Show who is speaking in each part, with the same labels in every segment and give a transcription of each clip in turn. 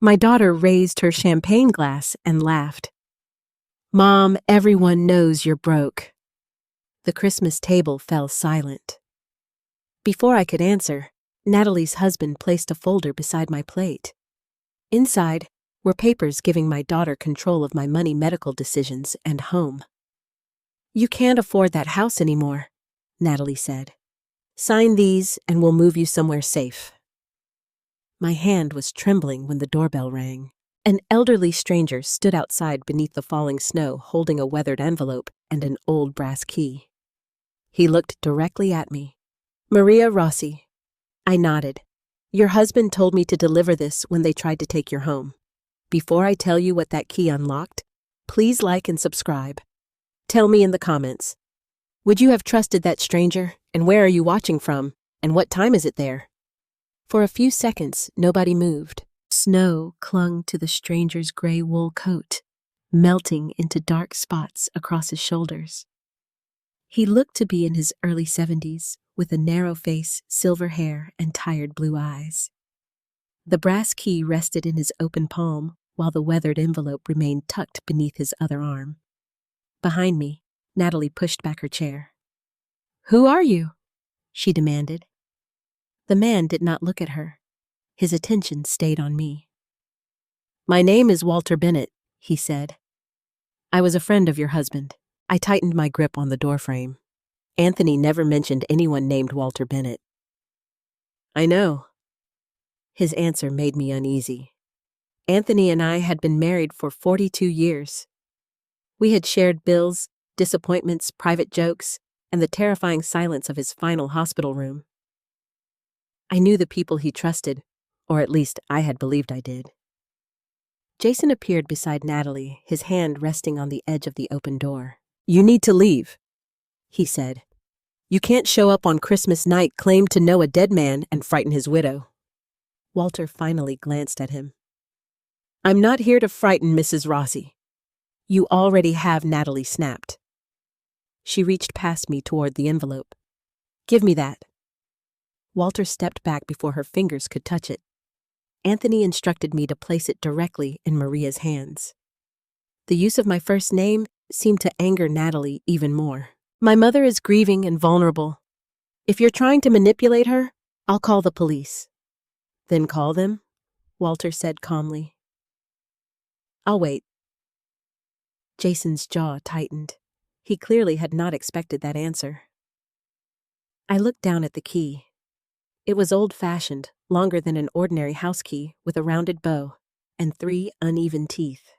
Speaker 1: My daughter raised her champagne glass and laughed. "Mom, everyone knows you're broke." The Christmas table fell silent. Before I could answer, Natalie's husband placed a folder beside my plate. Inside were papers giving my daughter control of my money, medical decisions, and home. "You can't afford that house anymore," Natalie said. "Sign these and we'll move you somewhere safe." My hand was trembling when the doorbell rang. An elderly stranger stood outside beneath the falling snow holding a weathered envelope and an old brass key. He looked directly at me. "Maria Rossi." I nodded. "Your husband told me to deliver this when they tried to take your home. Before I tell you what that key unlocked, please like and subscribe. Tell me in the comments. Would you have trusted that stranger? And where are you watching from? And what time is it there?" For a few seconds, nobody moved. Snow clung to the stranger's gray wool coat, melting into dark spots across his shoulders. He looked to be in his early 70s, with a narrow face, silver hair, and tired blue eyes. The brass key rested in his open palm, while the weathered envelope remained tucked beneath his other arm. Behind me, Natalie pushed back her chair. "Who are you?" she demanded. The man did not look at her. His attention stayed on me. "My name is Walter Bennett," he said. "I was a friend of your husband." I tightened my grip on the doorframe. Anthony never mentioned anyone named Walter Bennett. "I know." His answer made me uneasy. Anthony and I had been married for 42 years. We had shared bills, disappointments, private jokes, and the terrifying silence of his final hospital room. I knew the people he trusted, or at least I had believed I did. Jason appeared beside Natalie, his hand resting on the edge of the open door. "You need to leave," he said. "You can't show up on Christmas night, claim to know a dead man, and frighten his widow." Walter finally glanced at him. "I'm not here to frighten Mrs. Rossi." "You already have," Natalie snapped. She reached past me toward the envelope. "Give me that." Walter stepped back before her fingers could touch it. Anthony instructed me to place it directly in Maria's hands. The use of my first name seemed to anger Natalie even more. "My mother is grieving and vulnerable. If you're trying to manipulate her, I'll call the police." "Then call them," Walter said calmly. "I'll wait." Jason's jaw tightened. He clearly had not expected that answer. I looked down at the key. It was old-fashioned, longer than an ordinary house key, with a rounded bow and 3 uneven teeth.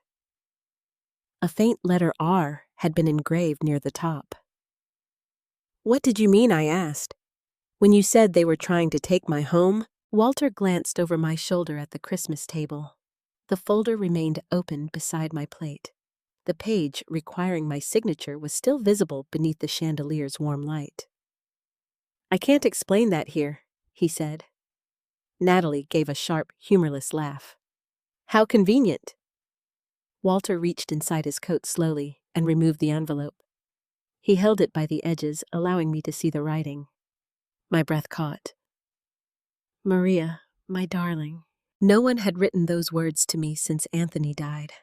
Speaker 1: A faint letter R had been engraved near the top. "What did you mean?" I asked. "When you said they were trying to take my home?" Walter glanced over my shoulder at the Christmas table. The folder remained open beside my plate. The page requiring my signature was still visible beneath the chandelier's warm light. "I can't explain that here," he said. Natalie gave a sharp, humorless laugh. "How convenient." Walter reached inside his coat slowly and removed the envelope. He held it by the edges, allowing me to see the writing. My breath caught. "Maria, my darling." No one had written those words to me since Anthony died.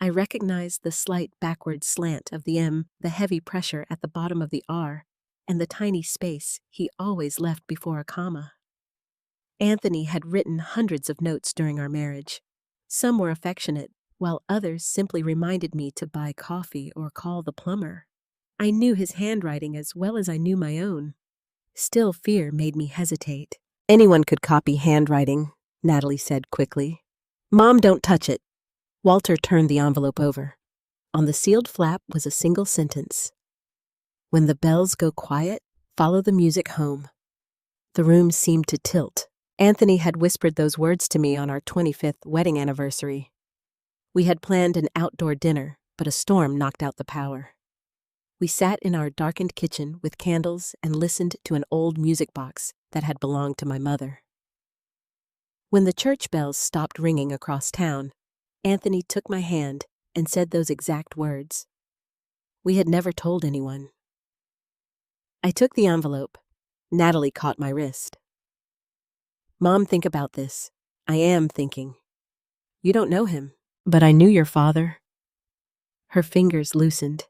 Speaker 1: I recognized the slight backward slant of the M, the heavy pressure at the bottom of the R, and the tiny space he always left before a comma. Anthony had written hundreds of notes during our marriage. Some were affectionate, while others simply reminded me to buy coffee or call the plumber. I knew his handwriting as well as I knew my own. Still, fear made me hesitate. "Anyone could copy handwriting," Natalie said quickly. "Mom, don't touch it." Walter turned the envelope over. On the sealed flap was a single sentence. "When the bells go quiet, follow the music home." The room seemed to tilt. Anthony had whispered those words to me on our 25th wedding anniversary. We had planned an outdoor dinner, but a storm knocked out the power. We sat in our darkened kitchen with candles and listened to an old music box that had belonged to my mother. When the church bells stopped ringing across town, Anthony took my hand and said those exact words. We had never told anyone. I took the envelope. Natalie caught my wrist. "Mom, think about this." "I am thinking." You don't know him. But I knew your father. Her fingers loosened.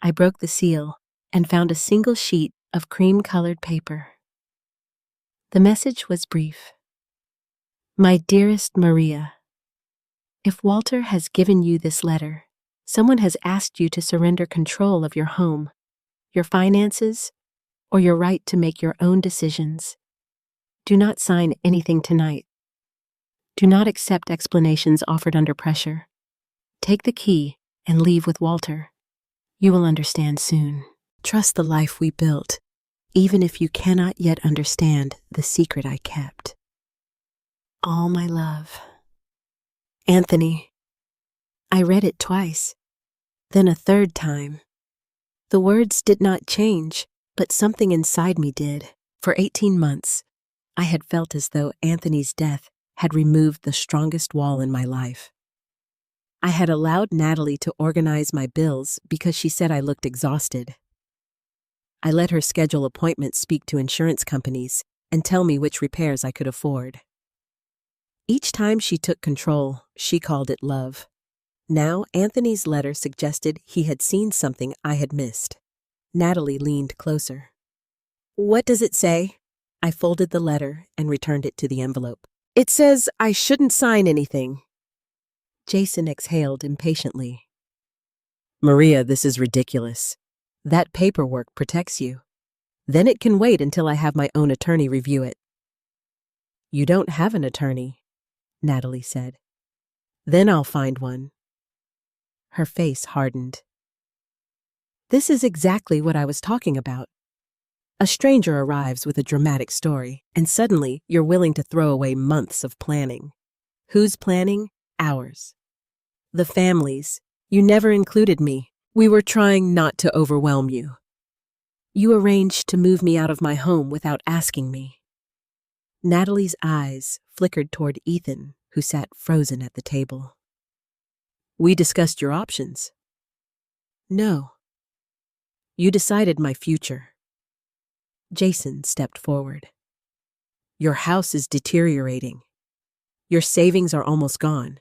Speaker 1: I broke the seal and found a single sheet of cream-colored paper. The message was brief. My dearest Maria, if Walter has given you this letter, someone has asked you to surrender control of your home, your finances, or your right to make your own decisions. Do not sign anything tonight. Do not accept explanations offered under pressure. Take the key and leave with Walter. You will understand soon. Trust the life we built, even if you cannot yet understand the secret I kept. All my love. Anthony. I read it twice, then a third time. The words did not change, but something inside me did. For 18 months, I had felt as though Anthony's death had removed the strongest wall in my life. I had allowed Natalie to organize my bills because she said I looked exhausted. I let her schedule appointments, speak to insurance companies, and tell me which repairs I could afford. Each time she took control, she called it love. Now, Anthony's letter suggested he had seen something I had missed. Natalie leaned closer. What does it say? I folded the letter and returned it to the envelope. It says I shouldn't sign anything. Jason exhaled impatiently. Maria, this is ridiculous. That paperwork protects you. Then it can wait until I have my own attorney review it. You don't have an attorney, Natalie said. Then I'll find one. Her face hardened. This is exactly what I was talking about. A stranger arrives with a dramatic story, and suddenly you're willing to throw away months of planning. Who's planning? Ours. The family's. You never included me. We were trying not to overwhelm you. You arranged to move me out of my home without asking me. Natalie's eyes flickered toward Ethan, who sat frozen at the table. We discussed your options. No. You decided my future. Jason stepped forward. Your house is deteriorating. Your savings are almost gone.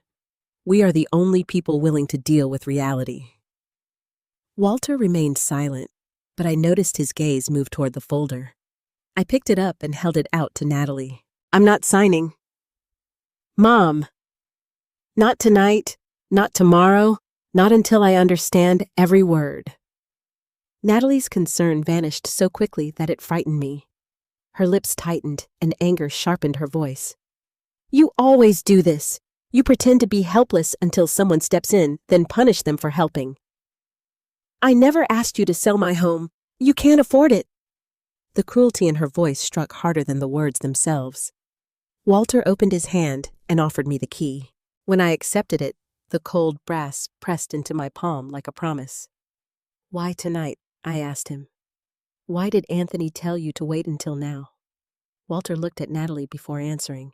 Speaker 1: We are the only people willing to deal with reality. Walter remained silent, but I noticed his gaze move toward the folder. I picked it up and held it out to Natalie. I'm not signing. Mom. Not tonight, not tomorrow, not until I understand every word. Natalie's concern vanished so quickly that it frightened me. Her lips tightened and anger sharpened her voice. You always do this. You pretend to be helpless until someone steps in, then punish them for helping. I never asked you to sell my home. You can't afford it. The cruelty in her voice struck harder than the words themselves. Walter opened his hand and offered me the key. When I accepted it, the cold brass pressed into my palm like a promise. Why tonight? I asked him. Why did Anthony tell you to wait until now? Walter looked at Natalie before answering.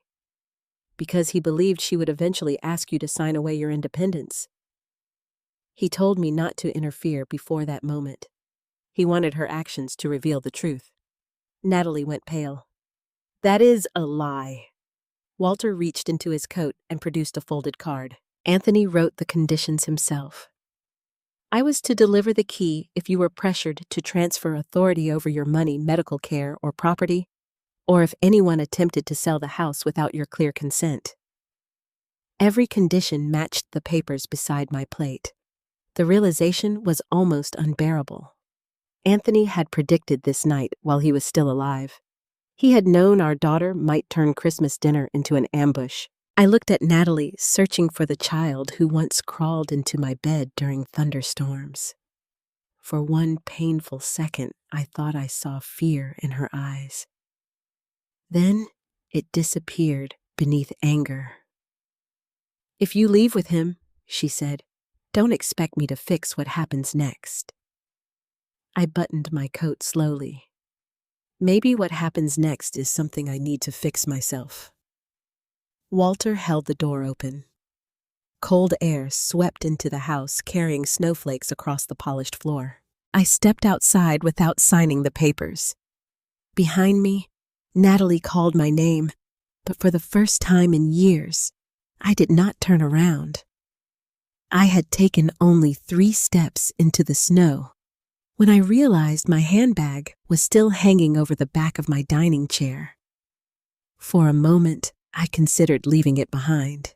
Speaker 1: Because he believed she would eventually ask you to sign away your independence. He told me not to interfere before that moment. He wanted her actions to reveal the truth. Natalie went pale. That is a lie. Walter reached into his coat and produced a folded card. Anthony wrote the conditions himself. I was to deliver the key if you were pressured to transfer authority over your money, medical care, or property, or if anyone attempted to sell the house without your clear consent. Every condition matched the papers beside my plate. The realization was almost unbearable. Anthony had predicted this night while he was still alive. He had known our daughter might turn Christmas dinner into an ambush. I looked at Natalie, searching for the child who once crawled into my bed during thunderstorms. For one painful second, I thought I saw fear in her eyes. Then it disappeared beneath anger. If you leave with him, she said, don't expect me to fix what happens next. I buttoned my coat slowly. Maybe what happens next is something I need to fix myself. Walter held the door open. Cold air swept into the house, carrying snowflakes across the polished floor. I stepped outside without signing the papers. Behind me, Natalie called my name, but for the first time in years, I did not turn around. I had taken only 3 steps into the snow when I realized my handbag was still hanging over the back of my dining chair. For a moment, I considered leaving it behind.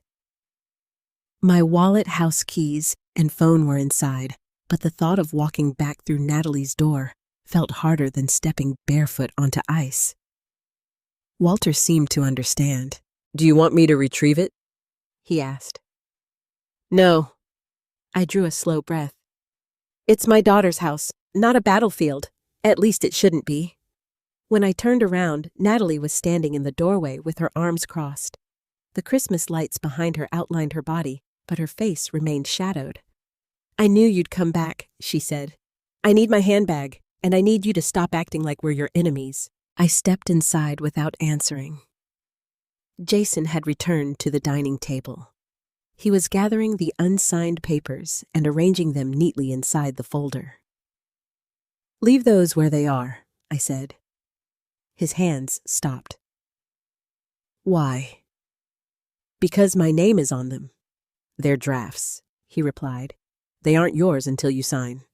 Speaker 1: My wallet, house keys, and phone were inside, but the thought of walking back through Natalie's door felt harder than stepping barefoot onto ice. Walter seemed to understand. "Do you want me to retrieve it?" he asked. "No." I drew a slow breath. "It's my daughter's house, not a battlefield. At least it shouldn't be." When I turned around, Natalie was standing in the doorway with her arms crossed. The Christmas lights behind her outlined her body, but her face remained shadowed. "I knew you'd come back," she said. "I need my handbag, and I need you to stop acting like we're your enemies." I stepped inside without answering. Jason had returned to the dining table. He was gathering the unsigned papers and arranging them neatly inside the folder. "Leave those where they are," I said. His hands stopped. "Why?" "Because my name is on them." "They're drafts," he replied. "They aren't yours until you sign."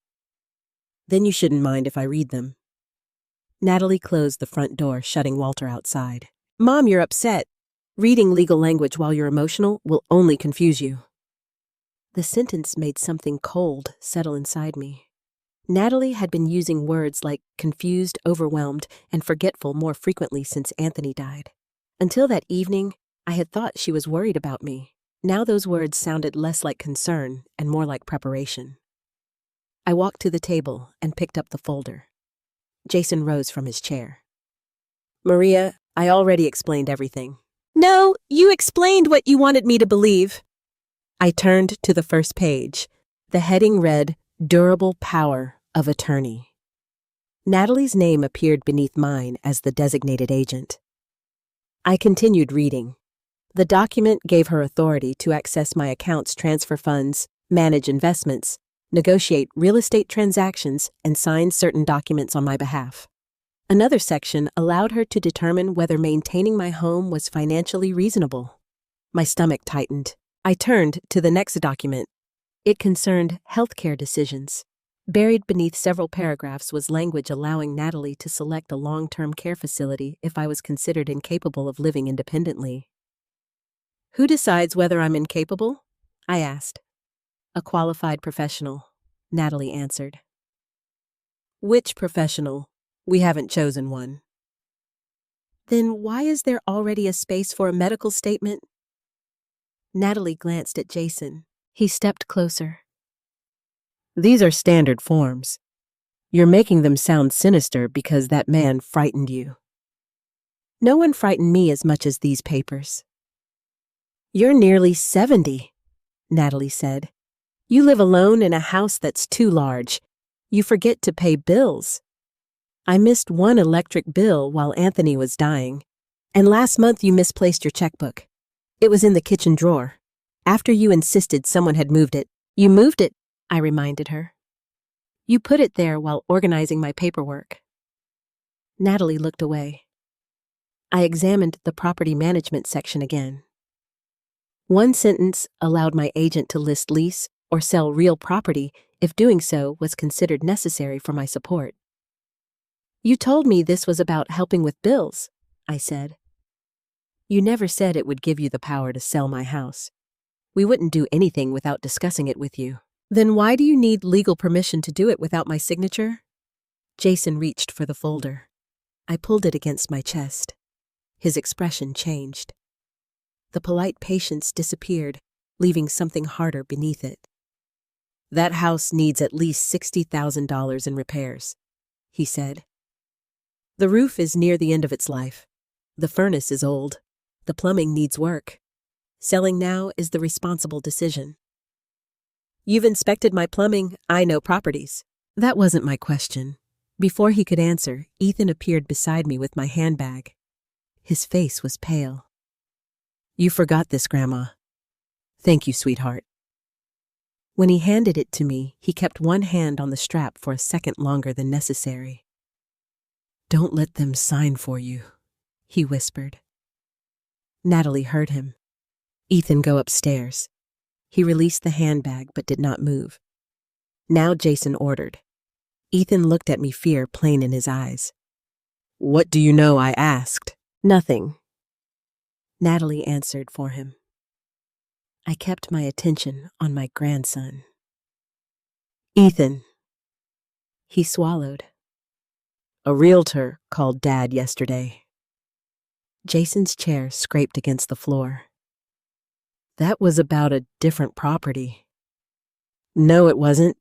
Speaker 1: "Then you shouldn't mind if I read them." Natalie closed the front door, shutting Walter outside. "Mom, you're upset. Reading legal language while you're emotional will only confuse you." The sentence made something cold settle inside me. Natalie had been using words like confused, overwhelmed, and forgetful more frequently since Anthony died. Until that evening, I had thought she was worried about me. Now those words sounded less like concern and more like preparation. I walked to the table and picked up the folder. Jason rose from his chair. "Maria, I already explained everything." "No, you explained what you wanted me to believe." I turned to the first page. The heading read, "Durable Power of Attorney." Natalie's name appeared beneath mine as the designated agent. I continued reading. The document gave her authority to access my accounts, transfer funds, manage investments, negotiate real estate transactions, and sign certain documents on my behalf. Another section allowed her to determine whether maintaining my home was financially reasonable. My stomach tightened. I turned to the next document. It concerned healthcare decisions. Buried beneath several paragraphs was language allowing Natalie to select a long-term care facility if I was considered incapable of living independently. "Who decides whether I'm incapable?" I asked. "A qualified professional," Natalie answered. "Which professional? We haven't chosen one." "Then why is there already a space for a medical statement?" Natalie glanced at Jason. He stepped closer. "These are standard forms. You're making them sound sinister because that man frightened you." "No one frightened me as much as these papers." "You're nearly 70, Natalie said. "You live alone in a house that's too large. You forget to pay bills. I missed one electric bill while Anthony was dying. And last month you misplaced your checkbook. It was in the kitchen drawer. After you insisted someone had moved it. You moved it," I reminded her. "You put it there while organizing my paperwork." Natalie looked away. I examined the property management section again. One sentence allowed my agent to list, lease, or sell real property if doing so was considered necessary for my support. "You told me this was about helping with bills," I said. "You never said it would give you the power to sell my house. We wouldn't do anything without discussing it with you." "Then why do you need legal permission to do it without my signature?" Jason reached for the folder. I pulled it against my chest. His expression changed. The polite patience disappeared, leaving something harder beneath it. "That house needs at least $60,000 in repairs," he said. "The roof is near the end of its life. The furnace is old. The plumbing needs work. Selling now is the responsible decision." "You've inspected my plumbing. I know properties." That wasn't my question. Before he could answer, Ethan appeared beside me with my handbag. His face was pale. "You forgot this, Grandma." "Thank you, sweetheart." When he handed it to me, he kept one hand on the strap for a second longer than necessary. "Don't let them sign for you," he whispered. Natalie heard him. Ethan, go upstairs. He released the handbag but did not move. Now Jason ordered. Ethan looked at me, fear plain in his eyes. What do you know? I asked. Nothing. Natalie answered for him. I kept my attention on my grandson. Ethan. He swallowed. A realtor called Dad yesterday. Jason's chair scraped against the floor. That was about a different property. No, it wasn't.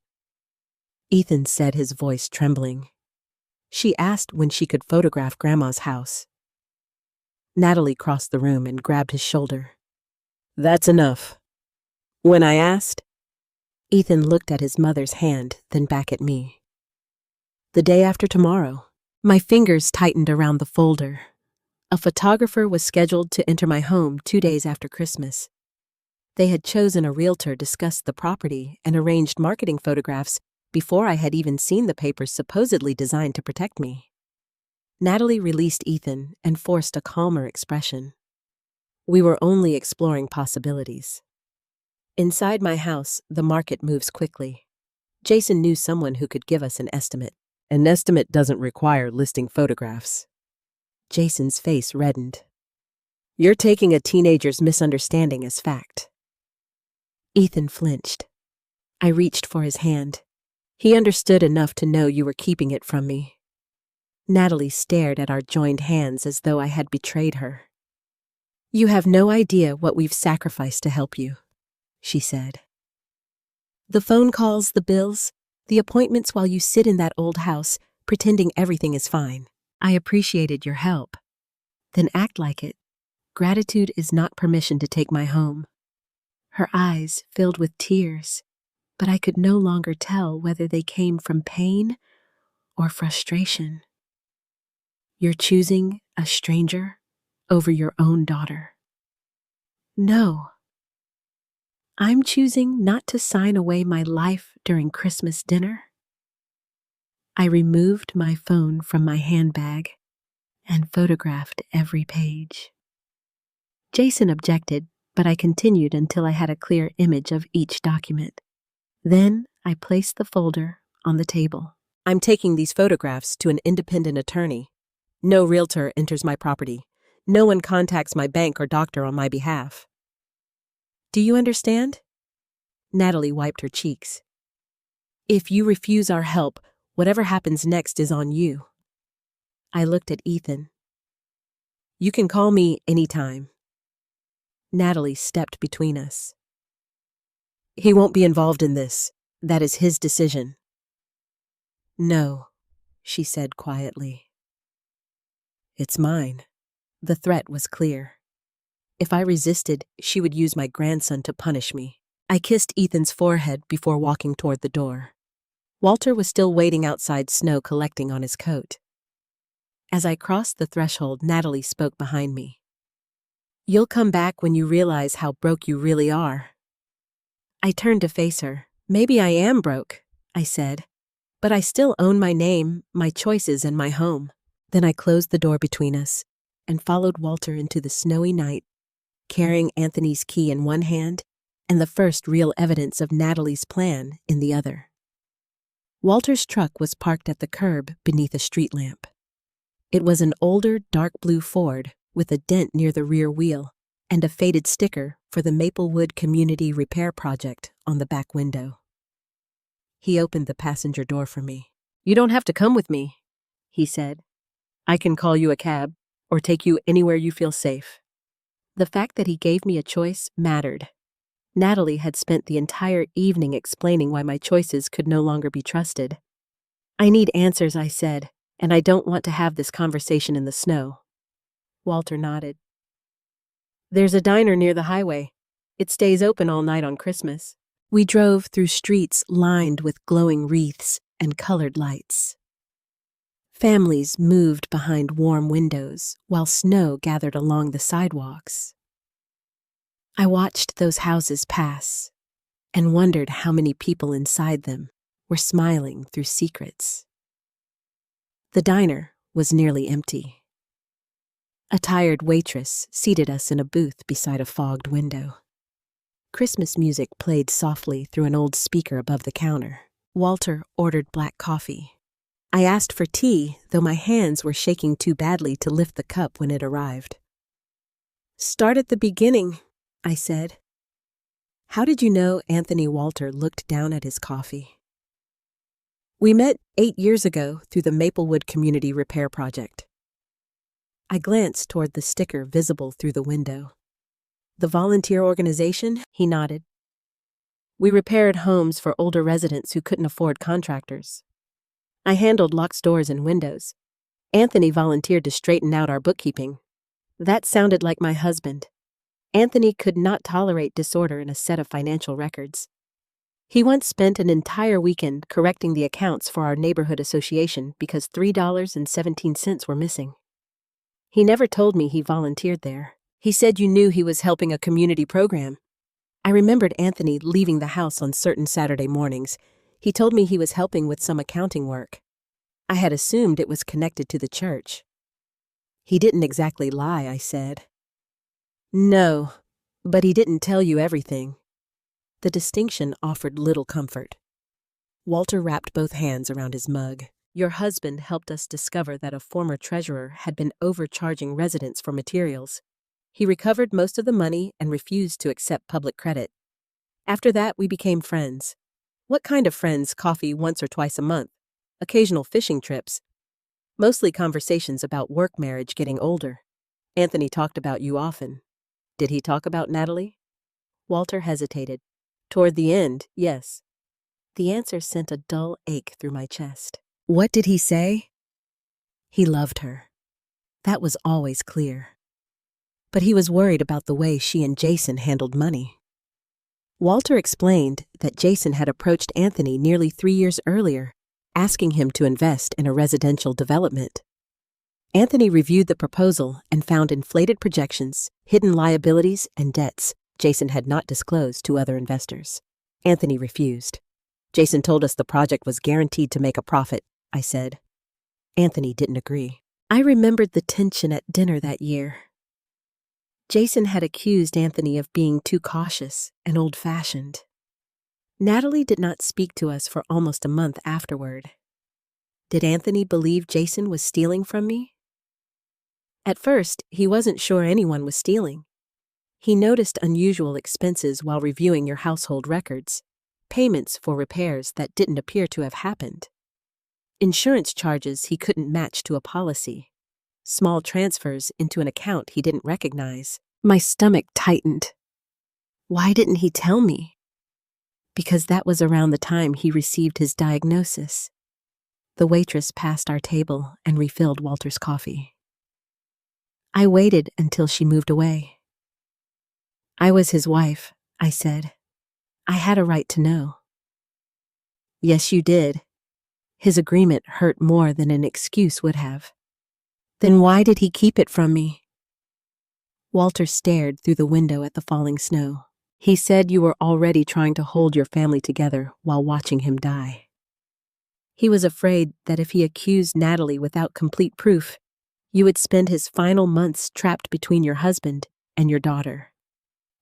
Speaker 1: Ethan said, his voice trembling. She asked when she could photograph Grandma's house. Natalie crossed the room and grabbed his shoulder. That's enough. When I asked, Ethan looked at his mother's hand, then back at me. The day after tomorrow. My fingers tightened around the folder. A photographer was scheduled to enter my home 2 days after Christmas. They had chosen a realtor, discussed the property, and arranged marketing photographs before I had even seen the papers supposedly designed to protect me. Natalie released Ethan and forced a calmer expression. We were only exploring possibilities. Inside my house, the market moves quickly. Jason knew someone who could give us an estimate. An estimate doesn't require listing photographs. Jason's face reddened. You're taking a teenager's misunderstanding as fact. Ethan flinched. I reached for his hand. He understood enough to know you were keeping it from me. Natalie stared at our joined hands as though I had betrayed her. You have no idea what we've sacrificed to help you, she said. The phone calls, the bills, the appointments while you sit in that old house, pretending everything is fine. I appreciated your help. Then act like it. Gratitude is not permission to take my home. Her eyes filled with tears, but I could no longer tell whether they came from pain or frustration. You're choosing a stranger over your own daughter. No. I'm choosing not to sign away my life during Christmas dinner. I removed my phone from my handbag and photographed every page. Jason objected, but I continued until I had a clear image of each document. Then I placed the folder on the table. I'm taking these photographs to an independent attorney. No realtor enters my property. No one contacts my bank or doctor on my behalf. Do you understand? Natalie wiped her cheeks. If you refuse our help, whatever happens next is on you. I looked at Ethan. You can call me anytime. Natalie stepped between us. He won't be involved in this. That is his decision. No, she said quietly. It's mine. The threat was clear. If I resisted, she would use my grandson to punish me. I kissed Ethan's forehead before walking toward the door. Walter was still waiting outside, snow collecting on his coat. As I crossed the threshold, Natalie spoke behind me. You'll come back when you realize how broke you really are. I turned to face her. Maybe I am broke, I said, but I still own my name, my choices, and my home. Then I closed the door between us and followed Walter into the snowy night, carrying Anthony's key in one hand and the first real evidence of Natalie's plan in the other. Walter's truck was parked at the curb beneath a street lamp. It was an older, dark blue Ford with a dent near the rear wheel and a faded sticker for the Maplewood Community Repair Project on the back window. He opened the passenger door for me. You don't have to come with me, he said. I can call you a cab or take you anywhere you feel safe. The fact that he gave me a choice mattered. Natalie had spent the entire evening explaining why my choices could no longer be trusted. I need answers, I said, and I don't want to have this conversation in the snow. Walter nodded. There's a diner near the highway. It stays open all night on Christmas. We drove through streets lined with glowing wreaths and colored lights. Families moved behind warm windows while snow gathered along the sidewalks. I watched those houses pass and wondered how many people inside them were smiling through secrets. The diner was nearly empty. A tired waitress seated us in a booth beside a fogged window. Christmas music played softly through an old speaker above the counter. Walter ordered black coffee. I asked for tea, though my hands were shaking too badly to lift the cup when it arrived. "Start at the beginning," I said. "How did you know?" Anthony Walter looked down at his coffee. "We met 8 years ago through the Maplewood Community Repair Project." I glanced toward the sticker visible through the window. "The volunteer organization?" He nodded. "We repaired homes for older residents who couldn't afford contractors. I handled locked doors and windows. Anthony volunteered to straighten out our bookkeeping. That sounded like my husband. Anthony could not tolerate disorder in a set of financial records. He once spent an entire weekend correcting the accounts for our neighborhood association because $3.17 were missing. He never told me he volunteered there. He said you knew he was helping a community program. I remembered Anthony leaving the house on certain Saturday mornings. He told me he was helping with some accounting work. I had assumed it was connected to the church." "He didn't exactly lie," I said. "No, but he didn't tell you everything." The distinction offered little comfort. Walter wrapped both hands around his mug. "Your husband helped us discover that a former treasurer had been overcharging residents for materials. He recovered most of the money and refused to accept public credit. After that, we became friends." "What kind of friends?" "Coffee once or twice a month. Occasional fishing trips. Mostly conversations about work, marriage, getting older. Anthony talked about you often." "Did he talk about Natalie?" Walter hesitated. "Toward the end, yes." The answer sent a dull ache through my chest. "What did he say?" "He loved her. That was always clear. But he was worried about the way she and Jason handled money." Walter explained that Jason had approached Anthony nearly 3 years earlier, asking him to invest in a residential development. Anthony reviewed the proposal and found inflated projections, hidden liabilities, and debts Jason had not disclosed to other investors. Anthony refused. "Jason told us the project was guaranteed to make a profit," I said. Anthony didn't agree. I remembered the tension at dinner that year. Jason had accused Anthony of being too cautious and old-fashioned. Natalie did not speak to us for almost a month afterward. Did Anthony believe Jason was stealing from me? At first, he wasn't sure anyone was stealing. He noticed unusual expenses while reviewing your household records, payments for repairs that didn't appear to have happened, insurance charges he couldn't match to a policy, small transfers into an account he didn't recognize. My stomach tightened. Why didn't he tell me? Because that was around the time he received his diagnosis. The waitress passed our table and refilled Walter's coffee. I waited until she moved away. "I was his wife," I said. "I had a right to know." "Yes, you did." His agreement hurt more than an excuse would have. "Then why did he keep it from me?" Walter stared through the window at the falling snow. "He said you were already trying to hold your family together while watching him die. He was afraid that if he accused Natalie without complete proof, you would spend his final months trapped between your husband and your daughter.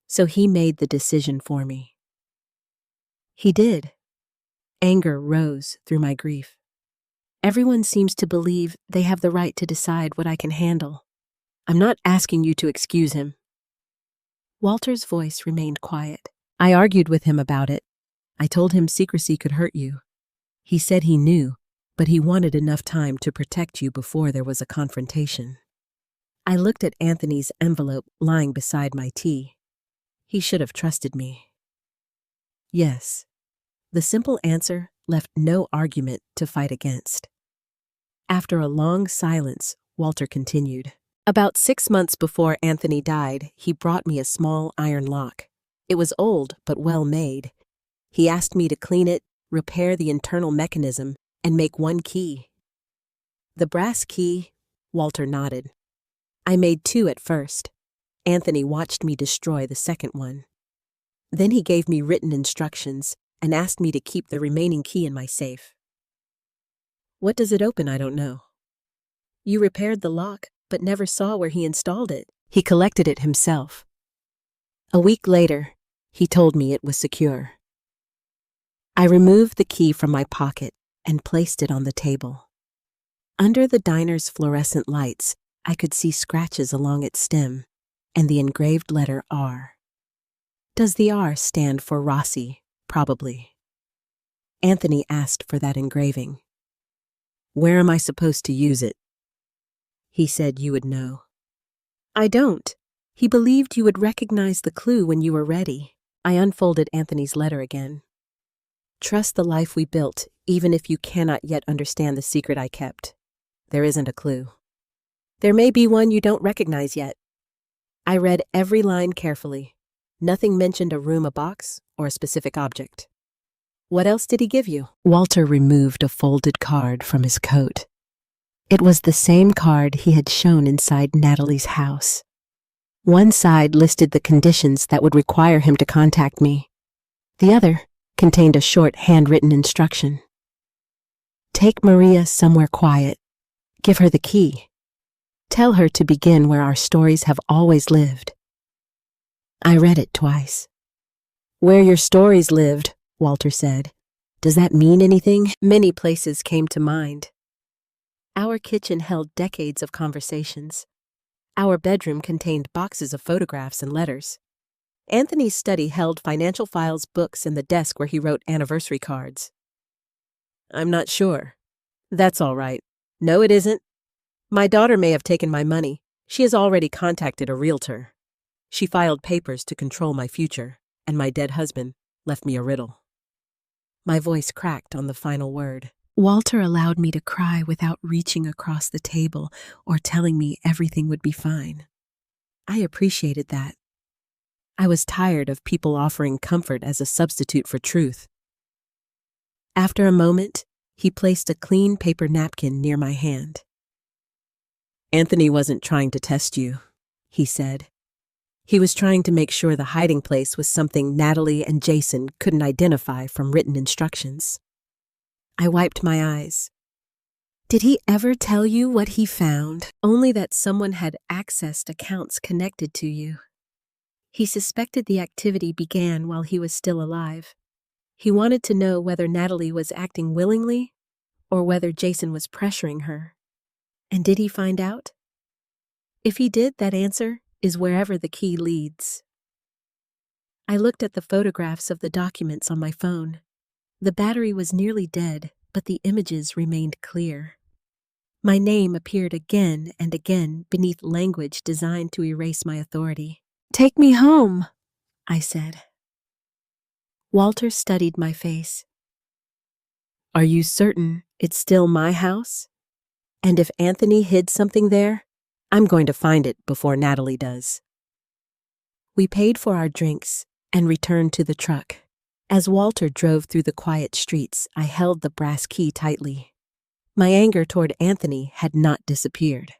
Speaker 1: So he made the decision for me." He did. Anger rose through my grief. Everyone seems to believe they have the right to decide what I can handle. I'm not asking you to excuse him. Walter's voice remained quiet. I argued with him about it. I told him secrecy could hurt you. He said he knew, but he wanted enough time to protect you before there was a confrontation. I looked at Anthony's envelope lying beside my tea. He should have trusted me. Yes. The simple answer left no argument to fight against. After a long silence, Walter continued. About 6 months before Anthony died, he brought me a small iron lock. It was old, but well made. He asked me to clean it, repair the internal mechanism, and make one key. The brass key, Walter nodded. I made 2 at first. Anthony watched me destroy the second one. Then he gave me written instructions and asked me to keep the remaining key in my safe. What does it open? I don't know. You repaired the lock, but never saw where he installed it. He collected it himself. A week later, he told me it was secure. I removed the key from my pocket and placed it on the table. Under the diner's fluorescent lights, I could see scratches along its stem and the engraved letter R. Does the R stand for Rossi? Probably. Anthony asked for that engraving. Where am I supposed to use it? He said you would know. I don't. He believed you would recognize the clue when you were ready. I unfolded Anthony's letter again. Trust the life we built, even if you cannot yet understand the secret I kept. There isn't a clue. There may be one you don't recognize yet. I read every line carefully. Nothing mentioned a room, a box, or a specific object. What else did he give you? Walter removed a folded card from his coat. It was the same card he had shown inside Natalie's house. One side listed the conditions that would require him to contact me. The other contained a short handwritten instruction. Take Maria somewhere quiet. Give her the key. Tell her to begin where our stories have always lived. I read it twice. Where your stories lived, Walter said. Does that mean anything? Many places came to mind. Our kitchen held decades of conversations. Our bedroom contained boxes of photographs and letters. Anthony's study held financial files, books, and the desk where he wrote anniversary cards. I'm not sure. That's all right. No, it isn't. My daughter may have taken my money. She has already contacted a realtor. She filed papers to control my future, and my dead husband left me a riddle. My voice cracked on the final word. Walter allowed me to cry without reaching across the table or telling me everything would be fine. I appreciated that. I was tired of people offering comfort as a substitute for truth. After a moment, he placed a clean paper napkin near my hand. Anthony wasn't trying to test you, he said. He was trying to make sure the hiding place was something Natalie and Jason couldn't identify from written instructions. I wiped my eyes. Did he ever tell you what he found? Only that someone had accessed accounts connected to you. He suspected the activity began while he was still alive. He wanted to know whether Natalie was acting willingly or whether Jason was pressuring her. And did he find out? If he did, that answer is wherever the key leads. I looked at the photographs of the documents on my phone. The battery was nearly dead, but the images remained clear. My name appeared again and again beneath language designed to erase my authority. Take me home, I said. Walter studied my face. Are you certain it's still my house? And if Anthony hid something there, I'm going to find it before Natalie does. We paid for our drinks and returned to the truck. As Walter drove through the quiet streets, I held the brass key tightly. My anger toward Anthony had not disappeared.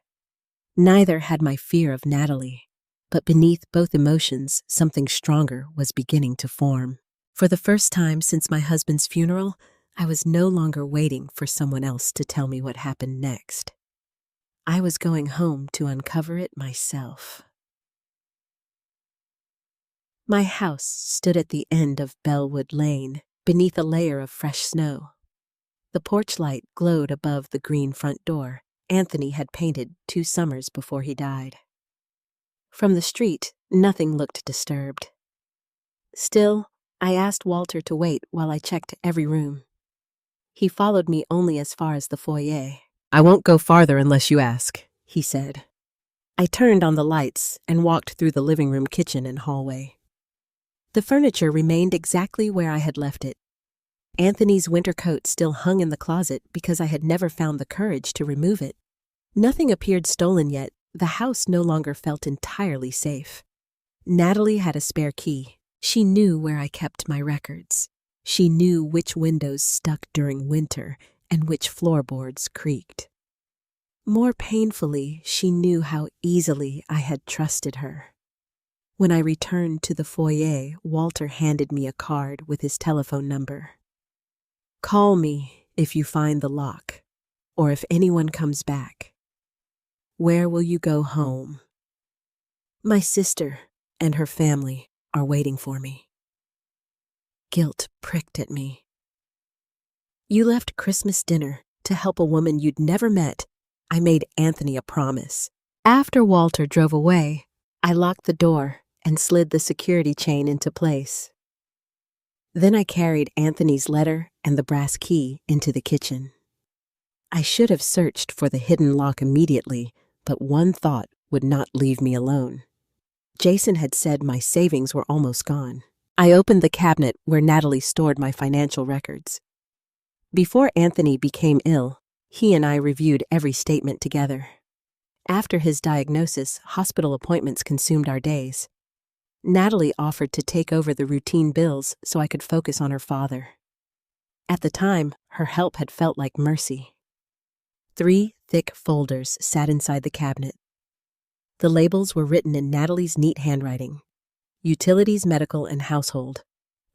Speaker 1: Neither had my fear of Natalie, but beneath both emotions, something stronger was beginning to form. For the first time since my husband's funeral, I was no longer waiting for someone else to tell me what happened next. I was going home to uncover it myself. My house stood at the end of Bellwood Lane, beneath a layer of fresh snow. The porch light glowed above the green front door Anthony had painted 2 summers before he died. From the street, nothing looked disturbed. Still, I asked Walter to wait while I checked every room. He followed me only as far as the foyer. I won't go farther unless you ask, he said. I turned on the lights and walked through the living room, kitchen, and hallway. The furniture remained exactly where I had left it. Anthony's winter coat still hung in the closet because I had never found the courage to remove it. Nothing appeared stolen yet. The house no longer felt entirely safe. Natalie had a spare key. She knew where I kept my records. She knew which windows stuck during winter and which floorboards creaked. More painfully, she knew how easily I had trusted her. When I returned to the foyer, Walter handed me a card with his telephone number. Call me if you find the lock, or if anyone comes back. Where will you go home? My sister and her family are waiting for me. Guilt pricked at me. You left Christmas dinner to help a woman you'd never met. I made Anthony a promise. After Walter drove away, I locked the door and slid the security chain into place. Then I carried Anthony's letter and the brass key into the kitchen. I should have searched for the hidden lock immediately, but one thought would not leave me alone. Jason had said my savings were almost gone. I opened the cabinet where Natalie stored my financial records. Before Anthony became ill, he and I reviewed every statement together. After his diagnosis, hospital appointments consumed our days. Natalie offered to take over the routine bills so I could focus on her father. At the time, her help had felt like mercy. 3 thick folders sat inside the cabinet. The labels were written in Natalie's neat handwriting. Utilities, medical, and household.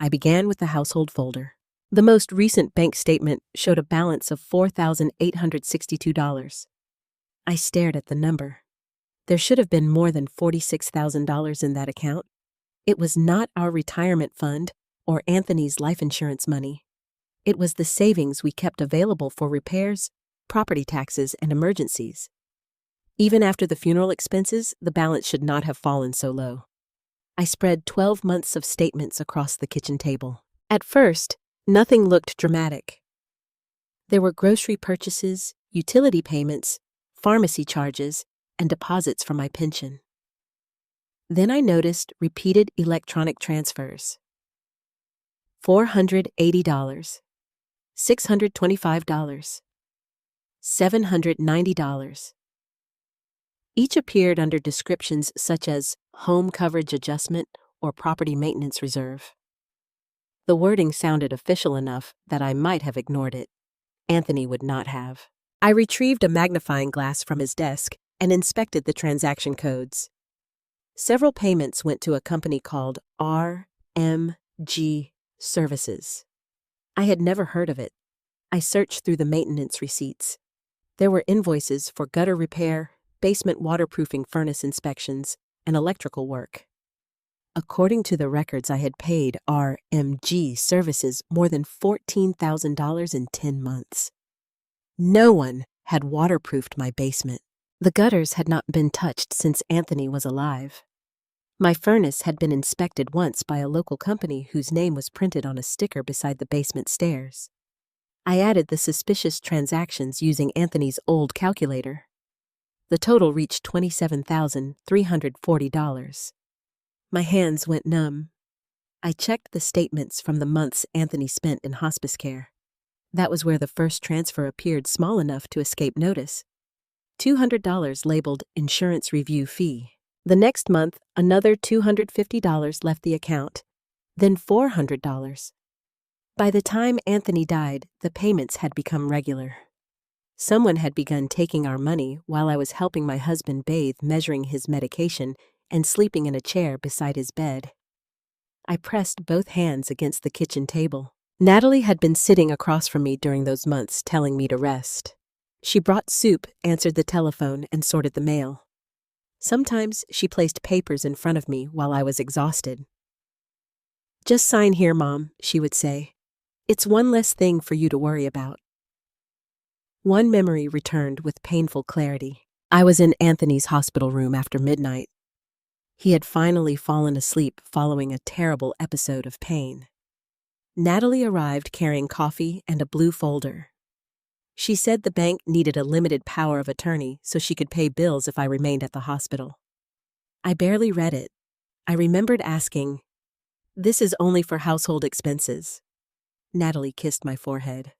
Speaker 1: I began with the household folder. The most recent bank statement showed a balance of $4,862. I stared at the number. There should have been more than $46,000 in that account. It was not our retirement fund or Anthony's life insurance money. It was the savings we kept available for repairs, property taxes, and emergencies. Even after the funeral expenses, the balance should not have fallen so low. I spread 12 months of statements across the kitchen table. At first, nothing looked dramatic. There were grocery purchases, utility payments, pharmacy charges, and deposits from my pension. Then I noticed repeated electronic transfers. $480, $625, $790. Each appeared under descriptions such as home coverage adjustment or property maintenance reserve. The wording sounded official enough that I might have ignored it. Anthony would not have. I retrieved a magnifying glass from his desk and inspected the transaction codes. Several payments went to a company called RMG Services. I had never heard of it. I searched through the maintenance receipts. There were invoices for gutter repair, basement waterproofing furnace inspections, and electrical work. According to the records, I had paid RMG Services more than $14,000 in 10 months. No one had waterproofed my basement. The gutters had not been touched since Anthony was alive. My furnace had been inspected once by a local company whose name was printed on a sticker beside the basement stairs. I added the suspicious transactions using Anthony's old calculator. The total reached $27,340. My hands went numb. I checked the statements from the months Anthony spent in hospice care. That was where the first transfer appeared small enough to escape notice. $200 labeled insurance review fee. The next month, another $250 left the account, then $400. By the time Anthony died, the payments had become regular. Someone had begun taking our money while I was helping my husband bathe, measuring his medication, and sleeping in a chair beside his bed. I pressed both hands against the kitchen table. Natalie had been sitting across from me during those months, telling me to rest. She brought soup, answered the telephone, and sorted the mail. Sometimes she placed papers in front of me while I was exhausted. "Just sign here, Mom," she would say. "It's one less thing for you to worry about." One memory returned with painful clarity. I was in Anthony's hospital room after midnight. He had finally fallen asleep following a terrible episode of pain. Natalie arrived carrying coffee and a blue folder. She said the bank needed a limited power of attorney so she could pay bills if I remained at the hospital. I barely read it. I remembered asking, "This is only for household expenses." Natalie kissed my forehead.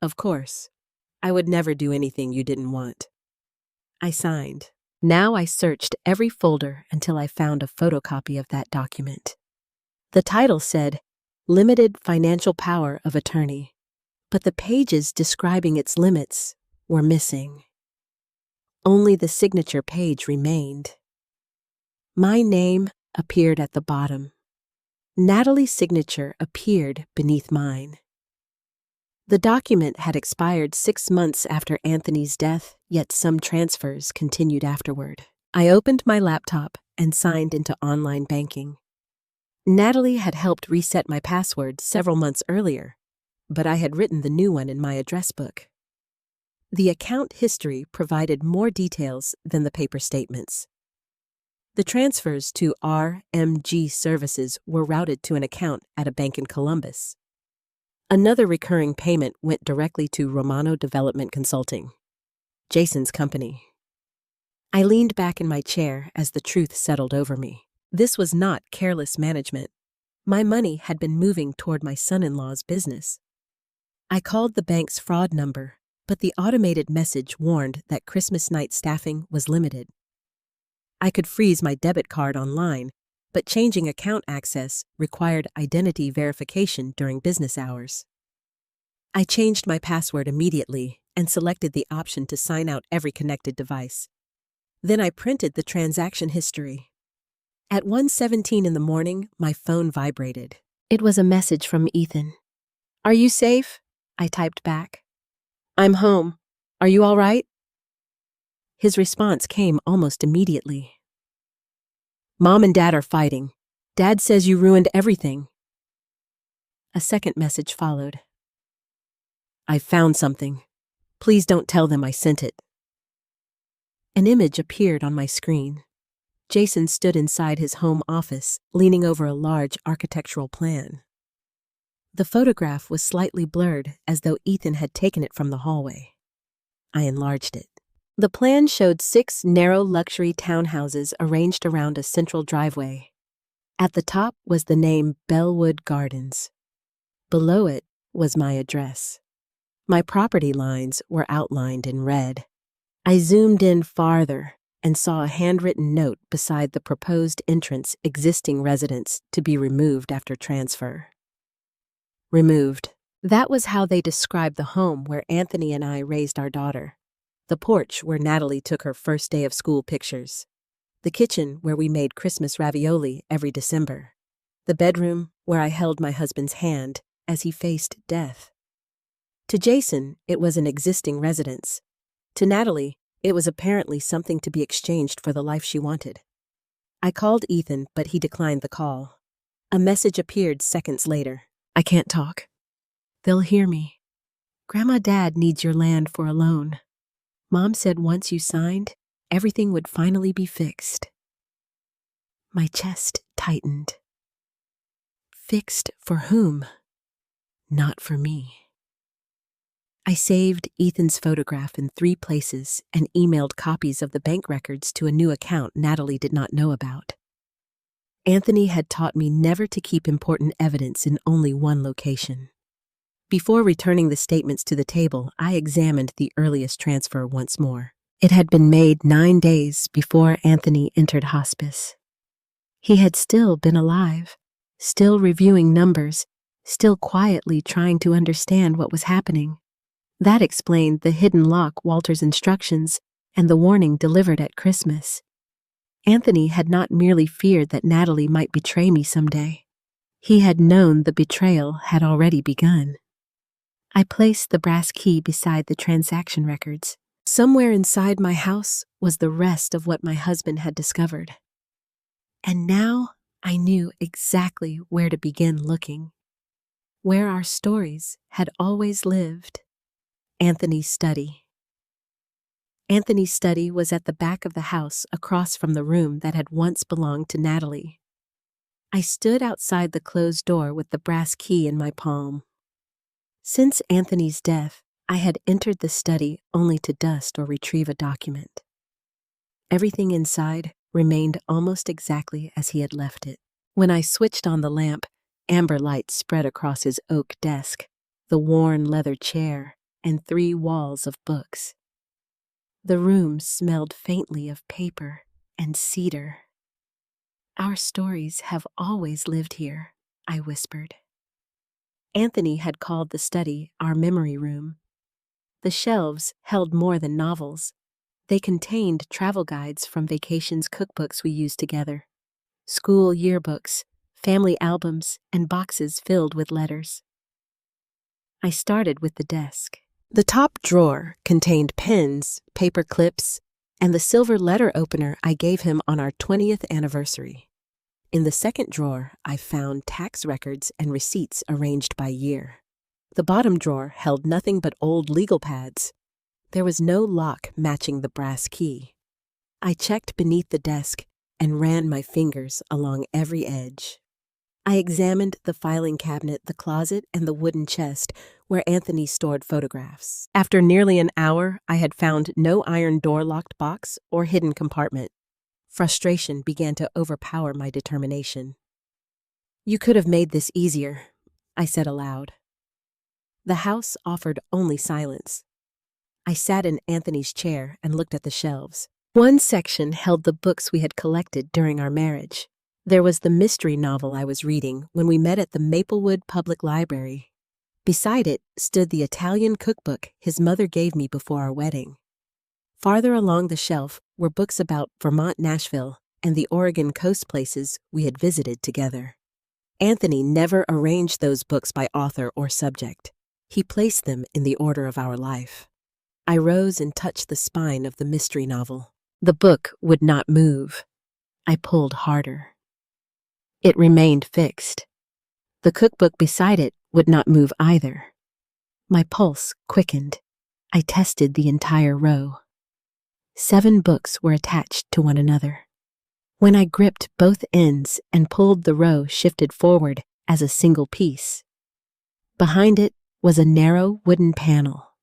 Speaker 1: "Of course. I would never do anything you didn't want." I signed. Now I searched every folder until I found a photocopy of that document. The title said, "Limited Financial Power of Attorney," but the pages describing its limits were missing. Only the signature page remained. My name appeared at the bottom. Natalie's signature appeared beneath mine. The document had expired 6 months after Anthony's death, yet some transfers continued afterward. I opened my laptop and signed into online banking. Natalie had helped reset my password several months earlier, but I had written the new one in my address book. The account history provided more details than the paper statements. The transfers to RMG Services were routed to an account at a bank in Columbus. Another recurring payment went directly to Romano Development Consulting, Jason's company. I leaned back in my chair as the truth settled over me. This was not careless management. My money had been moving toward my son-in-law's business. I called the bank's fraud number, but the automated message warned that Christmas night staffing was limited. I could freeze my debit card online, but changing account access required identity verification during business hours. I changed my password immediately and selected the option to sign out every connected device. Then I printed the transaction history. At 1:17 in the morning, my phone vibrated. It was a message from Ethan. "Are you safe?" I typed back. "I'm home. Are you all right?" His response came almost immediately. "Mom and Dad are fighting. Dad says you ruined everything." A second message followed. "I found something. Please don't tell them I sent it." An image appeared on my screen. Jason stood inside his home office, leaning over a large architectural plan. The photograph was slightly blurred, as though Ethan had taken it from the hallway. I enlarged it. The plan showed 6 narrow luxury townhouses arranged around a central driveway. At the top was the name Bellwood Gardens. Below it was my address. My property lines were outlined in red. I zoomed in farther and saw a handwritten note beside the proposed entrance existing residents to be removed after transfer. Removed. That was how they described the home where Anthony and I raised our daughter. The porch where Natalie took her first day of school pictures. The kitchen where we made Christmas ravioli every December. The bedroom where I held my husband's hand as he faced death. To Jason, it was an existing residence. To Natalie, it was apparently something to be exchanged for the life she wanted. I called Ethan, but he declined the call. A message appeared seconds later. "I can't talk. They'll hear me. Grandma Dad needs your land for a loan. Mom said once you signed, everything would finally be fixed." My chest tightened. Fixed for whom? Not for me. I saved Ethan's photograph in 3 places and emailed copies of the bank records to a new account Natalie did not know about. Anthony had taught me never to keep important evidence in only one location. Before returning the statements to the table, I examined the earliest transfer once more. It had been made 9 days before Anthony entered hospice. He had still been alive, still reviewing numbers, still quietly trying to understand what was happening. That explained the hidden lock Walter's instructions and the warning delivered at Christmas. Anthony had not merely feared that Natalie might betray me someday. He had known the betrayal had already begun. I placed the brass key beside the transaction records. Somewhere inside my house was the rest of what my husband had discovered. And now I knew exactly where to begin looking. Where our stories had always lived. Anthony's study. Anthony's study was at the back of the house across from the room that had once belonged to Natalie. I stood outside the closed door with the brass key in my palm. Since Anthony's death, I had entered the study only to dust or retrieve a document. Everything inside remained almost exactly as he had left it. When I switched on the lamp, amber light spread across his oak desk, the worn leather chair, and 3 walls of books. The room smelled faintly of paper and cedar. "Our stories have always lived here," I whispered. Anthony had called the study our memory room. The shelves held more than novels. They contained travel guides from vacations cookbooks we used together, school yearbooks, family albums, and boxes filled with letters. I started with the desk. The top drawer contained pens, paper clips, and the silver letter opener I gave him on our 20th anniversary. In the second drawer, I found tax records and receipts arranged by year. The bottom drawer held nothing but old legal pads. There was no lock matching the brass key. I checked beneath the desk and ran my fingers along every edge. I examined the filing cabinet, the closet, and the wooden chest where Anthony stored photographs. After nearly an hour, I had found no iron door-locked box or hidden compartment. Frustration began to overpower my determination. "You could have made this easier," I said aloud. The house offered only silence. I sat in Anthony's chair and looked at the shelves. One section held the books we had collected during our marriage. There was the mystery novel I was reading when we met at the Maplewood Public Library. Beside it stood the Italian cookbook his mother gave me before our wedding. Farther along the shelf were books about Vermont, Nashville, and the Oregon coast places we had visited together. Anthony never arranged those books by author or subject. He placed them in the order of our life. I rose and touched the spine of the mystery novel. The book would not move. I pulled harder. It remained fixed. The cookbook beside it would not move either. My pulse quickened. I tested the entire row. 7 books were attached to one another. When I gripped both ends and pulled, the row shifted forward as a single piece. Behind it was a narrow wooden panel.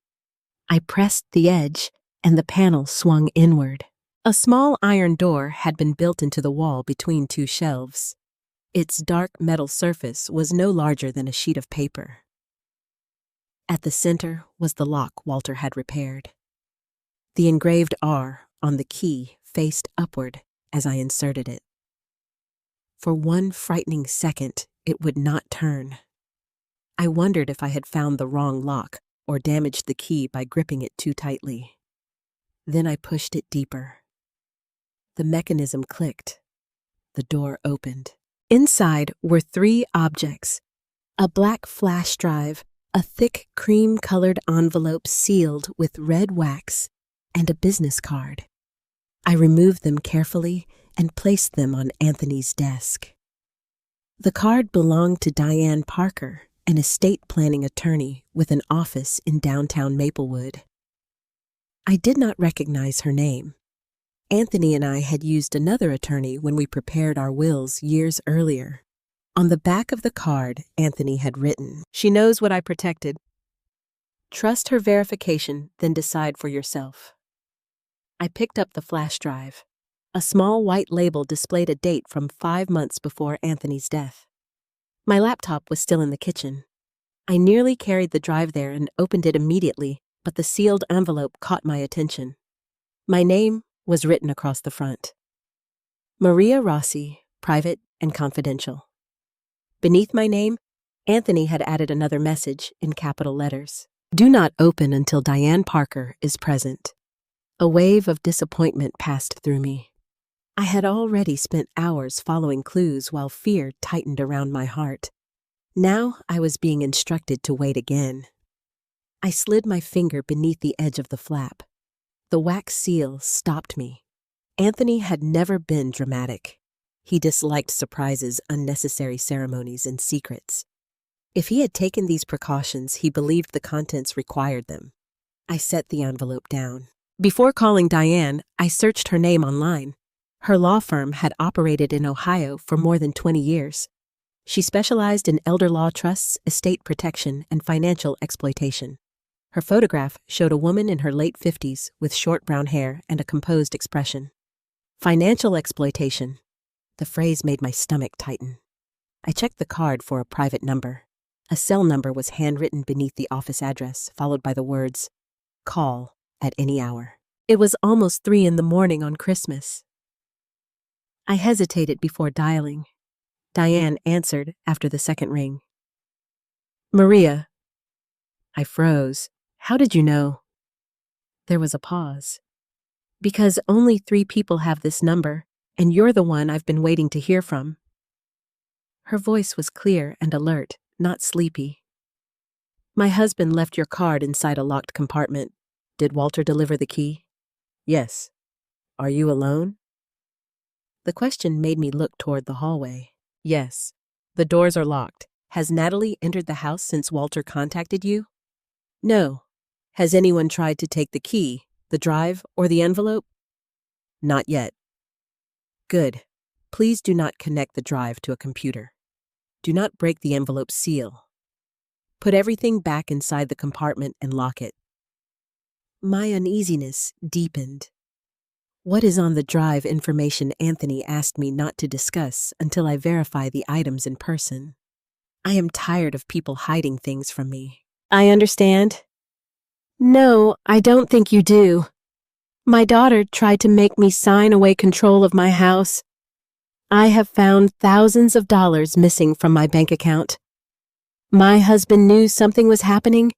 Speaker 1: I pressed the edge, and the panel swung inward. A small iron door had been built into the wall between 2 shelves. Its dark metal surface was no larger than a sheet of paper. At the center was the lock Walter had repaired. The engraved R on the key faced upward as I inserted it. For one frightening second, it would not turn. I wondered if I had found the wrong lock or damaged the key by gripping it too tightly. Then I pushed it deeper. The mechanism clicked. The door opened. Inside were 3 objects: a black flash drive, a thick cream-colored envelope sealed with red wax, and a business card. I removed them carefully and placed them on Anthony's desk. The card belonged to Diane Parker, an estate planning attorney with an office in downtown Maplewood. I did not recognize her name. Anthony and I had used another attorney when we prepared our wills years earlier. On the back of the card, Anthony had written, "She knows what I protected. Trust her verification, then decide for yourself." I picked up the flash drive. A small white label displayed a date from 5 months before Anthony's death. My laptop was still in the kitchen. I nearly carried the drive there and opened it immediately, but the sealed envelope caught my attention. My name was written across the front. Maria Rossi, private and confidential. Beneath my name, Anthony had added another message in capital letters. "Do not open until Diane Parker is present." A wave of disappointment passed through me. I had already spent hours following clues while fear tightened around my heart. Now I was being instructed to wait again. I slid my finger beneath the edge of the flap. The wax seal stopped me. Anthony had never been dramatic. He disliked surprises, unnecessary ceremonies, and secrets. If he had taken these precautions, he believed the contents required them. I set the envelope down. Before calling Diane, I searched her name online. Her law firm had operated in Ohio for more than 20 years. She specialized in elder law trusts, estate protection, and financial exploitation. Her photograph showed a woman in her late 50s with short brown hair and a composed expression. Financial exploitation. The phrase made my stomach tighten. I checked the card for a private number. A cell number was handwritten beneath the office address, followed by the words, "Call at any hour." It was almost 3 a.m. on Christmas. I hesitated before dialing. Diane answered after the second ring. "Maria." I froze. "How did you know?" There was a pause. "Because only 3 people have this number, and you're the one I've been waiting to hear from." Her voice was clear and alert, not sleepy. My husband left your card inside a locked compartment. Did Walter deliver the key? Yes. Are you alone? The question made me look toward the hallway. Yes. The doors are locked. Has Natalie entered the house since Walter contacted you? No. Has anyone tried to take the key, the drive, or the envelope? Not yet. Good. Please do not connect the drive to a computer. Do not break the envelope seal. Put everything back inside the compartment and lock it. My uneasiness deepened. What is on the drive information Anthony asked me not to discuss until I verify the items in person. I am tired of people hiding things from me. I understand. No, I don't think you do. My daughter tried to make me sign away control of my house. I have found thousands of dollars missing from my bank account. My husband knew something was happening,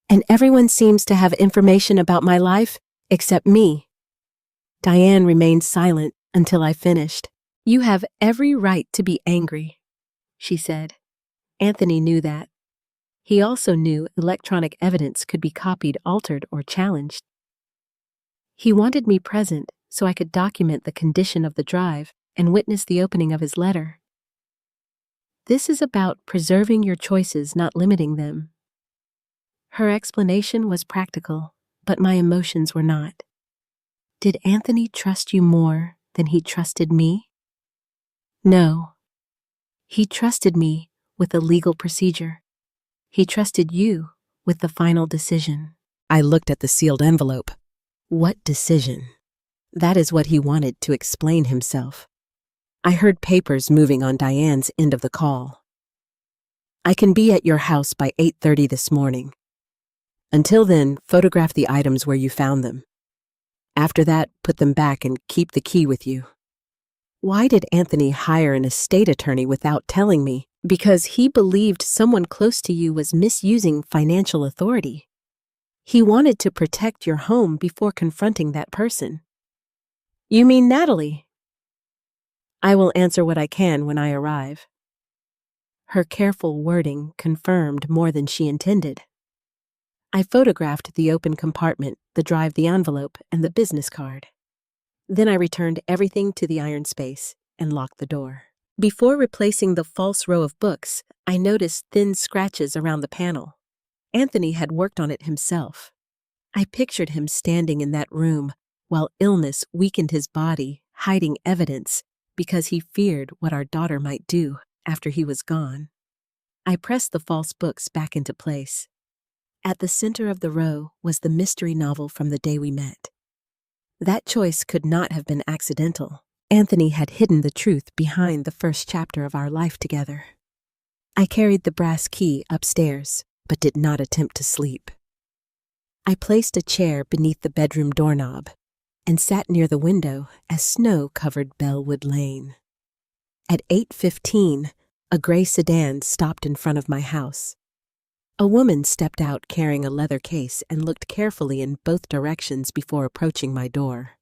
Speaker 1: and everyone seems to have information about my life except me. Diane remained silent until I finished. You have every right to be angry, she said. Anthony knew that. He also knew electronic evidence could be copied, altered, or challenged. He wanted me present so I could document the condition of the drive and witness the opening of his letter. This is about preserving your choices, not limiting them. Her explanation was practical, but my emotions were not. Did Anthony trust you more than he trusted me? No. He trusted me with a legal procedure. He trusted you with the final decision. I looked at the sealed envelope. What decision? That is what he wanted to explain himself. I heard papers moving on Diane's end of the call. I can be at your house by 8:30 this morning. Until then, photograph the items where you found them. After that, put them back and keep the key with you. Why did Anthony hire an estate attorney without telling me? Because he believed someone close to you was misusing financial authority. He wanted to protect your home before confronting that person. You mean Natalie? I will answer what I can when I arrive. Her careful wording confirmed more than she intended. I photographed the open compartment, the drive, the envelope, and the business card. Then I returned everything to the iron space and locked the door. Before replacing the false row of books, I noticed thin scratches around the panel. Anthony had worked on it himself. I pictured him standing in that room while illness weakened his body, hiding evidence because he feared what our daughter might do after he was gone. I pressed the false books back into place. At the center of the row was the mystery novel from the day we met. That choice could not have been accidental. Anthony had hidden the truth behind the first chapter of our life together. I carried the brass key upstairs, but did not attempt to sleep. I placed a chair beneath the bedroom doorknob and sat near the window as snow covered Bellwood Lane. At 8:15, a gray sedan stopped in front of my house. A woman stepped out carrying a leather case and looked carefully in both directions before approaching my door.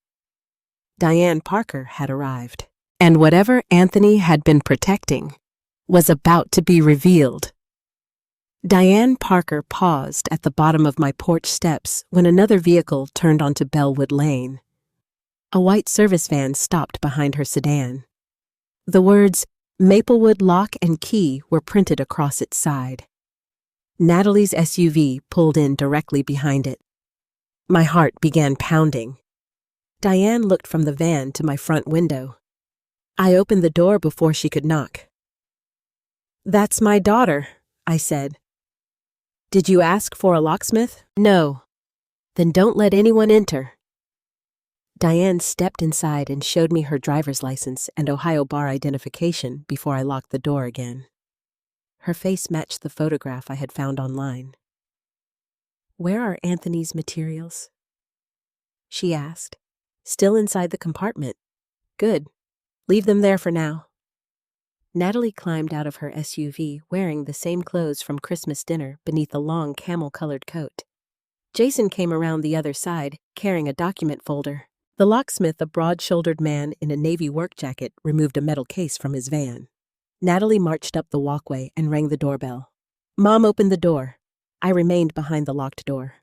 Speaker 1: Diane Parker had arrived, and whatever Anthony had been protecting was about to be revealed. Diane Parker paused at the bottom of my porch steps when another vehicle turned onto Bellwood Lane. A white service van stopped behind her sedan. The words, Maplewood Lock and Key, were printed across its side. Natalie's SUV pulled in directly behind it. My heart began pounding. Diane looked from the van to my front window. I opened the door before she could knock. "That's my daughter," I said. "Did you ask for a locksmith?" "No." "Then don't let anyone enter." Diane stepped inside and showed me her driver's license and Ohio bar identification before I locked the door again. Her face matched the photograph I had found online. "Where are Anthony's materials?" she asked. "Still inside the compartment." "Good. Leave them there for now." Natalie climbed out of her SUV wearing the same clothes from Christmas dinner beneath a long camel-colored coat. Jason came around the other side, carrying a document folder. The locksmith, a broad-shouldered man in a navy work jacket, removed a metal case from his van. Natalie marched up the walkway and rang the doorbell. Mom opened the door. I remained behind the locked door.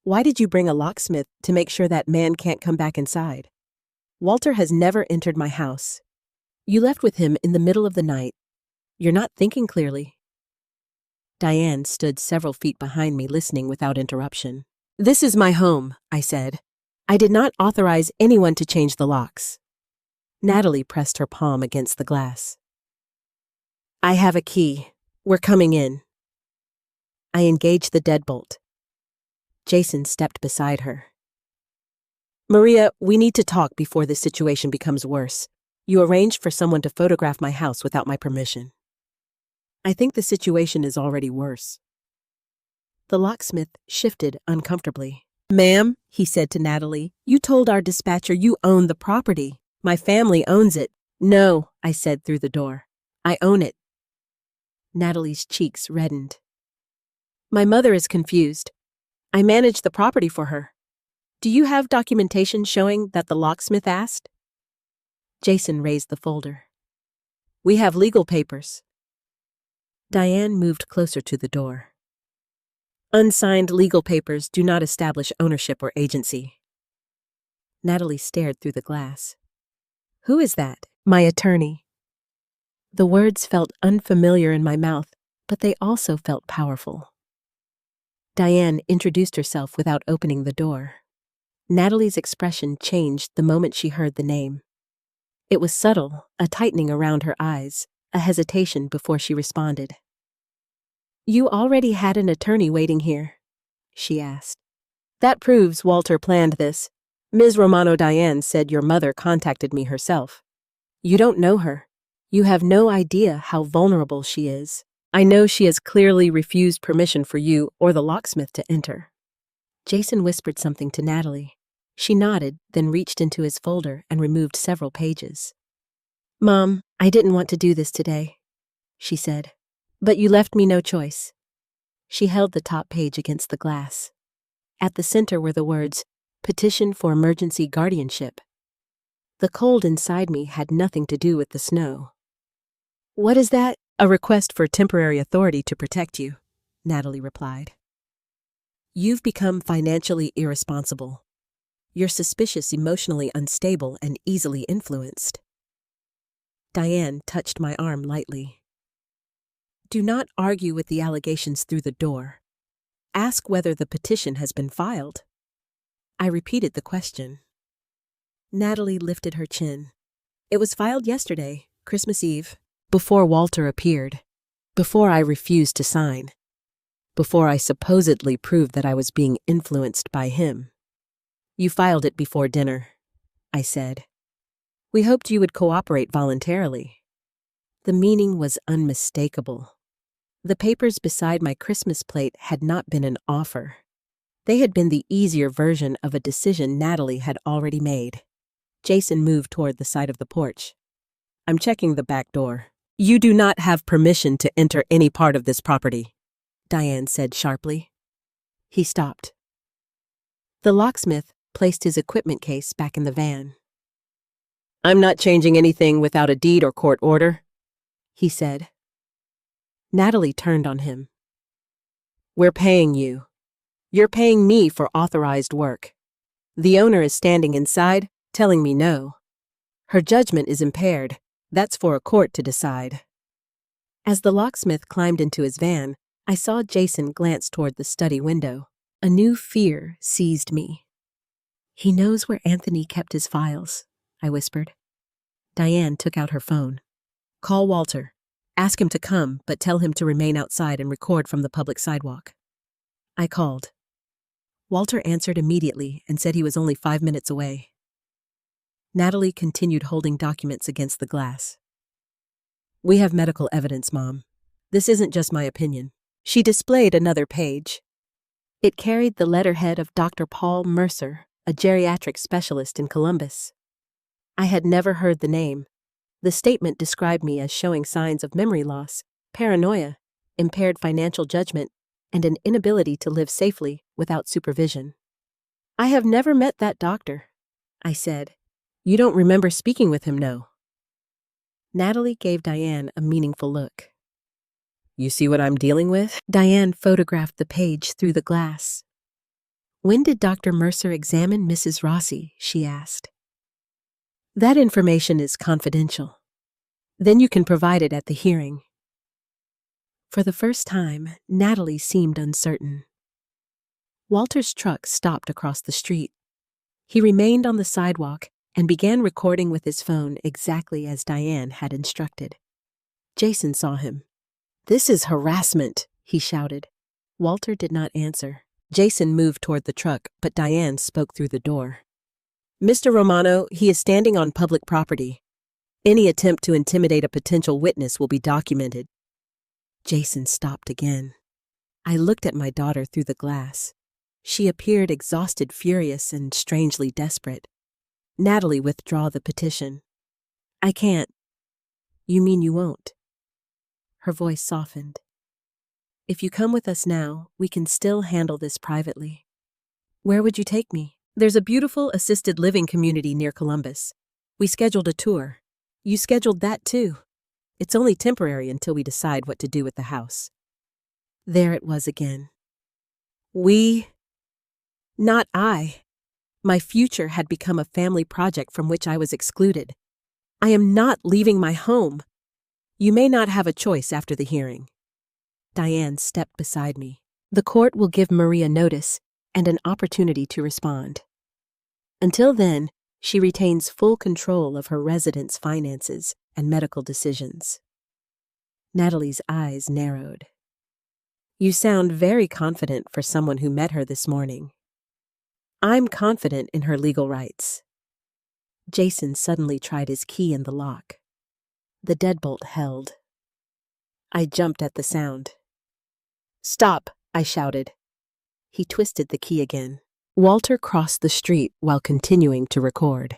Speaker 1: Why did you bring a locksmith to make sure that man can't come back inside? Walter has never entered my house. You left with him in the middle of the night. You're not thinking clearly. Diane stood several feet behind me, listening without interruption. This is my home, I said. I did not authorize anyone to change the locks. Natalie pressed her palm against the glass. I have a key. We're coming in. I engaged the deadbolt. Jason stepped beside her. Maria, we need to talk before this situation becomes worse. You arranged for someone to photograph my house without my permission. I think the situation is already worse. The locksmith shifted uncomfortably. Ma'am, he said to Natalie, you told our dispatcher you own the property. My family owns it. No, I said through the door. I own it. Natalie's cheeks reddened. My mother is confused. I manage the property for her. Do you have documentation showing that the locksmith asked? Jason raised the folder. We have legal papers. Diane moved closer to the door. Unsigned legal papers do not establish ownership or agency. Natalie stared through the glass. Who is that? My attorney. The words felt unfamiliar in my mouth, but they also felt powerful. Diane introduced herself without opening the door. Natalie's expression changed the moment she heard the name. It was subtle, a tightening around her eyes, a hesitation before she responded. You already had an attorney waiting here, she asked. That proves Walter planned this. Ms. Romano Diane said your mother contacted me herself. You don't know her. You have no idea how vulnerable she is. I know she has clearly refused permission for you or the locksmith to enter. Jason whispered something to Natalie. She nodded, then reached into his folder and removed several pages. Mom, I didn't want to do this today, she said. But you left me no choice. She held the top page against the glass. At the center were the words, Petition for Emergency Guardianship. The cold inside me had nothing to do with the snow. What is that? A request for temporary authority to protect you, Natalie replied. You've become financially irresponsible. You're suspicious, emotionally unstable, and easily influenced. Diane touched my arm lightly. Do not argue with the allegations through the door. Ask whether the petition has been filed. I repeated the question. Natalie lifted her chin. It was filed yesterday, Christmas Eve, before Walter appeared, before I refused to sign, before I supposedly proved that I was being influenced by him. You filed it before dinner, I said. We hoped you would cooperate voluntarily. The meaning was unmistakable. The papers beside my Christmas plate had not been an offer. They had been the easier version of a decision Natalie had already made. Jason moved toward the side of the porch. I'm checking the back door. You do not have permission to enter any part of this property, Diane said sharply. He stopped. The locksmith placed his equipment case back in the van. I'm not changing anything without a deed or court order, he said. Natalie turned on him. We're paying you. You're paying me for authorized work. The owner is standing inside, telling me no. Her judgment is impaired. That's for a court to decide. As the locksmith climbed into his van, I saw Jason glance toward the study window. A new fear seized me. He knows where Anthony kept his files, I whispered. Diane took out her phone. Call Walter. Ask him to come, but tell him to remain outside and record from the public sidewalk. I called. Walter answered immediately and said he was only 5 minutes away. Natalie continued holding documents against the glass. We have medical evidence, Mom. This isn't just my opinion. She displayed another page. It carried the letterhead of Dr. Paul Mercer, a geriatric specialist in Columbus. I had never heard the name. The statement described me as showing signs of memory loss, paranoia, impaired financial judgment, and an inability to live safely without supervision. I have never met that doctor, I said. You don't remember speaking with him, no? Natalie gave Diane a meaningful look. You see what I'm dealing with? Diane photographed the page through the glass. When did Dr. Mercer examine Mrs. Rossi? She asked. That information is confidential. Then you can provide it at the hearing. For the first time, Natalie seemed uncertain. Walter's truck stopped across the street. He remained on the sidewalk and began recording with his phone exactly as Diane had instructed. Jason saw him. "This is harassment," he shouted. Walter did not answer. Jason moved toward the truck, but Diane spoke through the door. "Mr. Romano, he is standing on public property. Any attempt to intimidate a potential witness will be documented." Jason stopped again. I looked at my daughter through the glass. She appeared exhausted, furious, and strangely desperate. "Natalie, withdraw the petition." "I can't." "You mean you won't?" Her voice softened. "If you come with us now, we can still handle this privately." "Where would you take me?" "There's a beautiful assisted living community near Columbus. We scheduled a tour. You scheduled that too. It's only temporary until we decide what to do with the house." There it was again. We. Not I. My future had become a family project from which I was excluded. "I am not leaving my home." "You may not have a choice after the hearing." Diane stepped beside me. "The court will give Maria notice and an opportunity to respond. Until then, she retains full control of her residence finances and medical decisions." Natalie's eyes narrowed. "You sound very confident for someone who met her this morning." "I'm confident in her legal rights." Jason suddenly tried his key in the lock. The deadbolt held. I jumped at the sound. "Stop!" I shouted. He twisted the key again. Walter crossed the street while continuing to record.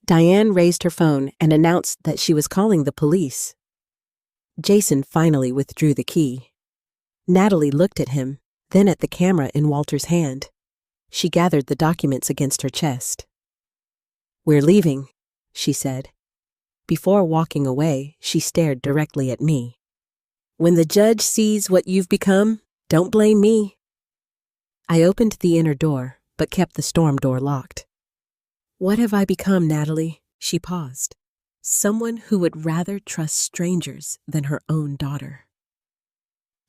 Speaker 1: Diane raised her phone and announced that she was calling the police. Jason finally withdrew the key. Natalie looked at him, then at the camera in Walter's hand. She gathered the documents against her chest. "We're leaving," she said. Before walking away, she stared directly at me. "When the judge sees what you've become, don't blame me." I opened the inner door, but kept the storm door locked. "What have I become, Natalie?" She paused. "Someone who would rather trust strangers than her own daughter."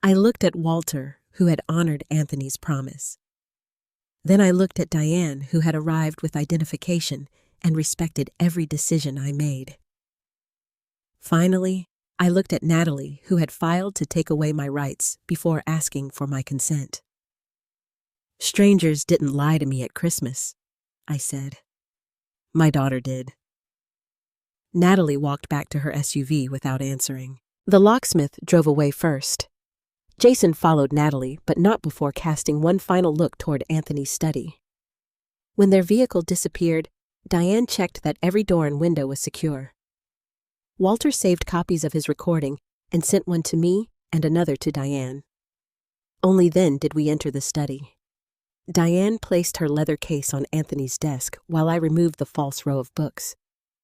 Speaker 1: I looked at Walter, who had honored Anthony's promise. Then I looked at Diane, who had arrived with identification and respected every decision I made. Finally, I looked at Natalie, who had filed to take away my rights before asking for my consent. "Strangers didn't lie to me at Christmas," I said. "My daughter did." Natalie walked back to her SUV without answering. The locksmith drove away first. Jason followed Natalie, but not before casting one final look toward Anthony's study. When their vehicle disappeared, Diane checked that every door and window was secure. Walter saved copies of his recording and sent one to me and another to Diane. Only then did we enter the study. Diane placed her leather case on Anthony's desk while I removed the false row of books.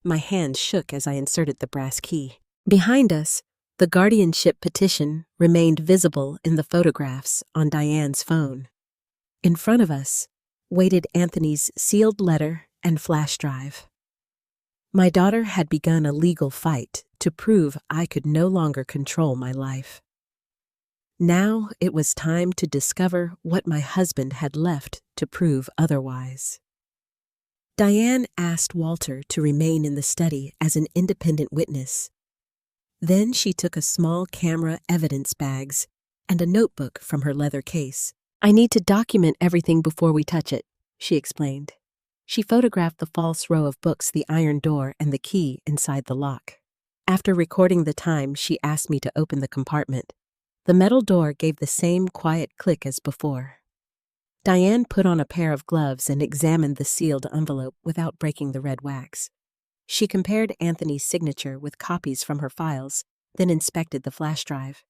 Speaker 1: My hands shook as I inserted the brass key. Behind us, the guardianship petition remained visible in the photographs on Diane's phone. In front of us waited Anthony's sealed letter and flash drive. My daughter had begun a legal fight to prove I could no longer control my life. Now it was time to discover what my husband had left to prove otherwise. Diane asked Walter to remain in the study as an independent witness. Then she took a small camera evidence bags and a notebook from her leather case. "I need to document everything before we touch it," she explained. She photographed the false row of books, the iron door, and the key inside the lock. After recording the time, she asked me to open the compartment. The metal door gave the same quiet click as before. Diane put on a pair of gloves and examined the sealed envelope without breaking the red wax. She compared Anthony's signature with copies from her files, then inspected the flash drive.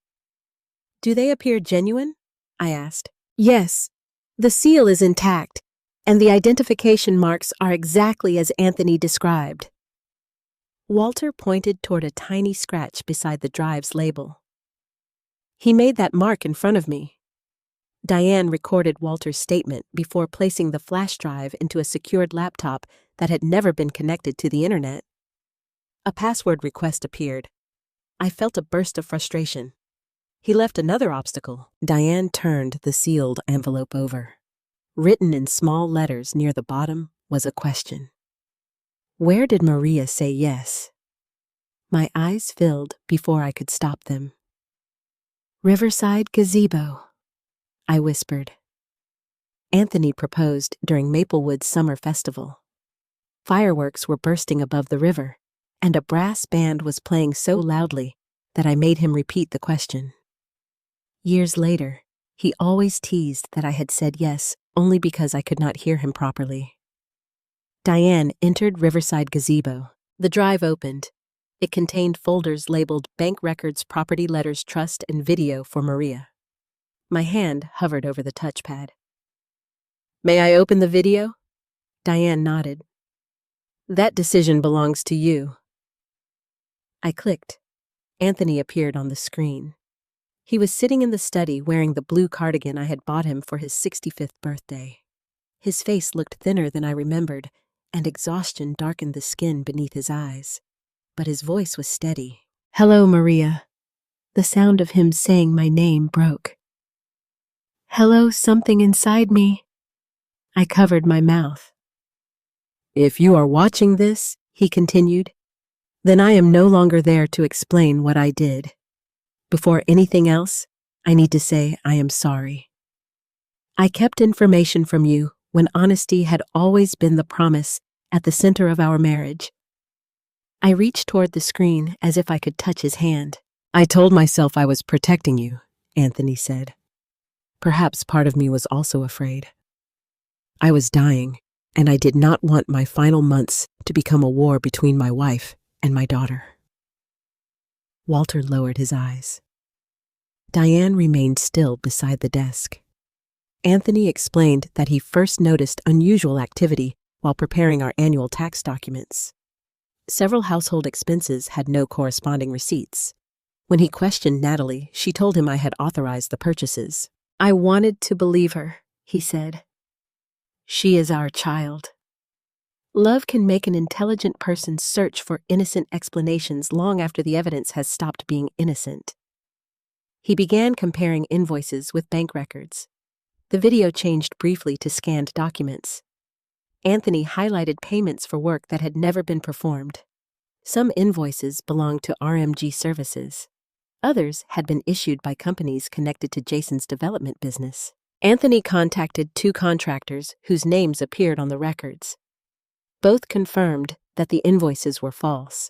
Speaker 1: "Do they appear genuine?" I asked. "Yes. The seal is intact, and the identification marks are exactly as Anthony described." Walter pointed toward a tiny scratch beside the drive's label. He made that mark in front of me. Diane recorded Walter's statement before placing the flash drive into a secured laptop that had never been connected to the internet. A password request appeared. I felt a burst of frustration. He left another obstacle. Diane turned the sealed envelope over. Written in small letters near the bottom was a question. Where did Maria say yes? My eyes filled before I could stop them. Riverside Gazebo, I whispered. Anthony proposed during Maplewood's summer festival. Fireworks were bursting above the river, and a brass band was playing so loudly that I made him repeat the question. Years later, he always teased that I had said yes only because I could not hear him properly. Diane entered Riverside Gazebo. The drive opened. It contained folders labeled Bank Records, Property Letters, Trust, and Video for Maria. My hand hovered over the touchpad. May I open the video? Diane nodded. That decision belongs to you. I clicked. Anthony appeared on the screen. He was sitting in the study wearing the blue cardigan I had bought him for his 65th birthday. His face looked thinner than I remembered, and exhaustion darkened the skin beneath his eyes. But his voice was steady. Hello, Maria. The sound of him saying my name broke. Hello, something inside me. I covered my mouth. If you are watching this, he continued, then I am no longer there to explain what I did. Before anything else, I need to say I am sorry. I kept information from you when honesty had always been the promise at the center of our marriage. I reached toward the screen as if I could touch his hand. I told myself I was protecting you, Anthony said. Perhaps part of me was also afraid. I was dying, and I did not want my final months to become a war between my wife and my daughter. Walter lowered his eyes. Diane remained still beside the desk. Anthony explained that he first noticed unusual activity while preparing our annual tax documents. Several household expenses had no corresponding receipts. When he questioned Natalie, she told him I had authorized the purchases. I wanted to believe her, he said. She is our child. Love can make an intelligent person search for innocent explanations long after the evidence has stopped being innocent. He began comparing invoices with bank records. The video changed briefly to scanned documents. Anthony highlighted payments for work that had never been performed. Some invoices belonged to RMG Services. Others had been issued by companies connected to Jason's development business. Anthony contacted 2 contractors whose names appeared on the records. Both confirmed that the invoices were false.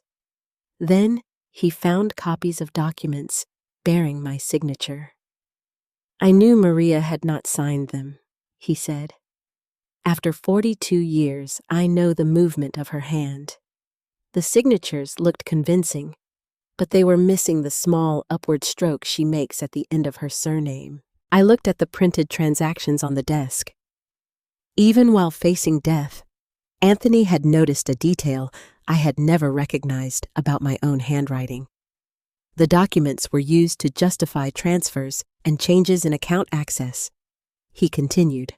Speaker 1: Then he found copies of documents bearing my signature. I knew Maria had not signed them, he said. After 42 years, I know the movement of her hand. The signatures looked convincing, but they were missing the small upward stroke she makes at the end of her surname. I looked at the printed transactions on the desk. Even while facing death, Anthony had noticed a detail I had never recognized about my own handwriting. The documents were used to justify transfers and changes in account access. He continued.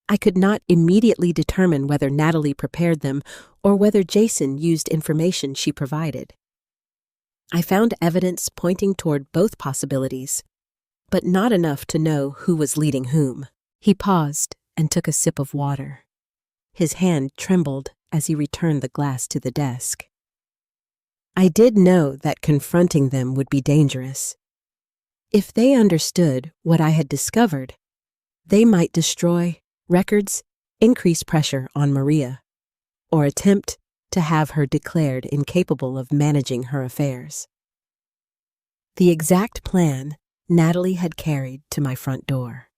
Speaker 1: I could not immediately determine whether Natalie prepared them or whether Jason used information she provided. I found evidence pointing toward both possibilities, but not enough to know who was leading whom. He paused and took a sip of water. His hand trembled as he returned the glass to the desk. I did know that confronting them would be dangerous. If they understood what I had discovered, they might destroy records, increase pressure on Maria, or attempt to have her declared incapable of managing her affairs. The exact plan Natalie had carried to my front door.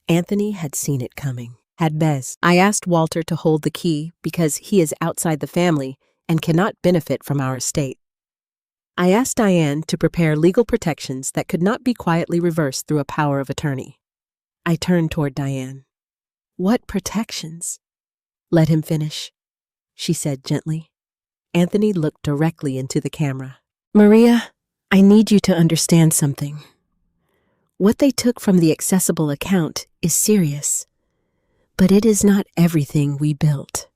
Speaker 1: Anthony had seen it coming. Had best. I asked Walter to hold the key because he is outside the family and cannot benefit from our estate. I asked Diane to prepare legal protections that could not be quietly reversed through a power of attorney. I turned toward Diane. What protections? Let him finish, she said gently. Anthony looked directly into the camera. Maria, I need you to understand something. What they took from the accessible account is serious, but it is not everything we built.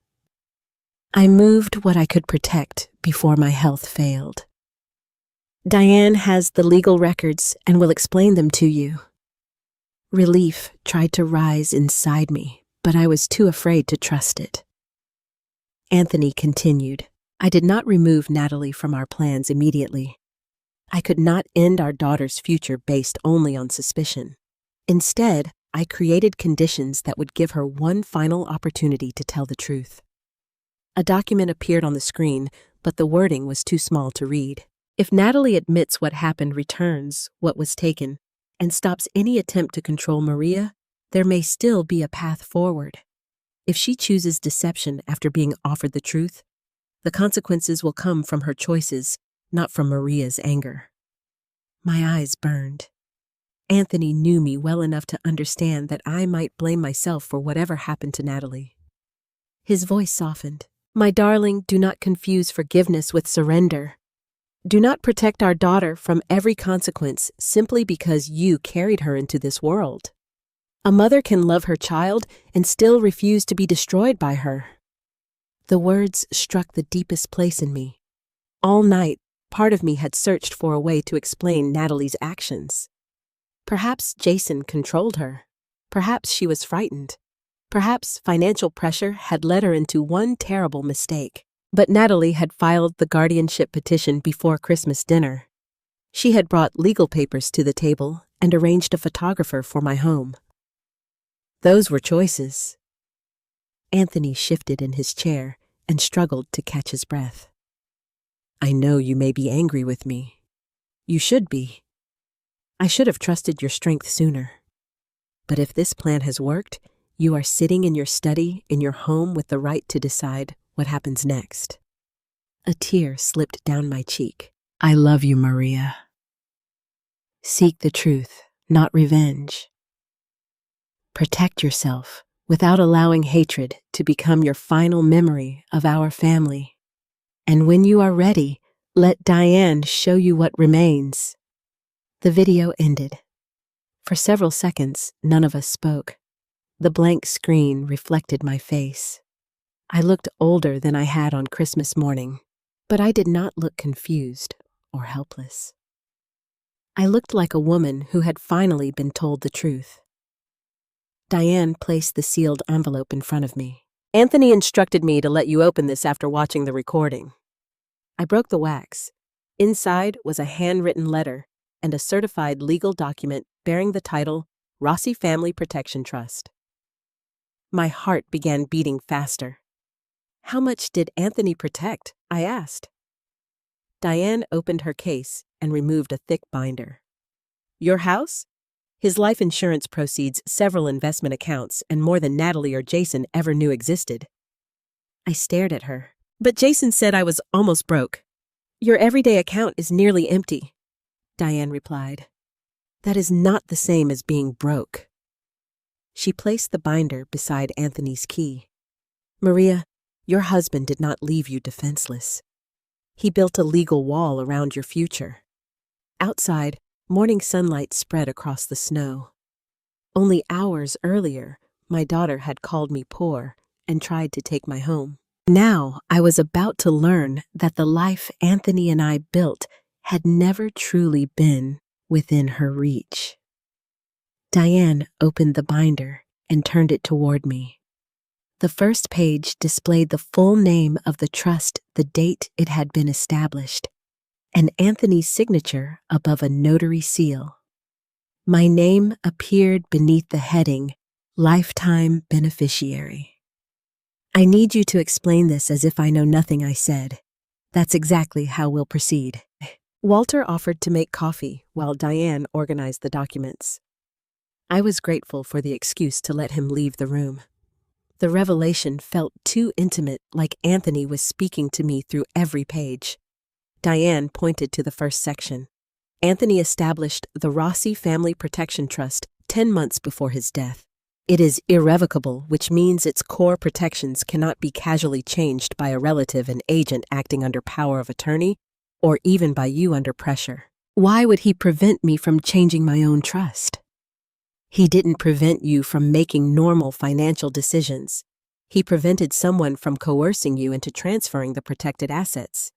Speaker 1: I moved what I could protect before my health failed. Diane has the legal records and will explain them to you. Relief tried to rise inside me, but I was too afraid to trust it. Anthony continued. I did not remove Natalie from our plans immediately. I could not end our daughter's future based only on suspicion. Instead, I created conditions that would give her one final opportunity to tell the truth. A document appeared on the screen, but the wording was too small to read. If Natalie admits what happened, returns what was taken, and stops any attempt to control Maria, there may still be a path forward. If she chooses deception after being offered the truth, the consequences will come from her choices, not from Maria's anger. My eyes burned. Anthony knew me well enough to understand that I might blame myself for whatever happened to Natalie. His voice softened. My darling, do not confuse forgiveness with surrender. Do not protect our daughter from every consequence simply because you carried her into this world. A mother can love her child and still refuse to be destroyed by her. The words struck the deepest place in me. All night, part of me had searched for a way to explain Natalie's actions. Perhaps Jason controlled her. Perhaps she was frightened. Perhaps financial pressure had led her into one terrible mistake. But Natalie had filed the guardianship petition before Christmas dinner. She had brought legal papers to the table and arranged a photographer for my home. Those were choices. Anthony shifted in his chair and struggled to catch his breath. I know you may be angry with me. You should be. I should have trusted your strength sooner. But if this plan has worked, you are sitting in your study in your home with the right to decide what happens next. A tear slipped down my cheek. I love you, Maria. Seek the truth, not revenge. Protect yourself without allowing hatred to become your final memory of our family. And when you are ready, let Diane show you what remains. The video ended. For several seconds, none of us spoke. The blank screen reflected my face. I looked older than I had on Christmas morning, but I did not look confused or helpless. I looked like a woman who had finally been told the truth. Diane placed the sealed envelope in front of me. Anthony instructed me to let you open this after watching the recording. I broke the wax. Inside was a handwritten letter and a certified legal document bearing the title Rossi Family Protection Trust. My heart began beating faster. How much did Anthony protect? I asked. Diane opened her case and removed a thick binder. Your house? His life insurance proceeds, several investment accounts, and more than Natalie or Jason ever knew existed. I stared at her. But Jason said I was almost broke. Your everyday account is nearly empty, Diane replied. That is not the same as being broke. She placed the binder beside Anthony's key. Maria, your husband did not leave you defenseless. He built a legal wall around your future. Outside, morning sunlight spread across the snow. Only hours earlier, my daughter had called me poor and tried to take my home. Now I was about to learn that the life Anthony and I built had never truly been within her reach. Diane opened the binder and turned it toward me. The first page displayed the full name of the trust, the date it had been established, and Anthony's signature above a notary seal. My name appeared beneath the heading, Lifetime Beneficiary. I need you to explain this as if I know nothing I said. That's exactly how we'll proceed. Walter offered to make coffee while Diane organized the documents. I was grateful for the excuse to let him leave the room. The revelation felt too intimate, like Anthony was speaking to me through every page. Diane pointed to the first section. Anthony established the Rossi Family Protection Trust 10 months before his death. It is irrevocable, which means its core protections cannot be casually changed by a relative and agent acting under power of attorney, or even by you under pressure. Why would he prevent me from changing my own trust? He didn't prevent you from making normal financial decisions. He prevented someone from coercing you into transferring the protected assets.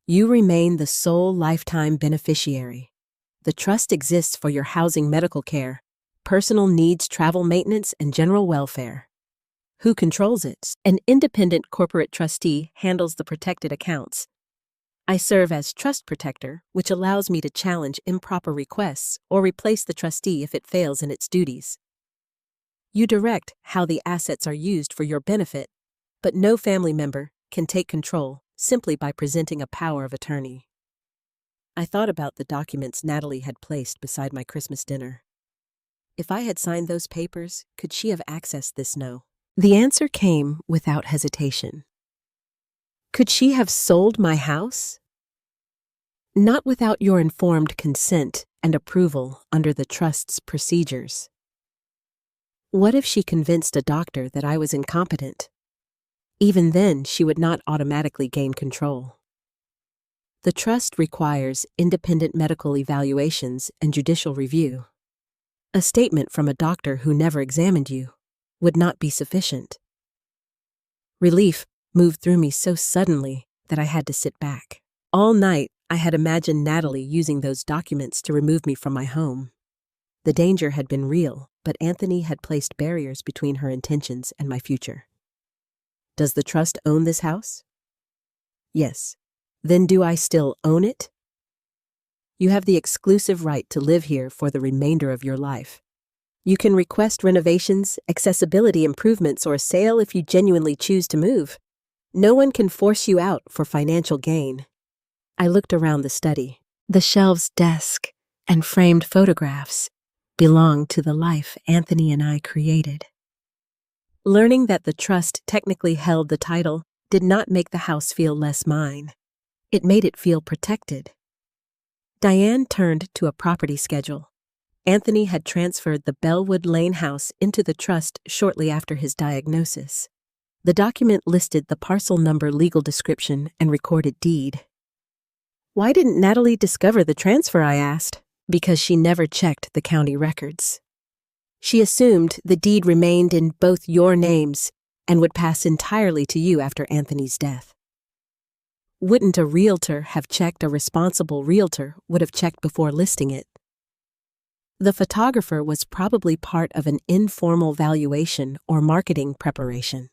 Speaker 1: You remain the sole lifetime beneficiary. The trust exists for your housing, medical care, personal needs, travel maintenance, and general welfare. Who controls it? An independent corporate trustee handles the protected accounts. I serve as trust protector, which allows me to challenge improper requests or replace the trustee if it fails in its duties. You direct how the assets are used for your benefit, but no family member can take control simply by presenting a power of attorney. I thought about the documents Natalie had placed beside my Christmas dinner. If I had signed those papers, could she have accessed this? No. The answer came without hesitation. Could she have sold my house? Not without your informed consent and approval under the trust's procedures. What if she convinced a doctor that I was incompetent? Even then, she would not automatically gain control. The trust requires independent medical evaluations and judicial review. A statement from a doctor who never examined you would not be sufficient. Relief moved through me so suddenly that I had to sit back. All night, I had imagined Natalie using those documents to remove me from my home. The danger had been real, but Anthony had placed barriers between her intentions and my future. Does the trust own this house? Yes. Then do I still own it? You have the exclusive right to live here for the remainder of your life. You can request renovations, accessibility improvements, or a sale if you genuinely choose to move. No one can force you out for financial gain. I looked around the study. The shelves, desk, and framed photographs belonged to the life Anthony and I created. Learning that the trust technically held the title did not make the house feel less mine. It made it feel protected. Diane turned to a property schedule. Anthony had transferred the Bellwood Lane house into the trust shortly after his diagnosis. The document listed the parcel number, legal description, and recorded deed. Why didn't Natalie discover the transfer? I asked. Because she never checked the county records. She assumed the deed remained in both your names and would pass entirely to you after Anthony's death. Wouldn't a realtor have checked? A responsible realtor would have checked before listing it. The photographer was probably part of an informal valuation or marketing preparation.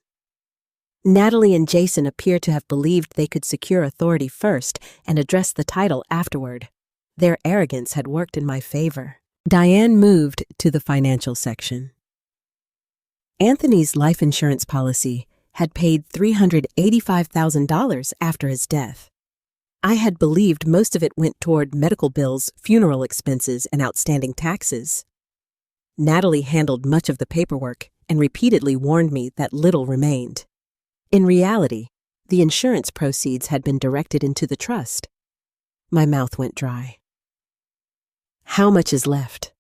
Speaker 1: Natalie and Jason appear to have believed they could secure authority first and address the title afterward. Their arrogance had worked in my favor. Diane moved to the financial section. Anthony's life insurance policy had paid $385,000 after his death. I had believed most of it went toward medical bills, funeral expenses, and outstanding taxes. Natalie handled much of the paperwork and repeatedly warned me that little remained. In reality, the insurance proceeds had been directed into the trust. My mouth went dry. How much is left?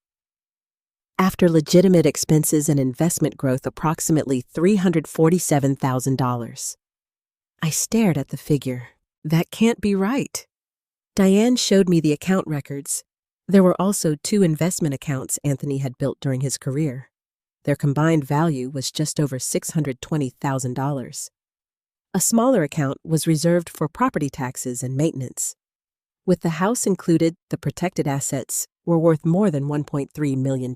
Speaker 1: After legitimate expenses and investment growth, approximately $347,000. I stared at the figure. That can't be right. Diane showed me the account records. There were also 2 investment accounts Anthony had built during his career. Their combined value was just over $620,000. A smaller account was reserved for property taxes and maintenance. With the house included, the protected assets were worth more than $1.3 million.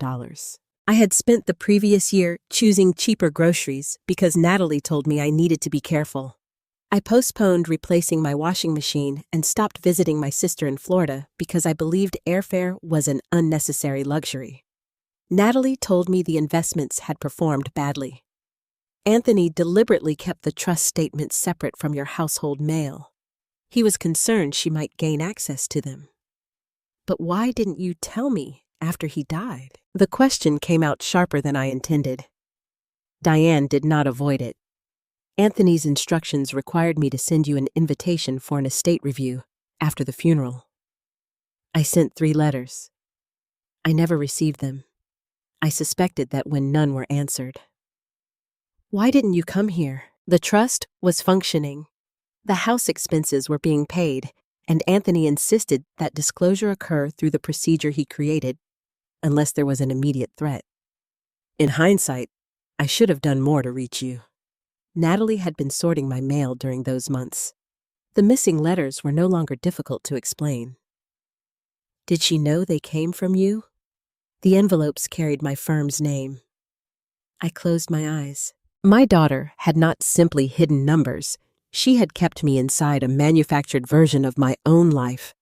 Speaker 1: I had spent the previous year choosing cheaper groceries because Natalie told me I needed to be careful. I postponed replacing my washing machine and stopped visiting my sister in Florida because I believed airfare was an unnecessary luxury. Natalie told me the investments had performed badly. Anthony deliberately kept the trust statements separate from your household mail. He was concerned she might gain access to them. But why didn't you tell me after he died? The question came out sharper than I intended. Diane did not avoid it. Anthony's instructions required me to send you an invitation for an estate review after the funeral. I sent 3 letters. I never received them. I suspected that when none were answered. Why didn't you come here? The trust was functioning. The house expenses were being paid, and Anthony insisted that disclosure occur through the procedure he created, unless there was an immediate threat. In hindsight, I should have done more to reach you. Natalie had been sorting my mail during those months. The missing letters were no longer difficult to explain. Did she know they came from you? The envelopes carried my firm's name. I closed my eyes. My daughter had not simply hidden numbers. She had kept me inside a manufactured version of my own life,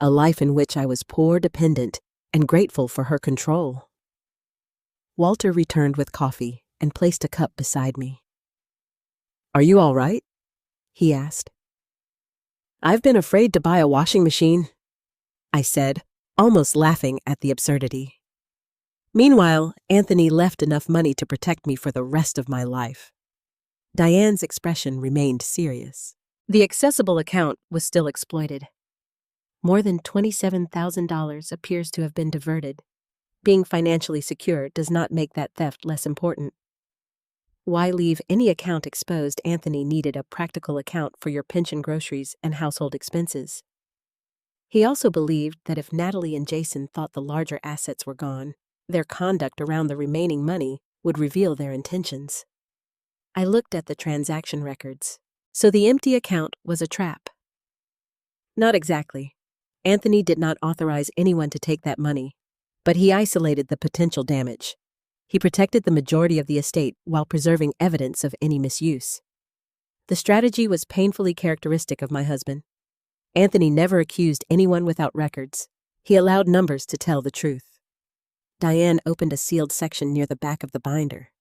Speaker 1: a life in which I was poor, dependent, and grateful for her control. Walter returned with coffee and placed a cup beside me. "Are you all right?" he asked. "I've been afraid to buy a washing machine," I said, almost laughing at the absurdity. Meanwhile, Anthony left enough money to protect me for the rest of my life. Diane's expression remained serious. The accessible account was still exploited. More than $27,000 appears to have been diverted. Being financially secure does not make that theft less important. Why leave any account exposed? Anthony needed a practical account for your pension, groceries, and household expenses. He also believed that if Natalie and Jason thought the larger assets were gone, their conduct around the remaining money would reveal their intentions. I looked at the transaction records. So the empty account was a trap. Not exactly. Anthony did not authorize anyone to take that money, but he isolated the potential damage. He protected the majority of the estate while preserving evidence of any misuse. The strategy was painfully characteristic of my husband. Anthony never accused anyone without records. He allowed numbers to tell the truth. Diane opened a sealed section near the back of the binder.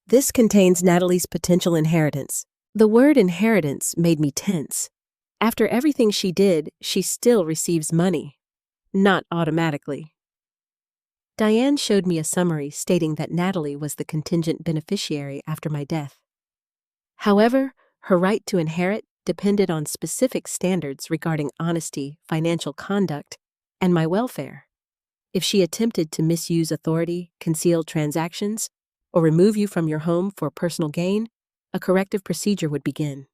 Speaker 1: This contains Natalie's potential inheritance. The word inheritance made me tense. After everything she did, she still receives money. Not automatically. Diane showed me a summary stating that Natalie was the contingent beneficiary after my death. However, her right to inherit depended on specific standards regarding honesty, financial conduct, and my welfare. If she attempted to misuse authority, conceal transactions, or remove you from your home for personal gain, a corrective procedure would begin.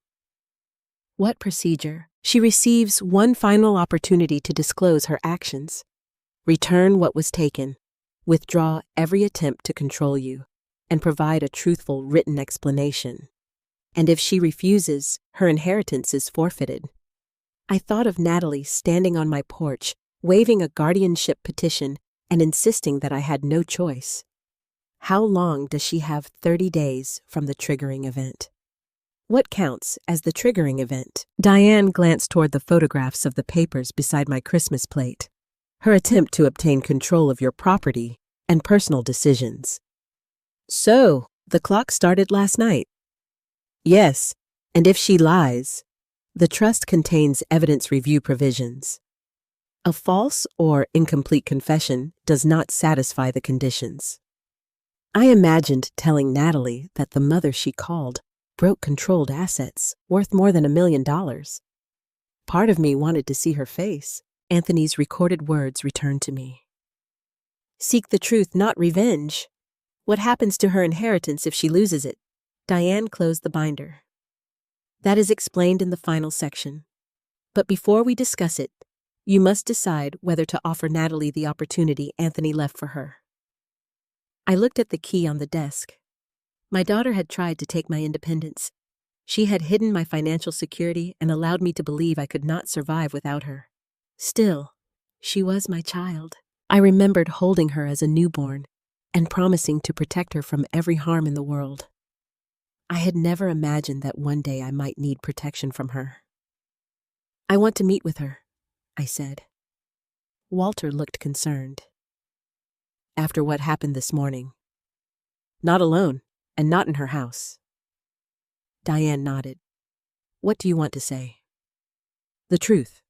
Speaker 1: What procedure? She receives one final opportunity to disclose her actions. Return what was taken, withdraw every attempt to control you, and provide a truthful written explanation. And if she refuses, her inheritance is forfeited. I thought of Natalie standing on my porch, waving a guardianship petition and insisting that I had no choice. How long does she have? 30 days from the triggering event. What counts as the triggering event? Diane glanced toward the photographs of the papers beside my Christmas plate. Her attempt to obtain control of your property and personal decisions. So, the clock started last night. Yes, and if she lies, the trust contains evidence review provisions. A false or incomplete confession does not satisfy the conditions. I imagined telling Natalie that the mother she called broke controlled assets worth more than $1 million. Part of me wanted to see her face. Anthony's recorded words returned to me. Seek the truth, not revenge. What happens to her inheritance if she loses it? Diane closed the binder. That is explained in the final section. But before we discuss it, you must decide whether to offer Natalie the opportunity Anthony left for her. I looked at the key on the desk. My daughter had tried to take my independence. She had hidden my financial security and allowed me to believe I could not survive without her. Still, she was my child. I remembered holding her as a newborn and promising to protect her from every harm in the world. I had never imagined that one day I might need protection from her. I want to meet with her, I said. Walter looked concerned. After what happened this morning. Not alone, and not in her house. Diane nodded. What do you want to say? The truth.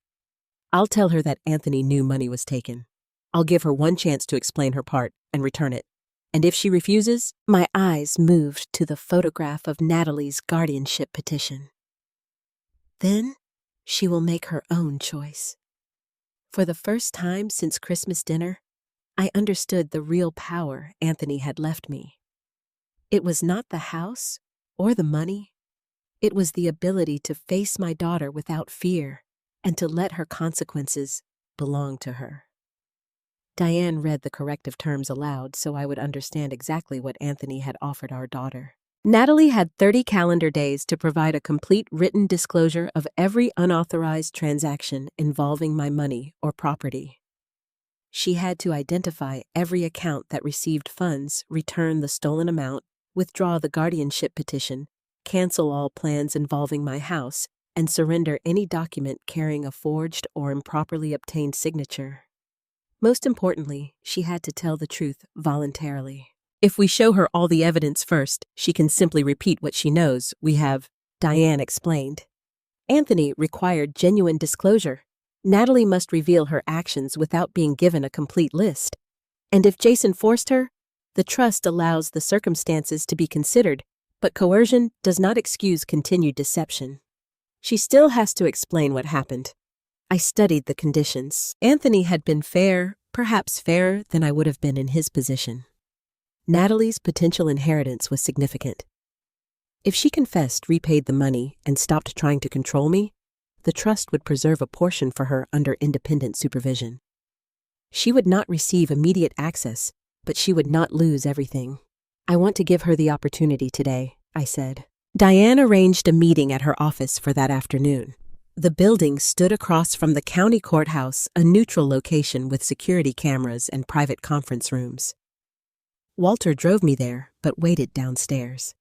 Speaker 1: I'll tell her that Anthony knew money was taken. I'll give her one chance to explain her part and return it. And if she refuses, my eyes moved to the photograph of Natalie's guardianship petition. Then she will make her own choice. For the first time since Christmas dinner, I understood the real power Anthony had left me. It was not the house or the money. It was the ability to face my daughter without fear and to let her consequences belong to her. Diane read the corrective terms aloud so I would understand exactly what Anthony had offered our daughter. Natalie had 30 calendar days to provide a complete written disclosure of every unauthorized transaction involving my money or property. She had to identify every account that received funds, return the stolen amount, withdraw the guardianship petition, cancel all plans involving my house, and surrender any document carrying a forged or improperly obtained signature. Most importantly, she had to tell the truth voluntarily. If we show her all the evidence first, she can simply repeat what she knows. We have, Diane explained. Anthony required genuine disclosure. Natalie must reveal her actions without being given a complete list. And if Jason forced her, the trust allows the circumstances to be considered, but coercion does not excuse continued deception. She still has to explain what happened. I studied the conditions. Anthony had been fair, perhaps fairer than I would have been in his position. Natalie's potential inheritance was significant. If she confessed, repaid the money, and stopped trying to control me, the trust would preserve a portion for her under independent supervision. She would not receive immediate access, but she would not lose everything. I want to give her the opportunity today, I said. Diane arranged a meeting at her office for that afternoon. The building stood across from the county courthouse, a neutral location with security cameras and private conference rooms. Walter drove me there, but waited downstairs.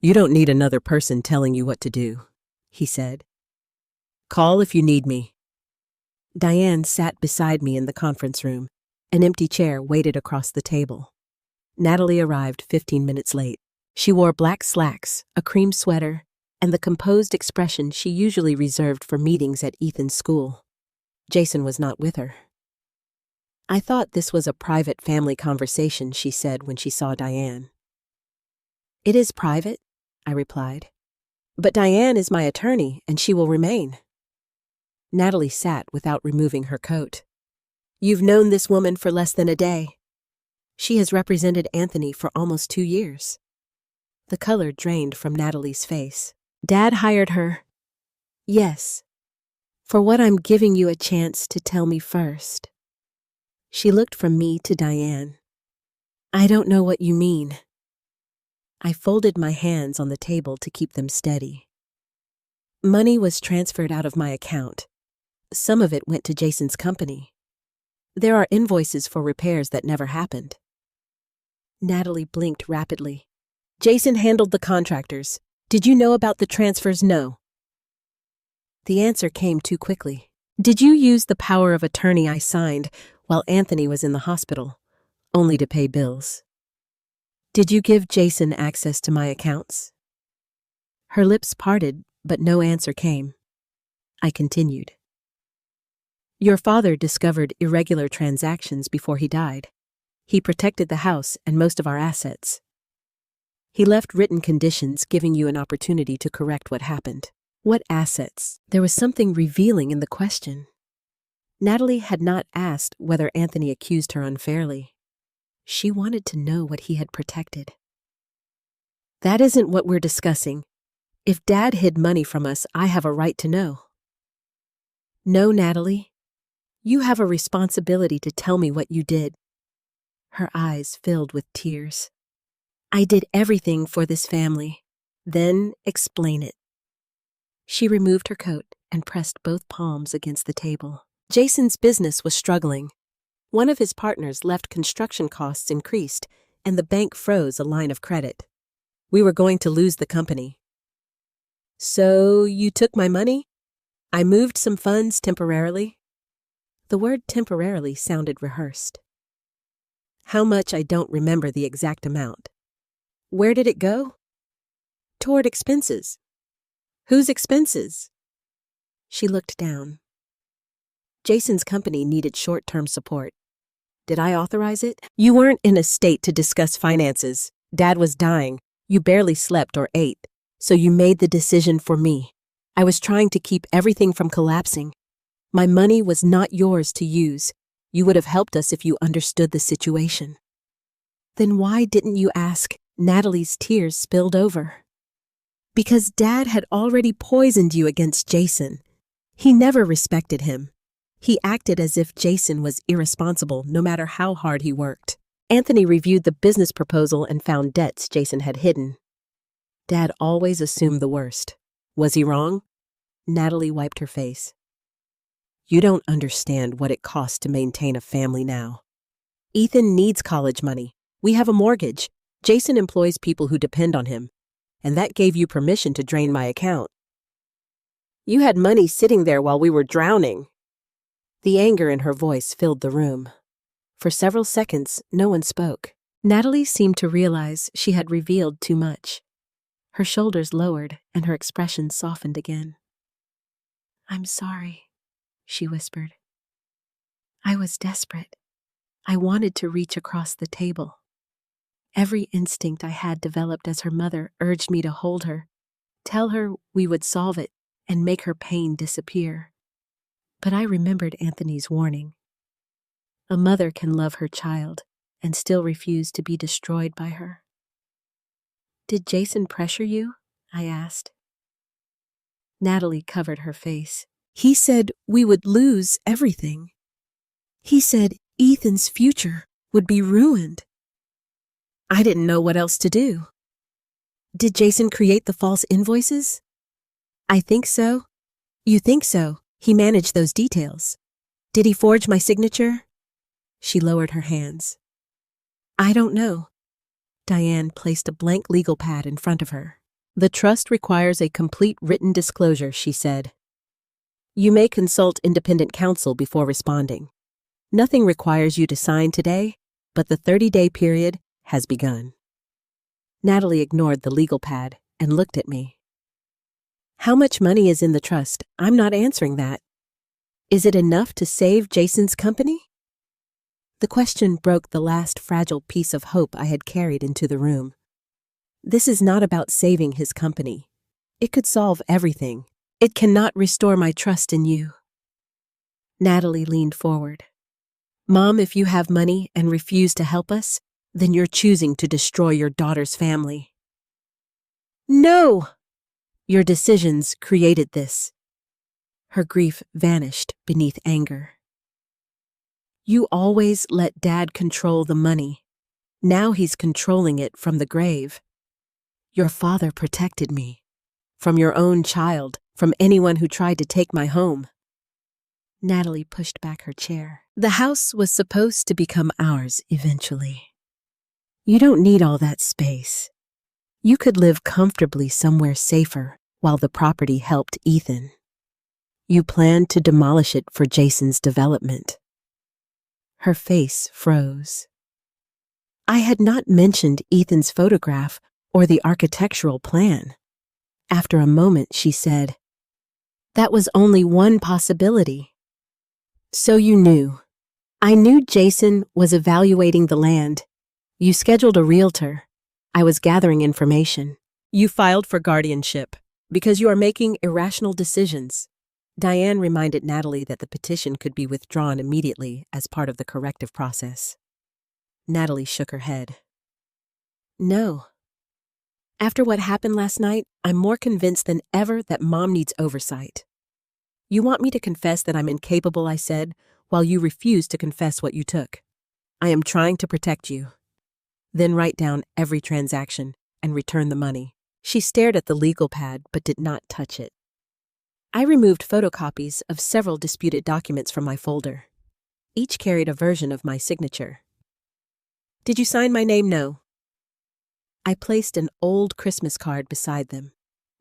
Speaker 1: "You don't need another person telling you what to do," he said. "Call if you need me." Diane sat beside me in the conference room. An empty chair waited across the table. Natalie arrived 15 minutes late. She wore black slacks, a cream sweater, and the composed expression she usually reserved for meetings at Ethan's school. Jason was not with her. "I thought this was a private family conversation," she said when she saw Diane. "It is private," I replied. "But Diane is my attorney, and she will remain." Natalie sat without removing her coat. "You've known this woman for less than a day. She has represented Anthony for almost 2 years." The color drained from Natalie's face. "Dad hired her." "Yes. For what I'm giving you a chance to tell me first." She looked from me to Diane. "I don't know what you mean." I folded my hands on the table to keep them steady. Money was transferred out of my account. Some of it went to Jason's company. There are invoices for repairs that never happened. Natalie blinked rapidly. "Jason handled the contractors. Did you know about the transfers? No." The answer came too quickly. "Did you use the power of attorney I signed while Anthony was in the hospital, only to pay bills? Did you give Jason access to my accounts?" Her lips parted, but no answer came. I continued. "Your father discovered irregular transactions before he died. He protected the house and most of our assets. He left written conditions giving you an opportunity to correct what happened." What assets? There was something revealing in the question. Natalie had not asked whether Anthony accused her unfairly. She wanted to know what he had protected. "That isn't what we're discussing. If Dad hid money from us, I have a right to know." "No, Natalie. You have a responsibility to tell me what you did." Her eyes filled with tears. "I did everything for this family." "Then explain it." She removed her coat and pressed both palms against the table. Jason's business was struggling. One of his partners left construction costs increased, and the bank froze a line of credit. We were going to lose the company. "So you took my money?" "I moved some funds temporarily." The word temporarily sounded rehearsed. "How much? I don't remember the exact amount." "Where did it go?" "Toward expenses." "Whose expenses?" She looked down. Jason's company needed short-term support. Did I authorize it? "You weren't in a state to discuss finances. Dad was dying. You barely slept or ate. So you made the decision for me. I was trying to keep everything from collapsing. My money was not yours to use. You would have helped us if you understood the situation." "Then why didn't you ask?" Natalie's tears spilled over. "Because Dad had already poisoned you against Jason. He never respected him. He acted as if Jason was irresponsible no matter how hard he worked. Anthony reviewed the business proposal and found debts Jason had hidden. Dad always assumed the worst. Was he wrong? Natalie wiped her face. You don't understand what it costs to maintain a family now. Ethan needs college money. We have a mortgage. Jason employs people who depend on him. And that gave you permission to drain my account. You had money sitting there while we were drowning. The anger in her voice filled the room. For several seconds, no one spoke. Natalie seemed to realize she had revealed too much. Her shoulders lowered and her expression softened again. I'm sorry, she whispered. I was desperate. I wanted to reach across the table. Every instinct I had developed as her mother urged me to hold her, tell her we would solve it, and make her pain disappear. But I remembered Anthony's warning. A mother can love her child and still refuse to be destroyed by her. Did Jason pressure you? I asked. Natalie covered her face. He said we would lose everything. He said Ethan's future would be ruined. I didn't know what else to do. Did Jason create the false invoices? I think so. You think so? He managed those details. Did he forge my signature? She lowered her hands. I don't know. Diane placed a blank legal pad in front of her. The trust requires a complete written disclosure, she said. You may consult independent counsel before responding. Nothing requires you to sign today, but the 30-day period has begun. Natalie ignored the legal pad and looked at me. How much money is in the trust? I'm not answering that. Is it enough to save Jason's company? The question broke the last fragile piece of hope I had carried into the room. This is not about saving his company. It could solve everything. It cannot restore my trust in you. Natalie leaned forward. Mom, if you have money and refuse to help us, then you're choosing to destroy your daughter's family. No! Your decisions created this. Her grief vanished beneath anger. You always let Dad control the money. Now he's controlling it from the grave. Your father protected me. From your own child, from anyone who tried to take my home. Natalie pushed back her chair. The house was supposed to become ours eventually. You don't need all that space. You could live comfortably somewhere safer while the property helped Ethan. You planned to demolish it for Jason's development. Her face froze. I had not mentioned Ethan's photograph or the architectural plan. After a moment, she said, That was only one possibility. So you knew. I knew Jason was evaluating the land. You scheduled a realtor. I was gathering information. You filed for guardianship because you are making irrational decisions. Diane reminded Natalie that the petition could be withdrawn immediately as part of the corrective process. Natalie shook her head. No. After what happened last night, I'm more convinced than ever that Mom needs oversight. You want me to confess that I'm incapable, I said, while you refuse to confess what you took. I am trying to protect you. Then write down every transaction and return the money. She stared at the legal pad but did not touch it. I removed photocopies of several disputed documents from my folder. Each carried a version of my signature. Did you sign my name? No. I placed an old Christmas card beside them.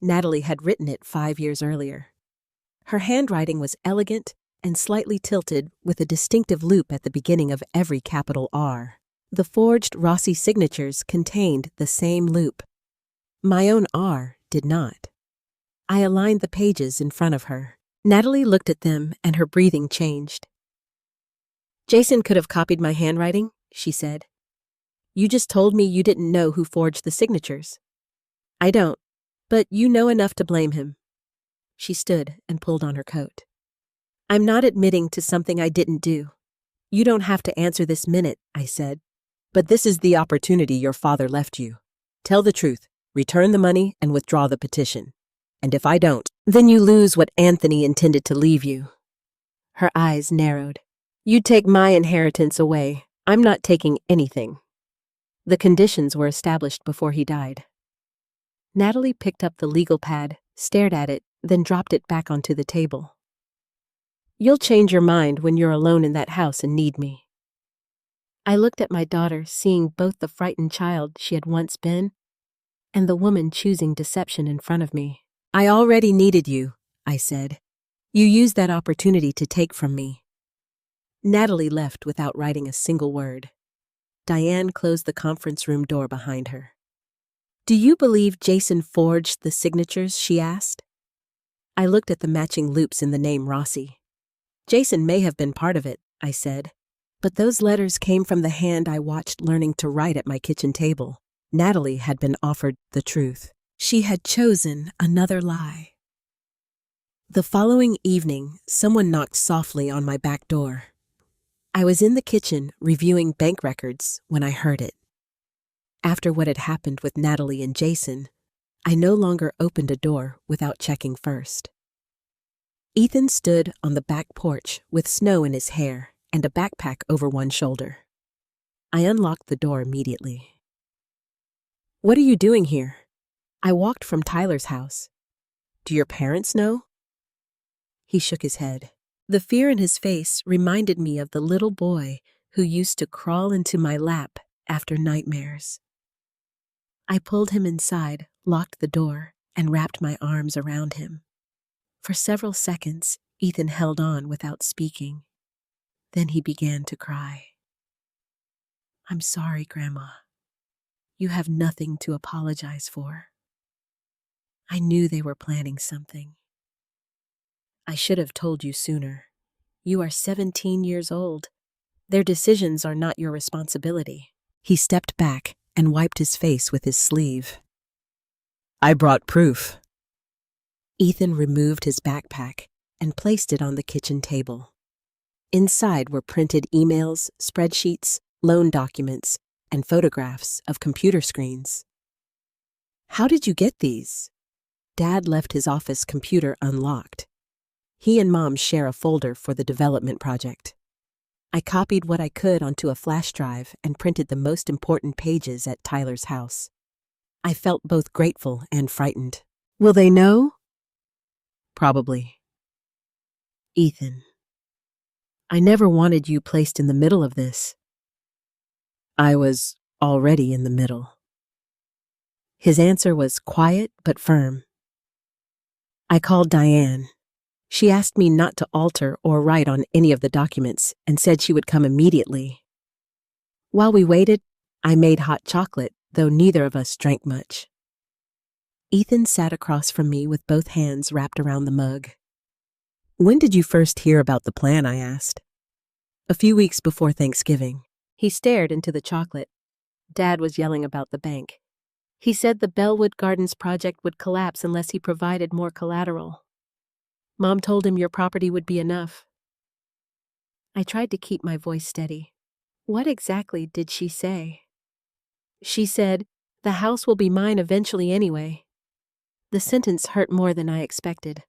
Speaker 1: Natalie had written it 5 years earlier. Her handwriting was elegant and slightly tilted with a distinctive loop at the beginning of every capital R. The forged Rossi signatures contained the same loop. My own R did not. I aligned the pages in front of her. Natalie looked at them and her breathing changed. Jason could have copied my handwriting, she said. You just told me you didn't know who forged the signatures. I don't, but you know enough to blame him. She stood and pulled on her coat. I'm not admitting to something I didn't do. You don't have to answer this minute, I said. But this is the opportunity your father left you. Tell the truth, return the money, and withdraw the petition. And if I don't, Then you lose what Anthony intended to leave you. Her eyes narrowed. You take my inheritance away. I'm not taking anything. The conditions were established before he died. Natalie picked up the legal pad, stared at it, then dropped it back onto the table. You'll change your mind when you're alone in that house and need me. I looked at my daughter, seeing both the frightened child she had once been and the woman choosing deception in front of me. I already needed you, I said. You used that opportunity to take from me. Natalie left without writing a single word. Diane closed the conference room door behind her. Do you believe Jason forged the signatures? She asked. I looked at the matching loops in the name Rossi. Jason may have been part of it, I said. But those letters came from the hand I watched learning to write at my kitchen table. Natalie had been offered the truth. She had chosen another lie. The following evening, someone knocked softly on my back door. I was in the kitchen reviewing bank records when I heard it. After what had happened with Natalie and Jason, I no longer opened a door without checking first. Ethan stood on the back porch with snow in his hair and a backpack over one shoulder. I unlocked the door immediately. What are you doing here? I walked from Tyler's house. Do your parents know? He shook his head. The fear in his face reminded me of the little boy who used to crawl into my lap after nightmares. I pulled him inside, locked the door, and wrapped my arms around him. For several seconds, Ethan held on without speaking. Then he began to cry. I'm sorry, Grandma. You have nothing to apologize for. I knew they were planning something. I should have told you sooner. You are 17 years old. Their decisions are not your responsibility. He stepped back and wiped his face with his sleeve. I brought proof. Ethan removed his backpack and placed it on the kitchen table. Inside were printed emails, spreadsheets, loan documents, and photographs of computer screens. How did you get these? Dad left his office computer unlocked. He and Mom share a folder for the development project. I copied what I could onto a flash drive and printed the most important pages at Tyler's house. I felt both grateful and frightened. Will they know? Probably. Ethan, I never wanted you placed in the middle of this. I was already in the middle. His answer was quiet but firm. I called Diane. She asked me not to alter or write on any of the documents and said she would come immediately. While we waited, I made hot chocolate, though neither of us drank much. Ethan sat across from me with both hands wrapped around the mug. When did you first hear about the plan? I asked. A few weeks before Thanksgiving. He stared into the chocolate. Dad was yelling about the bank. He said the Bellwood Gardens project would collapse unless he provided more collateral. Mom told him your property would be enough. I tried to keep my voice steady. What exactly did she say? She said, the house will be mine eventually anyway. The sentence hurt more than I expected.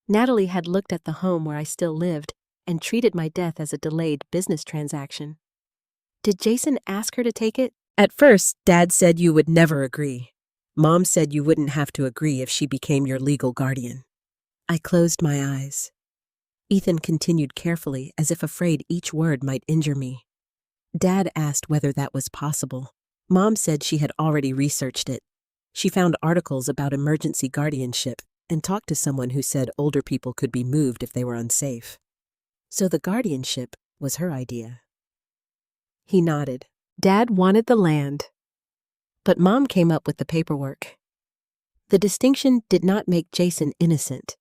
Speaker 1: Natalie had looked at the home where I still lived and treated my death as a delayed business transaction. Did Jason ask her to take it? At first, Dad said you would never agree. Mom said you wouldn't have to agree if she became your legal guardian. I closed my eyes. Ethan continued carefully, as if afraid each word might injure me. Dad asked whether that was possible. Mom said she had already researched it. She found articles about emergency guardianship and talked to someone who said older people could be moved if they were unsafe. So the guardianship was her idea. He nodded. Dad wanted the land, but Mom came up with the paperwork. The distinction did not make Jason innocent.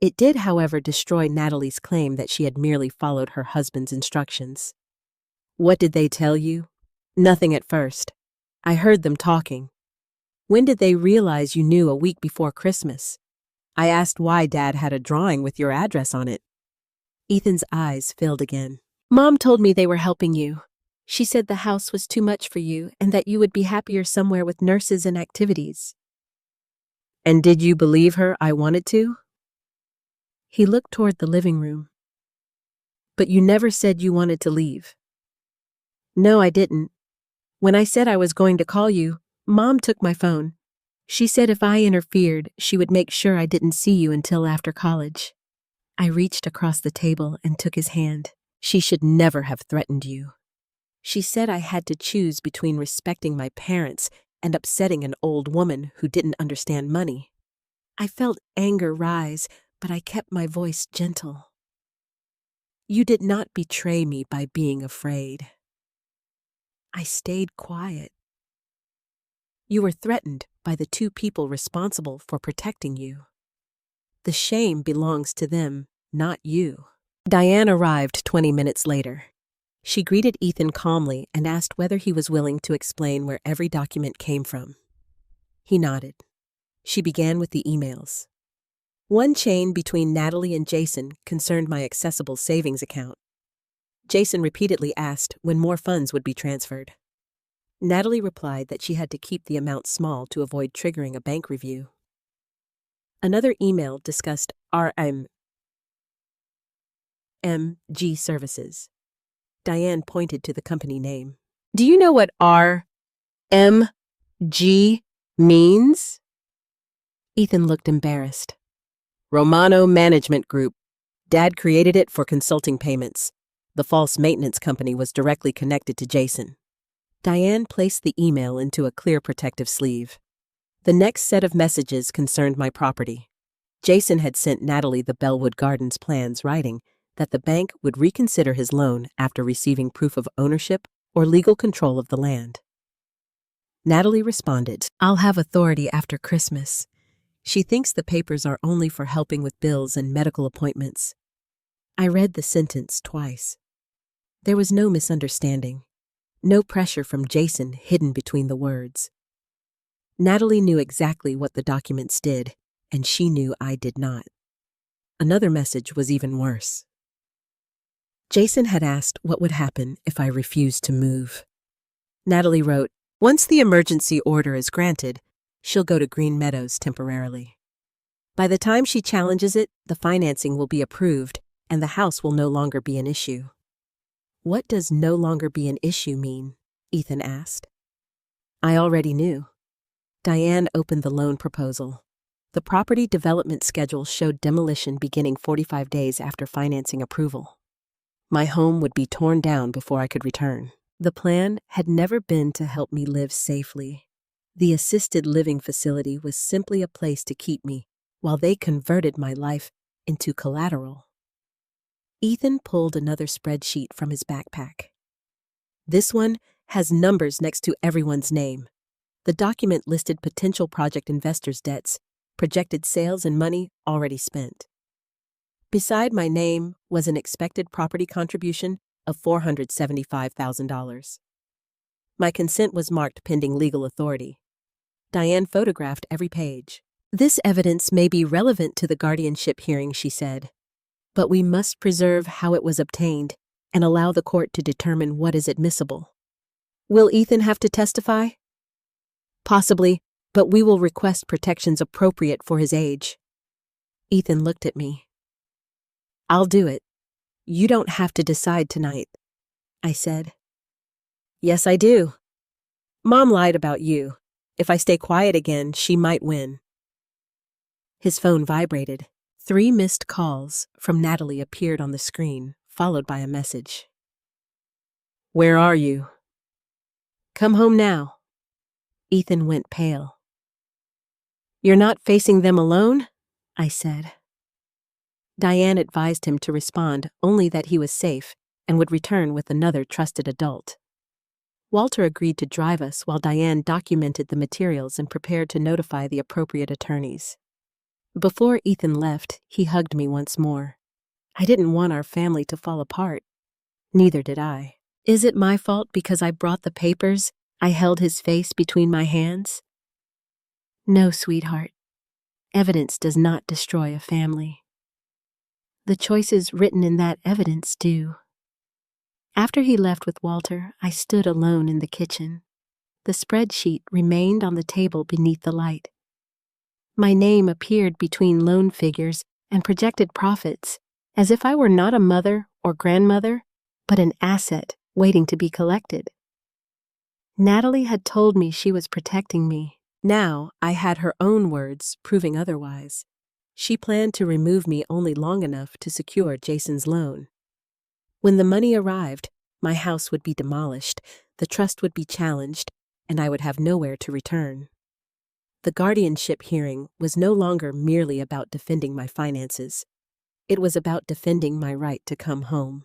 Speaker 1: It did, however, destroy Natalie's claim that she had merely followed her husband's instructions. What did they tell you? Nothing at first. I heard them talking. When did they realize you knew a week before Christmas? I asked why Dad had a drawing with your address on it. Ethan's eyes filled again. Mom told me they were helping you. She said the house was too much for you and that you would be happier somewhere with nurses and activities. And did you believe her I wanted to? He looked toward the living room. But you never said you wanted to leave. No, I didn't. When I said I was going to call you, Mom took my phone. She said if I interfered, she would make sure I didn't see you until after college. I reached across the table and took his hand. She should never have threatened you. She said I had to choose between respecting my parents and upsetting an old woman who didn't understand money. I felt anger rise, but I kept my voice gentle. You did not betray me by being afraid. I stayed quiet. You were threatened by the two people responsible for protecting you. The shame belongs to them, not you. Diane arrived 20 minutes later. She greeted Ethan calmly and asked whether he was willing to explain where every document came from. He nodded. She began with the emails. One chain between Natalie and Jason concerned my accessible savings account. Jason repeatedly asked when more funds would be transferred. Natalie replied that she had to keep the amount small to avoid triggering a bank review. Another email discussed RMG services. Diane pointed to the company name. Do you know what RMG means? Ethan looked embarrassed. Romano Management Group. Dad created it for consulting payments. The false maintenance company was directly connected to Jason. Diane placed the email into a clear protective sleeve. The next set of messages concerned my property. Jason had sent Natalie the Bellwood Gardens plans writing that the bank would reconsider his loan after receiving proof of ownership or legal control of the land. Natalie responded, I'll have authority after Christmas. She thinks the papers are only for helping with bills and medical appointments. I read the sentence twice. There was no misunderstanding, no pressure from Jason hidden between the words. Natalie knew exactly what the documents did, and she knew I did not. Another message was even worse. Jason had asked what would happen if I refused to move. Natalie wrote, once the emergency order is granted, she'll go to Green Meadows temporarily. By the time she challenges it, the financing will be approved, and the house will no longer be an issue. What does no longer be an issue mean? Ethan asked. I already knew. Diane opened the loan proposal. The property development schedule showed demolition beginning 45 days after financing approval. My home would be torn down before I could return. The plan had never been to help me live safely. The assisted living facility was simply a place to keep me while they converted my life into collateral. Ethan pulled another spreadsheet from his backpack. This one has numbers next to everyone's name. The document listed potential project investors' debts, projected sales, and money already spent. Beside my name was an expected property contribution of $475,000. My consent was marked pending legal authority. Diane photographed every page. This evidence may be relevant to the guardianship hearing, she said, but we must preserve how it was obtained and allow the court to determine what is admissible. Will Ethan have to testify? Possibly, but we will request protections appropriate for his age. Ethan looked at me. I'll do it. You don't have to decide tonight, I said. Yes, I do. Mom lied about you. If I stay quiet again, she might win. His phone vibrated. 3 missed calls from Natalie appeared on the screen, followed by a message. Where are you? Come home now. Ethan went pale. You're not facing them alone? I said. Diane advised him to respond only that he was safe and would return with another trusted adult. Walter agreed to drive us while Diane documented the materials and prepared to notify the appropriate attorneys. Before Ethan left, he hugged me once more. I didn't want our family to fall apart. Neither did I. Is it my fault because I brought the papers? I held his face between my hands. No, sweetheart. Evidence does not destroy a family. The choices written in that evidence do. After he left with Walter, I stood alone in the kitchen. The spreadsheet remained on the table beneath the light. My name appeared between loan figures and projected profits, as if I were not a mother or grandmother, but an asset waiting to be collected. Natalie had told me she was protecting me. Now I had her own words proving otherwise. She planned to remove me only long enough to secure Jason's loan. When the money arrived, my house would be demolished, the trust would be challenged, and I would have nowhere to return. The guardianship hearing was no longer merely about defending my finances. It was about defending my right to come home.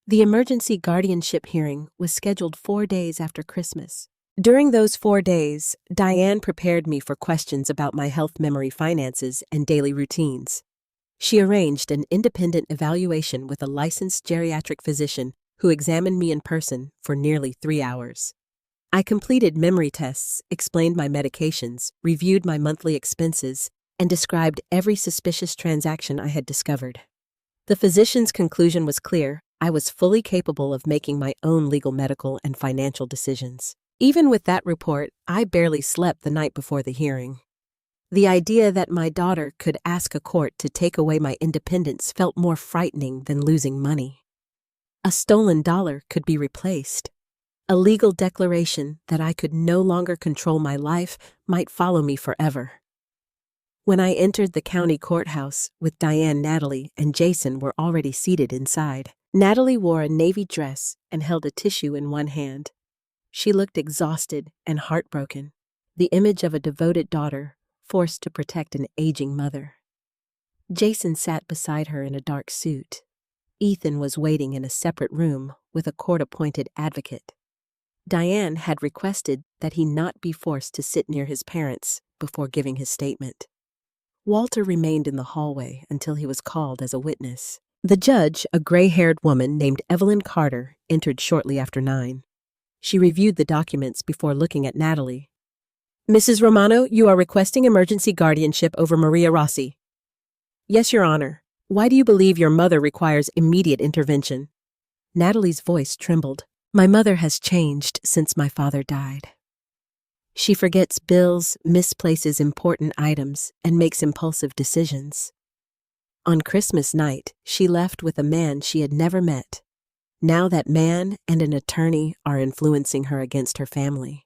Speaker 1: The emergency guardianship hearing was scheduled 4 days after Christmas. During those 4 days, Diane prepared me for questions about my health, memory, finances, and daily routines. She arranged an independent evaluation with a licensed geriatric physician who examined me in person for nearly 3 hours. I completed memory tests, explained my medications, reviewed my monthly expenses, and described every suspicious transaction I had discovered. The physician's conclusion was clear: I was fully capable of making my own legal, medical, and financial decisions. Even with that report, I barely slept the night before the hearing. The idea that my daughter could ask a court to take away my independence felt more frightening than losing money. A stolen dollar could be replaced. A legal declaration that I could no longer control my life might follow me forever. When I entered the county courthouse with Diane, Natalie, and Jason were already seated inside. Natalie wore a navy dress and held a tissue in one hand. She looked exhausted and heartbroken, the image of a devoted daughter forced to protect an aging mother. Jason sat beside her in a dark suit. Ethan was waiting in a separate room with a court-appointed advocate. Diane had requested that he not be forced to sit near his parents before giving his statement. Walter remained in the hallway until he was called as a witness. The judge, a gray-haired woman named Evelyn Carter, entered shortly after 9. She reviewed the documents before looking at Natalie. "Mrs. Romano, you are requesting emergency guardianship over Maria Rossi." "Yes, Your Honor. Why do you believe your mother requires immediate intervention?" Natalie's voice trembled. "My mother has changed since my father died. She forgets bills, misplaces important items, and makes impulsive decisions. On Christmas night, she left with a man she had never met. Now that man and an attorney are influencing her against her family."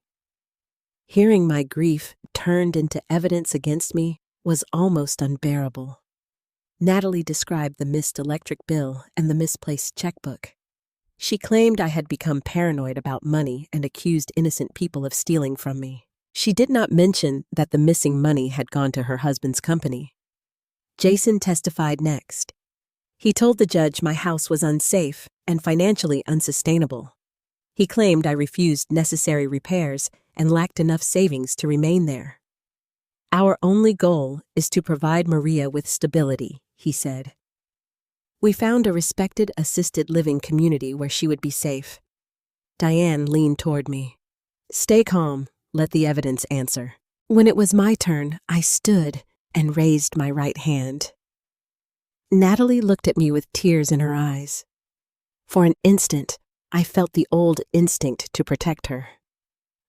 Speaker 1: Hearing my grief turned into evidence against me was almost unbearable. Natalie described the missed electric bill and the misplaced checkbook. She claimed I had become paranoid about money and accused innocent people of stealing from me. She did not mention that the missing money had gone to her husband's company. Jason testified next. He told the judge my house was unsafe and financially unsustainable. He claimed I refused necessary repairs and lacked enough savings to remain there. "Our only goal is to provide Maria with stability," he said. "We found a respected assisted living community where she would be safe." Diane leaned toward me. "Stay calm, let the evidence answer." When it was my turn, I stood and raised my right hand. Natalie looked at me with tears in her eyes. For an instant, I felt the old instinct to protect her.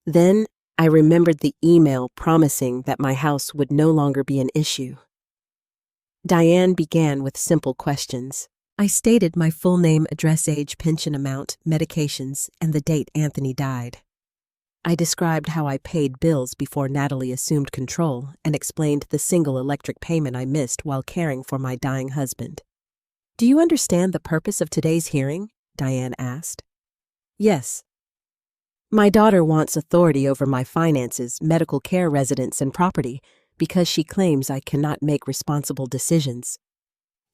Speaker 1: Then I remembered the email promising that my house would no longer be an issue. Diane began with simple questions. I stated my full name, address, age, pension amount, medications, and the date Anthony died. I described how I paid bills before Natalie assumed control and explained the single electric payment I missed while caring for my dying husband. "Do you understand the purpose of today's hearing?" Diane asked. "Yes. My daughter wants authority over my finances, medical care, residence, and property because she claims I cannot make responsible decisions.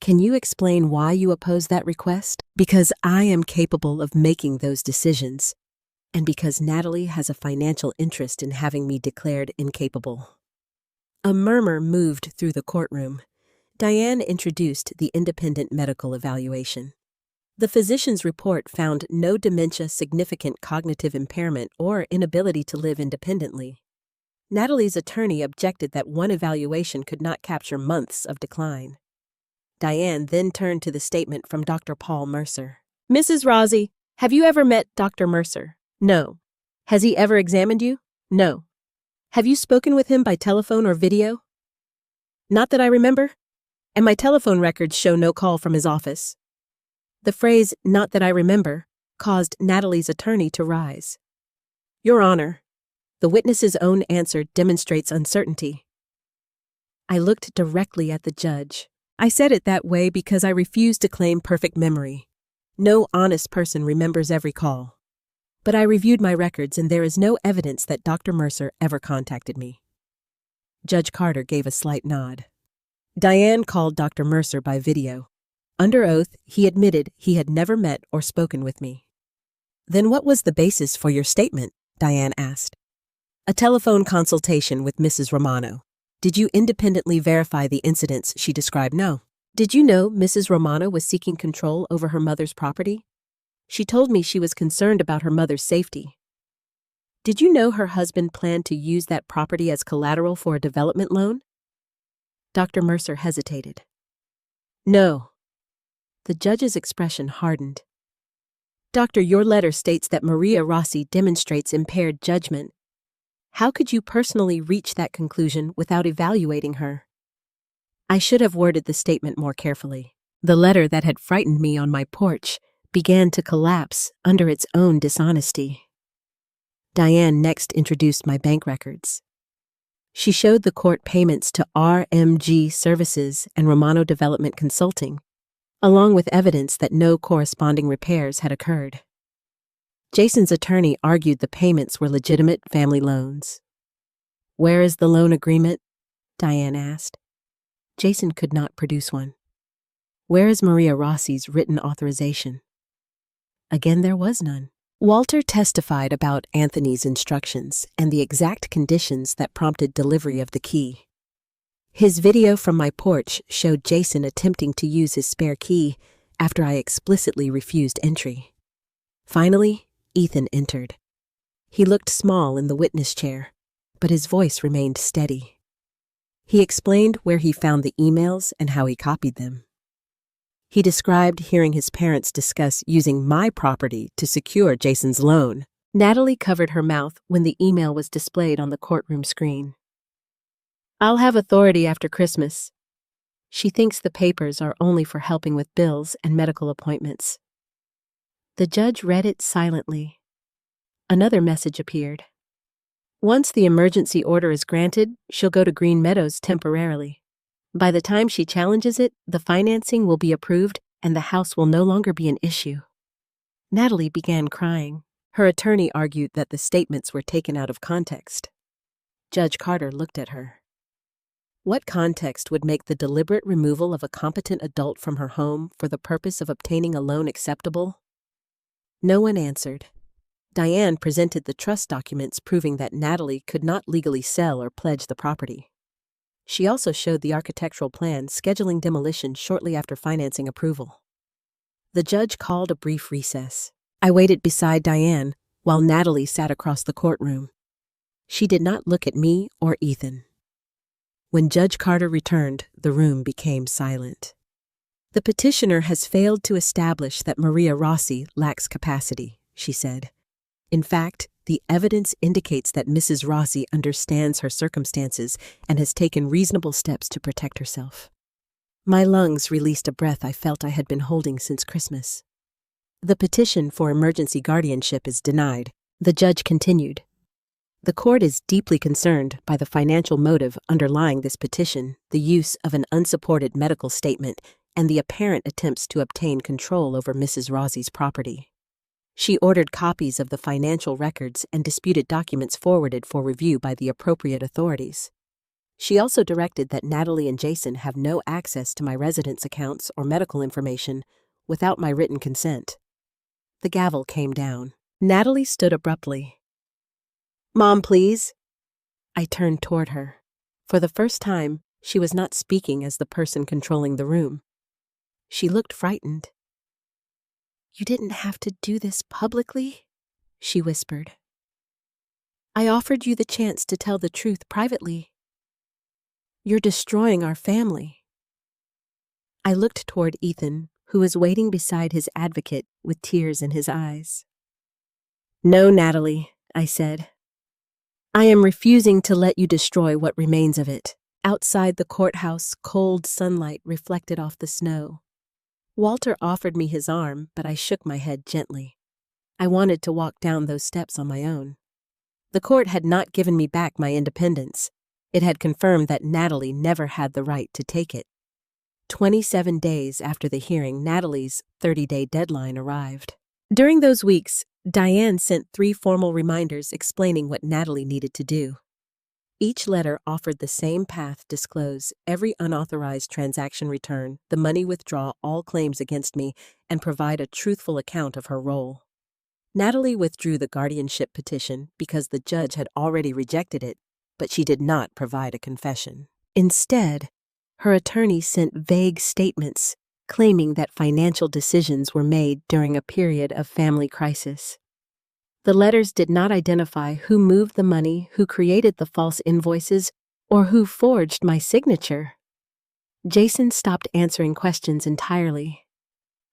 Speaker 1: Can you explain why you oppose that request?" "Because I am capable of making those decisions, and because Natalie has a financial interest in having me declared incapable." A murmur moved through the courtroom. Diane introduced the independent medical evaluation. The physician's report found no dementia, significant cognitive impairment, or inability to live independently. Natalie's attorney objected that one evaluation could not capture months of decline. Diane then turned to the statement from Dr. Paul Mercer. "Mrs. Rossi, have you ever met Dr. Mercer?" "No." "Has he ever examined you?" "No." "Have you spoken with him by telephone or video?" "Not that I remember." and my telephone records show no call from his office. The phrase, "not that I remember," caused Natalie's attorney to rise. Your Honor, the witness's own answer demonstrates uncertainty. I looked directly at the judge. I said it that way because I refuse to claim perfect memory. No honest person remembers every call. But I reviewed my records and there is no evidence that Dr. Mercer ever contacted me. Judge Carter gave a slight nod. Diane called Dr. Mercer by video. Under oath, he admitted he had never met or spoken with me. Then what was the basis for your statement? Diane asked. A telephone consultation with Mrs. Romano. Did you independently verify the incidents she described? No. Did you know Mrs. Romano was seeking control over her mother's property? She told me she was concerned about her mother's safety. Did you know her husband planned to use that property as collateral for a development loan? Dr. Mercer hesitated. No. The judge's expression hardened. Doctor, your letter states that Maria Rossi demonstrates impaired judgment. How could you personally reach that conclusion without evaluating her? I should have worded the statement more carefully. The letter that had frightened me on my porch began to collapse under its own dishonesty. Diane next introduced my bank records. She showed the court payments to RMG Services and Romano Development Consulting, along with evidence that no corresponding repairs had occurred. Jason's attorney argued the payments were legitimate family loans. Where is the loan agreement? Diane asked. Jason could not produce one. Where is Maria Rossi's written authorization? Again, there was none. Walter testified about Anthony's instructions and the exact conditions that prompted delivery of the key. His video from my porch showed Jason attempting to use his spare key after I explicitly refused entry. Finally, Ethan entered. He looked small in the witness chair, but his voice remained steady. He explained where he found the emails and how he copied them. He described hearing his parents discuss using my property to secure Jason's loan. Natalie covered her mouth when the email was displayed on the courtroom screen. I'll have authority after Christmas. She thinks the papers are only for helping with bills and medical appointments. The judge read it silently. Another message appeared. Once the emergency order is granted, she'll go to Green Meadows temporarily. By the time she challenges it, the financing will be approved and the house will no longer be an issue. Natalie began crying. Her attorney argued that the statements were taken out of context. Judge Carter looked at her. What context would make the deliberate removal of a competent adult from her home for the purpose of obtaining a loan acceptable? No one answered. Diane presented the trust documents proving that Natalie could not legally sell or pledge the property. She also showed the architectural plan scheduling demolition shortly after financing approval. The judge called a brief recess. I waited beside Diane while Natalie sat across the courtroom. She did not look at me or Ethan. When Judge Carter returned, the room became silent. The petitioner has failed to establish that Maria Rossi lacks capacity, she said. In fact, the evidence indicates that Mrs. Rossi understands her circumstances and has taken reasonable steps to protect herself. My lungs released a breath I felt I had been holding since Christmas. The petition for emergency guardianship is denied, the judge continued. The court is deeply concerned by the financial motive underlying this petition, the use of an unsupported medical statement, and the apparent attempts to obtain control over Mrs. Rossi's property. She ordered copies of the financial records and disputed documents forwarded for review by the appropriate authorities. She also directed that Natalie and Jason have no access to my residence accounts or medical information without my written consent. The gavel came down. Natalie stood abruptly. Mom, please. I turned toward her. For the first time, she was not speaking as the person controlling the room. She looked frightened. You didn't have to do this publicly, she whispered. I offered you the chance to tell the truth privately. You're destroying our family. I looked toward Ethan, who was waiting beside his advocate with tears in his eyes. No, Natalie, I said. I am refusing to let you destroy what remains of it. Outside the courthouse, cold sunlight reflected off the snow. Walter offered me his arm, but I shook my head gently. I wanted to walk down those steps on my own. The court had not given me back my independence. It had confirmed that Natalie never had the right to take it. 27 days after the hearing, Natalie's 30-day deadline arrived. During those weeks, Diane sent 3 formal reminders explaining what Natalie needed to do. Each letter offered the same path: disclose every unauthorized transaction return, the money withdraw all claims against me, and provide a truthful account of her role. Natalie withdrew the guardianship petition because the judge had already rejected it, but she did not provide a confession. Instead, her attorney sent vague statements claiming that financial decisions were made during a period of family crisis. The letters did not identify who moved the money, who created the false invoices, or who forged my signature. Jason stopped answering questions entirely.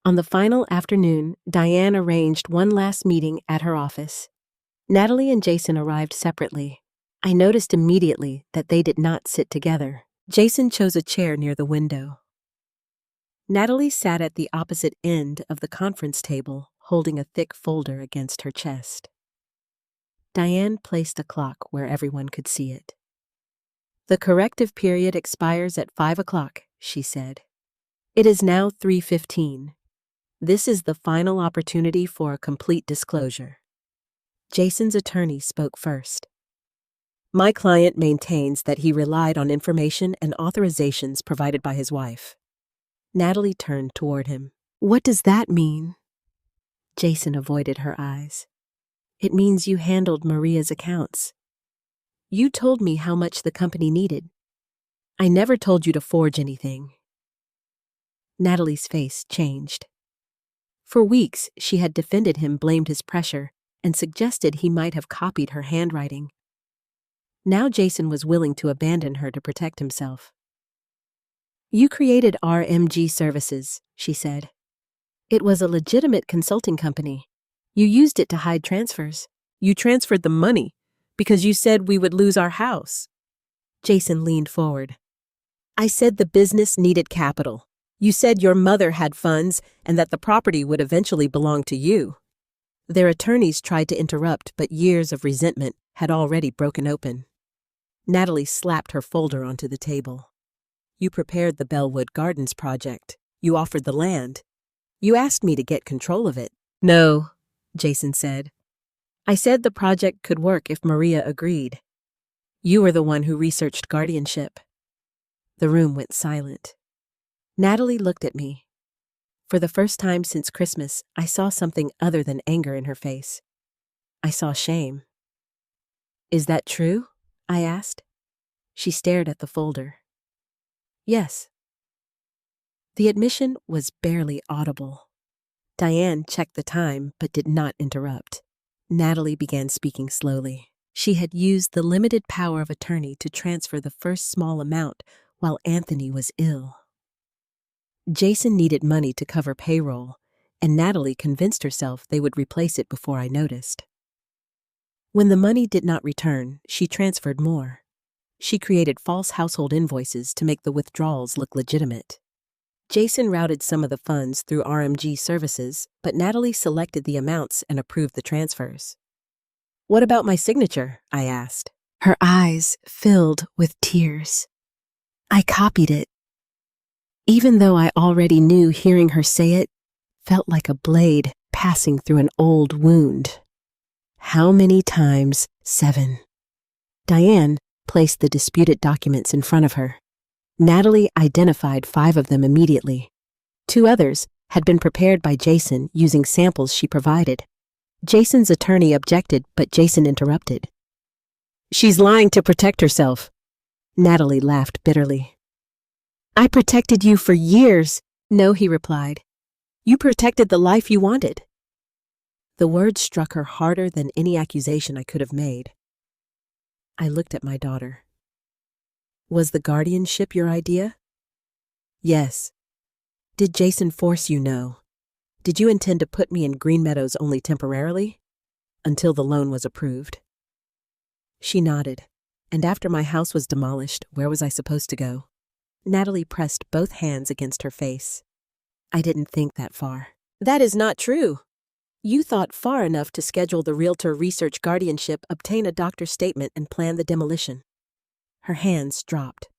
Speaker 1: On the final afternoon, Diane arranged one last meeting at her office. Natalie and Jason arrived separately. I noticed immediately that they did not sit together. Jason chose a chair near the window. Natalie sat at the opposite end of the conference table, holding a thick folder against her chest. Diane placed a clock where everyone could see it. "The corrective period expires at 5 o'clock, she said. "It is now 3:15. This is the final opportunity for a complete disclosure." Jason's attorney spoke first. "My client maintains that he relied on information and authorizations provided by his wife." Natalie turned toward him. "What does that mean?" Jason avoided her eyes. "It means you handled Maria's accounts. You told me how much the company needed. I never told you to forge anything." Natalie's face changed. For weeks, she had defended him, blamed his pressure, and suggested he might have copied her handwriting. Now Jason was willing to abandon her to protect himself. "You created RMG Services," she said. "It was a legitimate consulting company. You used it to hide transfers. You transferred the money because you said we would lose our house." Jason leaned forward. "I said the business needed capital. You said your mother had funds and that the property would eventually belong to you." Their attorneys tried to interrupt, but years of resentment had already broken open. Natalie slapped her folder onto the table. "You prepared the Bellwood Gardens project. You offered the land. You asked me to get control of it." "No," Jason said. "I said the project could work if Maria agreed. You were the one who researched guardianship." The room went silent. Natalie looked at me. For the first time since Christmas, I saw something other than anger in her face. I saw shame. "Is that true?" I asked. She stared at the folder. "Yes." The admission was barely audible. Diane checked the time but did not interrupt. Natalie began speaking slowly. She had used the limited power of attorney to transfer the first small amount while Anthony was ill. Jason needed money to cover payroll, and Natalie convinced herself they would replace it before I noticed. When the money did not return, she transferred more. She created false household invoices to make the withdrawals look legitimate. Jason routed some of the funds through RMG Services, but Natalie selected the amounts and approved the transfers. "What about my signature?" I asked. Her eyes filled with tears. "I copied it." Even though I already knew, hearing her say it felt like a blade passing through an old wound. "How many times?" 7. Diane placed the disputed documents in front of her. Natalie identified 5 of them immediately. 2 others had been prepared by Jason using samples she provided. Jason's attorney objected, but Jason interrupted. "She's lying to protect herself." Natalie laughed bitterly. "I protected you for years." "No," he replied. "You protected the life you wanted." The words struck her harder than any accusation I could have made. I looked at my daughter. "Was the guardianship your idea?" "Yes." "Did Jason force you?" "No." "Did you intend to put me in Green Meadows only temporarily?" "Until the loan was approved." She nodded. And after my house was demolished, where was I supposed to go? Natalie pressed both hands against her face. I didn't think that far. That is not true. You thought far enough to schedule the realtor research guardianship, obtain a doctor's statement, and plan the demolition. Her hands dropped.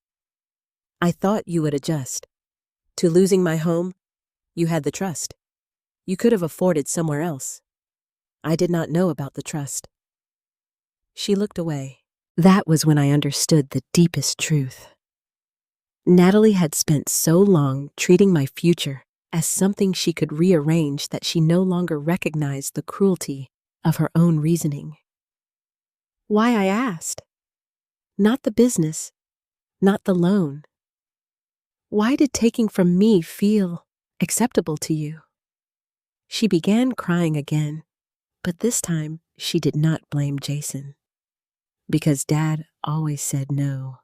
Speaker 1: I thought you would adjust. To losing my home, you had the trust. You could have afforded somewhere else. I did not know about the trust. She looked away. That was when I understood the deepest truth. Natalie had spent so long treating my future as something she could rearrange that she no longer recognized the cruelty of her own reasoning. Why, I asked. Not the business, not the loan. Why did taking from me feel acceptable to you? She began crying again, but this time she did not blame Jason. Because Dad always said no.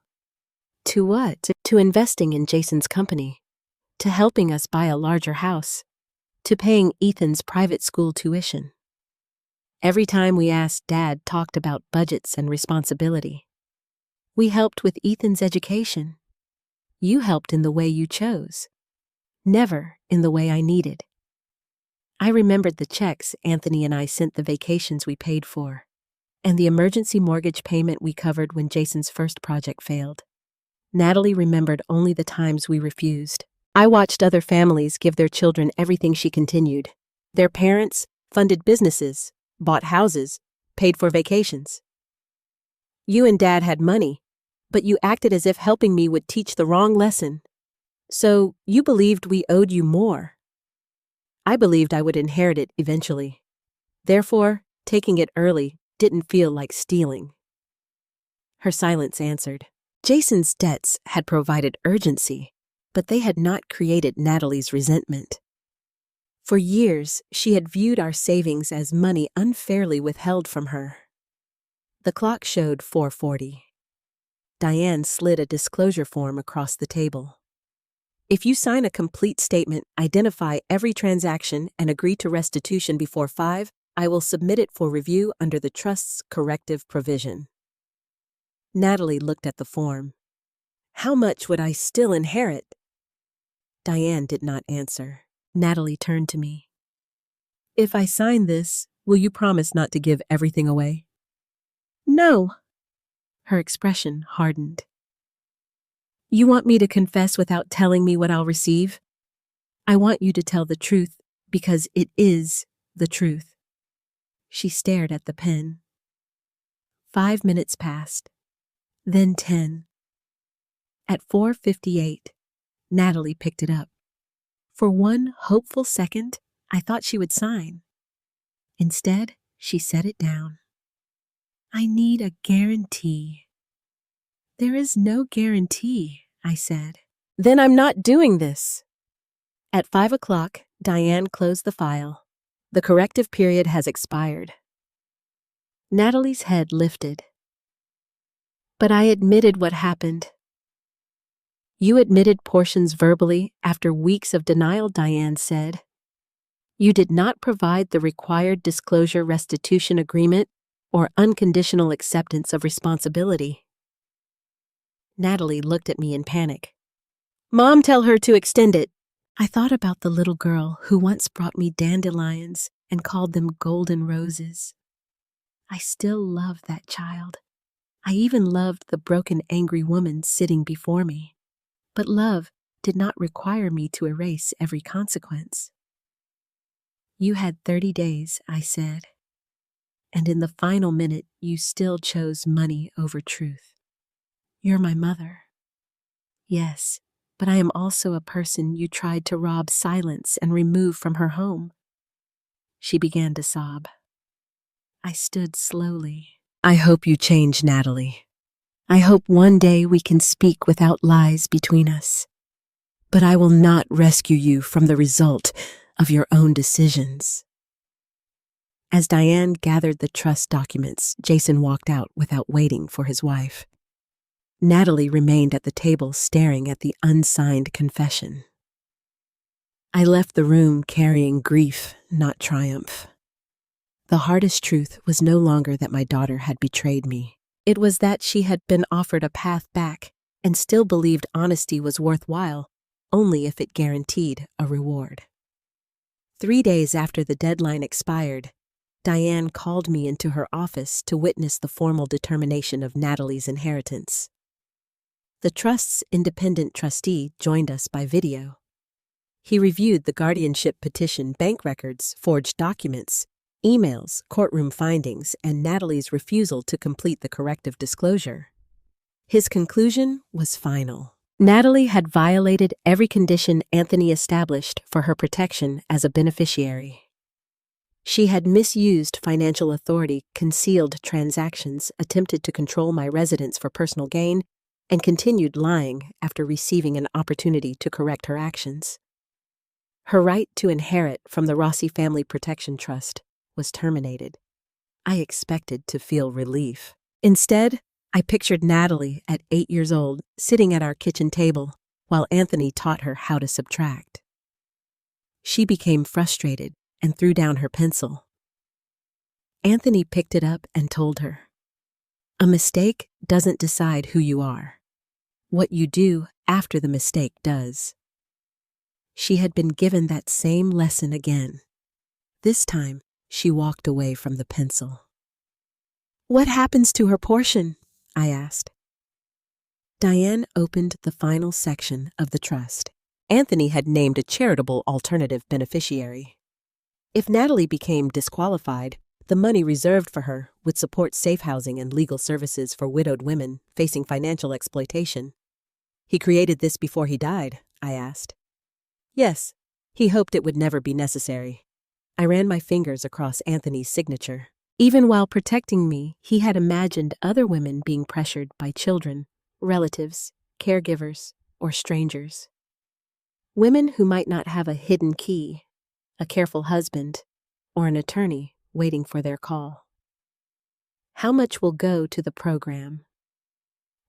Speaker 1: To what? To investing in Jason's company, to helping us buy a larger house, to paying Ethan's private school tuition. Every time we asked, Dad talked about budgets and responsibility. We helped with Ethan's education. You helped in the way you chose, never in the way I needed. I remembered the checks Anthony and I sent, the vacations we paid for, and the emergency mortgage payment we covered when Jason's first project failed. Natalie remembered only the times we refused. I watched other families give their children everything, she continued. Their parents funded businesses, bought houses, paid for vacations. You and Dad had money, but you acted as if helping me would teach the wrong lesson. So you believed we owed you more. I believed I would inherit it eventually. Therefore, taking it early didn't feel like stealing. Her silence answered. Jason's debts had provided urgency, but they had not created Natalie's resentment. For years, she had viewed our savings as money unfairly withheld from her. The clock showed 4:40. Diane slid a disclosure form across the table. If you sign a complete statement, identify every transaction, and agree to restitution before 5, I will submit it for review under the trust's corrective provision. Natalie looked at the form. How much would I still inherit? Diane did not answer. Natalie turned to me. If I sign this, will you promise not to give everything away? No. Her expression hardened. You want me to confess without telling me what I'll receive? I want you to tell the truth because it is the truth. She stared at the pen. 5 minutes passed, then 10. At 4:58, Natalie picked it up. For one hopeful second, I thought she would sign. Instead, she set it down. I need a guarantee. There is no guarantee, I said. Then I'm not doing this. At 5 o'clock, Diane closed the file. The corrective period has expired. Natalie's head lifted. But I admitted what happened. You admitted portions verbally after weeks of denial, Diane said. You did not provide the required disclosure restitution agreement or unconditional acceptance of responsibility. Natalie looked at me in panic. Mom, tell her to extend it. I thought about the little girl who once brought me dandelions and called them golden roses. I still love that child. I even loved the broken, angry woman sitting before me. But love did not require me to erase every consequence. You had 30 days, I said. And in the final minute, you still chose money over truth. You're my mother. Yes, but I am also a person you tried to rob silence and remove from her home. She began to sob. I stood slowly. I hope you change, Natalie. I hope one day we can speak without lies between us. But I will not rescue you from the result of your own decisions. As Diane gathered the trust documents, Jason walked out without waiting for his wife. Natalie remained at the table staring at the unsigned confession. I left the room carrying grief, not triumph. The hardest truth was no longer that my daughter had betrayed me. It was that she had been offered a path back and still believed honesty was worthwhile only if it guaranteed a reward. 3 days after the deadline expired, Diane called me into her office to witness the formal determination of Natalie's inheritance. The trust's independent trustee joined us by video. He reviewed the guardianship petition, bank records, forged documents, emails, courtroom findings, and Natalie's refusal to complete the corrective disclosure. His conclusion was final. Natalie had violated every condition Anthony established for her protection as a beneficiary. She had misused financial authority, concealed transactions, attempted to control my residence for personal gain, and continued lying after receiving an opportunity to correct her actions. Her right to inherit from the Rossi Family Protection Trust was terminated. I expected to feel relief. Instead, I pictured Natalie at 8 years old, sitting at our kitchen table, while Anthony taught her how to subtract. She became frustrated and threw down her pencil. Anthony picked it up and told her, "A mistake doesn't decide who you are. What you do after the mistake does." She had been given that same lesson again. This time, she walked away from the pencil. "What happens to her portion?" I asked. Diane opened the final section of the trust. Anthony had named a charitable alternative beneficiary. If Natalie became disqualified, the money reserved for her would support safe housing and legal services for widowed women facing financial exploitation. "He created this before he died?" I asked. "Yes, he hoped it would never be necessary." I ran my fingers across Anthony's signature. Even while protecting me, he had imagined other women being pressured by children, relatives, caregivers, or strangers. Women who might not have a hidden key, a careful husband, or an attorney waiting for their call. "How much will go to the program?"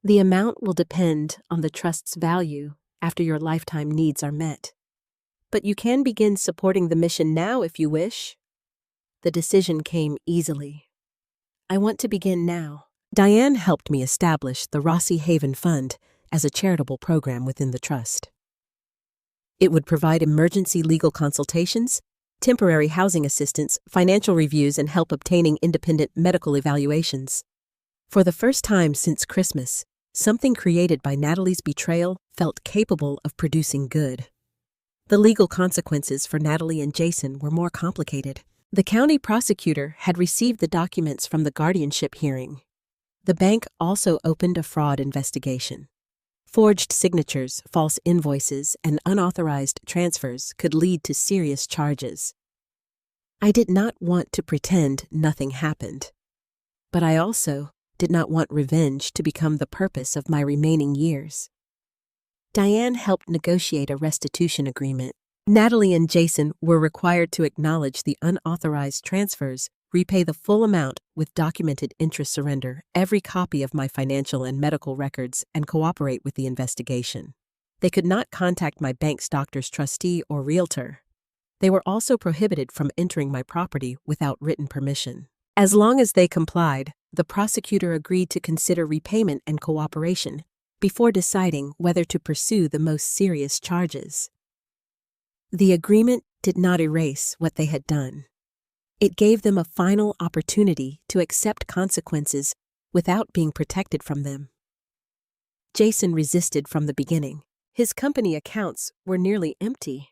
Speaker 1: "The amount will depend on the trust's value after your lifetime needs are met. But you can begin supporting the mission now if you wish." The decision came easily. "I want to begin now." Diane helped me establish the Rossi Haven Fund as a charitable program within the trust. It would provide emergency legal consultations, temporary housing assistance, financial reviews, and help obtaining independent medical evaluations. For the first time since Christmas, something created by Natalie's betrayal felt capable of producing good. The legal consequences for Natalie and Jason were more complicated. The county prosecutor had received the documents from the guardianship hearing. The bank also opened a fraud investigation. Forged signatures, false invoices, and unauthorized transfers could lead to serious charges. I did not want to pretend nothing happened, but I also did not want revenge to become the purpose of my remaining years. Diane helped negotiate a restitution agreement. Natalie and Jason were required to acknowledge the unauthorized transfers, repay the full amount with documented interest surrender, every copy of my financial and medical records, and cooperate with the investigation. They could not contact my bank's doctor's trustee or realtor. They were also prohibited from entering my property without written permission. As long as they complied, the prosecutor agreed to consider repayment and cooperation before deciding whether to pursue the most serious charges. The agreement did not erase what they had done. It gave them a final opportunity to accept consequences without being protected from them. Jason resisted from the beginning. His company accounts were nearly empty.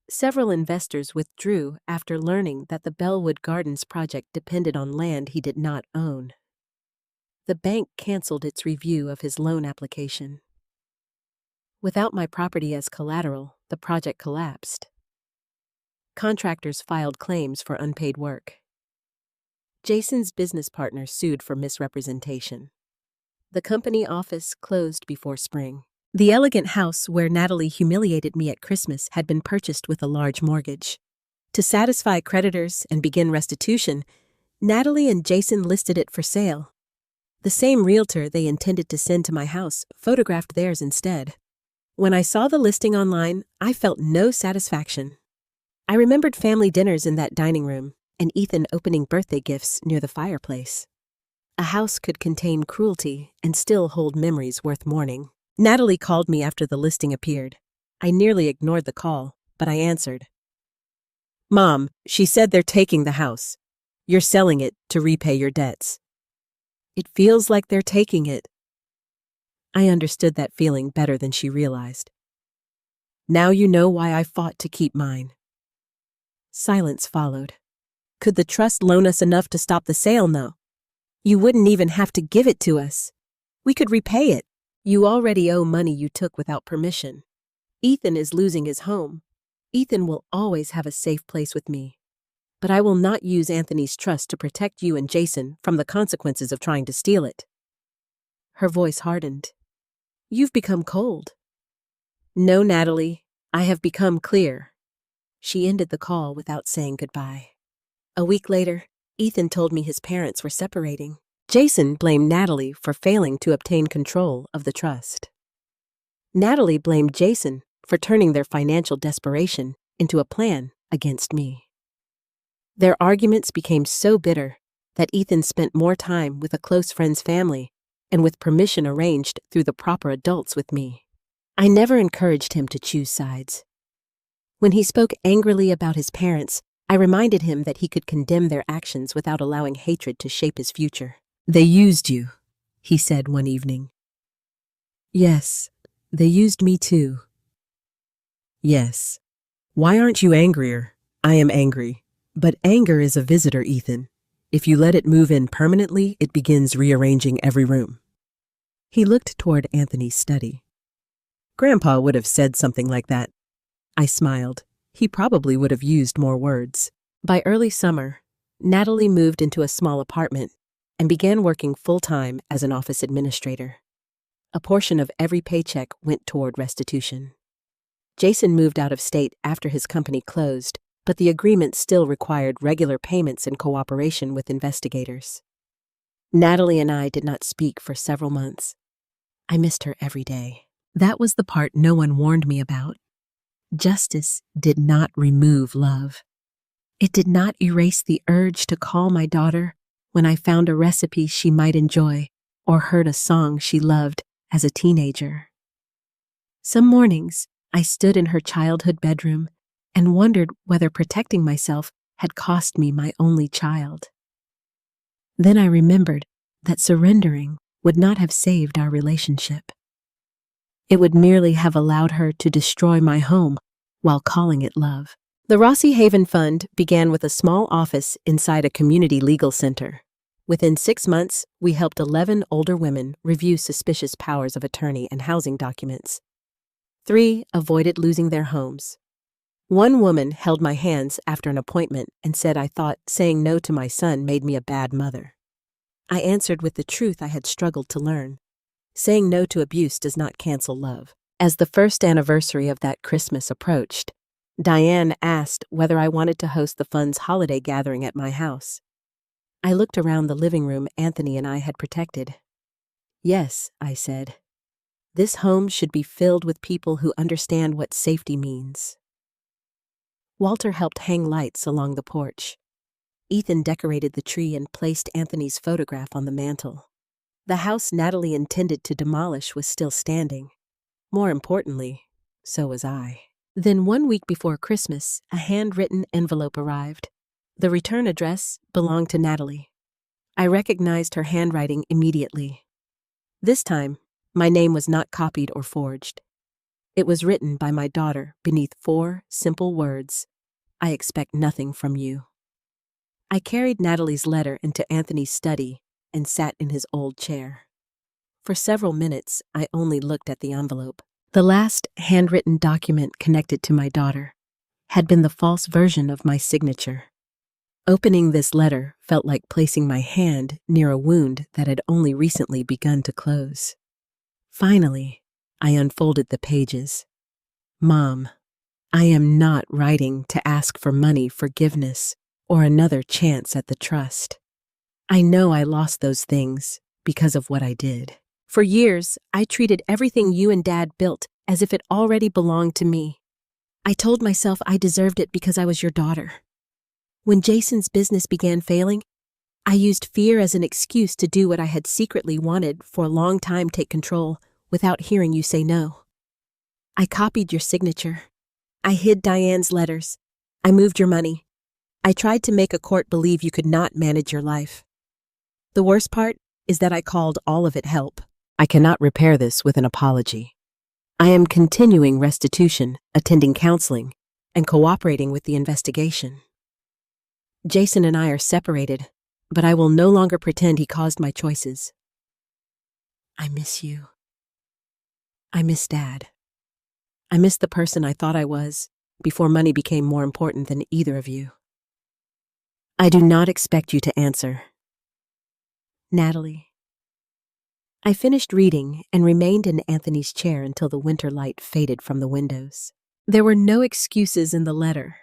Speaker 1: Several investors withdrew after learning that the Bellwood Gardens project depended on land he did not own. The bank canceled its review of his loan application. Without my property as collateral, the project collapsed. Contractors filed claims for unpaid work. Jason's business partner sued for misrepresentation. The company office closed before spring. The elegant house where Natalie humiliated me at Christmas had been purchased with a large mortgage. To satisfy creditors and begin restitution, Natalie and Jason listed it for sale. The same realtor they intended to send to my house photographed theirs instead. When I saw the listing online, I felt no satisfaction. I remembered family dinners in that dining room and Ethan opening birthday gifts near the fireplace. A house could contain cruelty and still hold memories worth mourning. Natalie called me after the listing appeared. I nearly ignored the call, but I answered. Mom, she said they're taking the house. You're selling it to repay your debts. It feels like they're taking it. I understood that feeling better than she realized. Now you know why I fought to keep mine. Silence followed. Could the trust loan us enough to stop the sale? No. You wouldn't even have to give it to us. We could repay it. You already owe money you took without permission. Ethan is losing his home. Ethan will always have a safe place with me. But I will not use Anthony's trust to protect you and Jason from the consequences of trying to steal it. Her voice hardened. You've become cold. No, Natalie, I have become clear. She ended the call without saying goodbye. A week later, Ethan told me his parents were separating. Jason blamed Natalie for failing to obtain control of the trust. Natalie blamed Jason for turning their financial desperation into a plan against me. Their arguments became so bitter that Ethan spent more time with a close friend's family and with permission arranged through the proper adults with me. I never encouraged him to choose sides. When he spoke angrily about his parents, I reminded him that he could condemn their actions without allowing hatred to shape his future. They used you, he said one evening. Yes, they used me too. Yes. Why aren't you angrier? I am angry. But anger is a visitor, Ethan. If you let it move in permanently, it begins rearranging every room. He looked toward Anthony's study. Grandpa would have said something like that. I smiled. He probably would have used more words. By early summer, Natalie moved into a small apartment and began working full-time as an office administrator. A portion of every paycheck went toward restitution. Jason moved out of state after his company closed, but the agreement still required regular payments and cooperation with investigators. Natalie and I did not speak for several months. I missed her every day. That was the part no one warned me about. Justice did not remove love. It did not erase the urge to call my daughter when I found a recipe she might enjoy or heard a song she loved as a teenager. Some mornings, I stood in her childhood bedroom and wondered whether protecting myself had cost me my only child. Then I remembered that surrendering would not have saved our relationship. It would merely have allowed her to destroy my home while calling it love. The Rossi Haven Fund began with a small office inside a community legal center. Within 6 months, we helped 11 older women review suspicious powers of attorney and housing documents. 3 avoided losing their homes. 1 woman held my hands after an appointment and said I thought saying no to my son made me a bad mother. I answered with the truth I had struggled to learn. Saying no to abuse does not cancel love. As the first anniversary of that Christmas approached, Diane asked whether I wanted to host the fund's holiday gathering at my house. I looked around the living room Anthony and I had protected. Yes, I said. This home should be filled with people who understand what safety means. Walter helped hang lights along the porch. Ethan decorated the tree and placed Anthony's photograph on the mantel. The house Natalie intended to demolish was still standing. More importantly, so was I. Then 1 week before Christmas, a handwritten envelope arrived. The return address belonged to Natalie. I recognized her handwriting immediately. This time, my name was not copied or forged. It was written by my daughter beneath 4 simple words, I expect nothing from you. I carried Natalie's letter into Anthony's study and sat in his old chair. For several minutes, I only looked at the envelope. The last handwritten document connected to my daughter had been the false version of my signature. Opening this letter felt like placing my hand near a wound that had only recently begun to close. Finally, I unfolded the pages. Mom, I am not writing to ask for money, forgiveness, or another chance at the trust. I know I lost those things because of what I did. For years, I treated everything you and Dad built as if it already belonged to me. I told myself I deserved it because I was your daughter. When Jason's business began failing, I used fear as an excuse to do what I had secretly wanted for a long time, take control, without hearing you say no. I copied your signature. I hid Diane's letters. I moved your money. I tried to make a court believe you could not manage your life. The worst part is that I called all of it help. I cannot repair this with an apology. I am continuing restitution, attending counseling, and cooperating with the investigation. Jason and I are separated, but I will no longer pretend he caused my choices. I miss you. I miss Dad. I miss the person I thought I was before money became more important than either of you. I do not expect you to answer. Natalie. I finished reading and remained in Anthony's chair until the winter light faded from the windows. There were no excuses in the letter,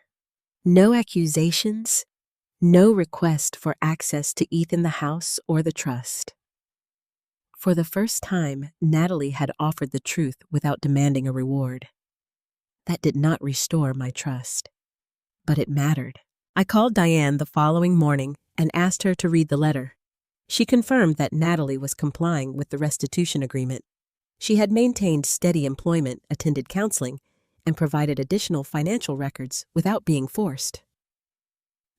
Speaker 1: no accusations, no request for access to Ethan, the house, or the trust. For the first time, Natalie had offered the truth without demanding a reward. That did not restore my trust, but it mattered. I called Diane the following morning and asked her to read the letter. She confirmed that Natalie was complying with the restitution agreement. She had maintained steady employment, attended counseling, and provided additional financial records without being forced.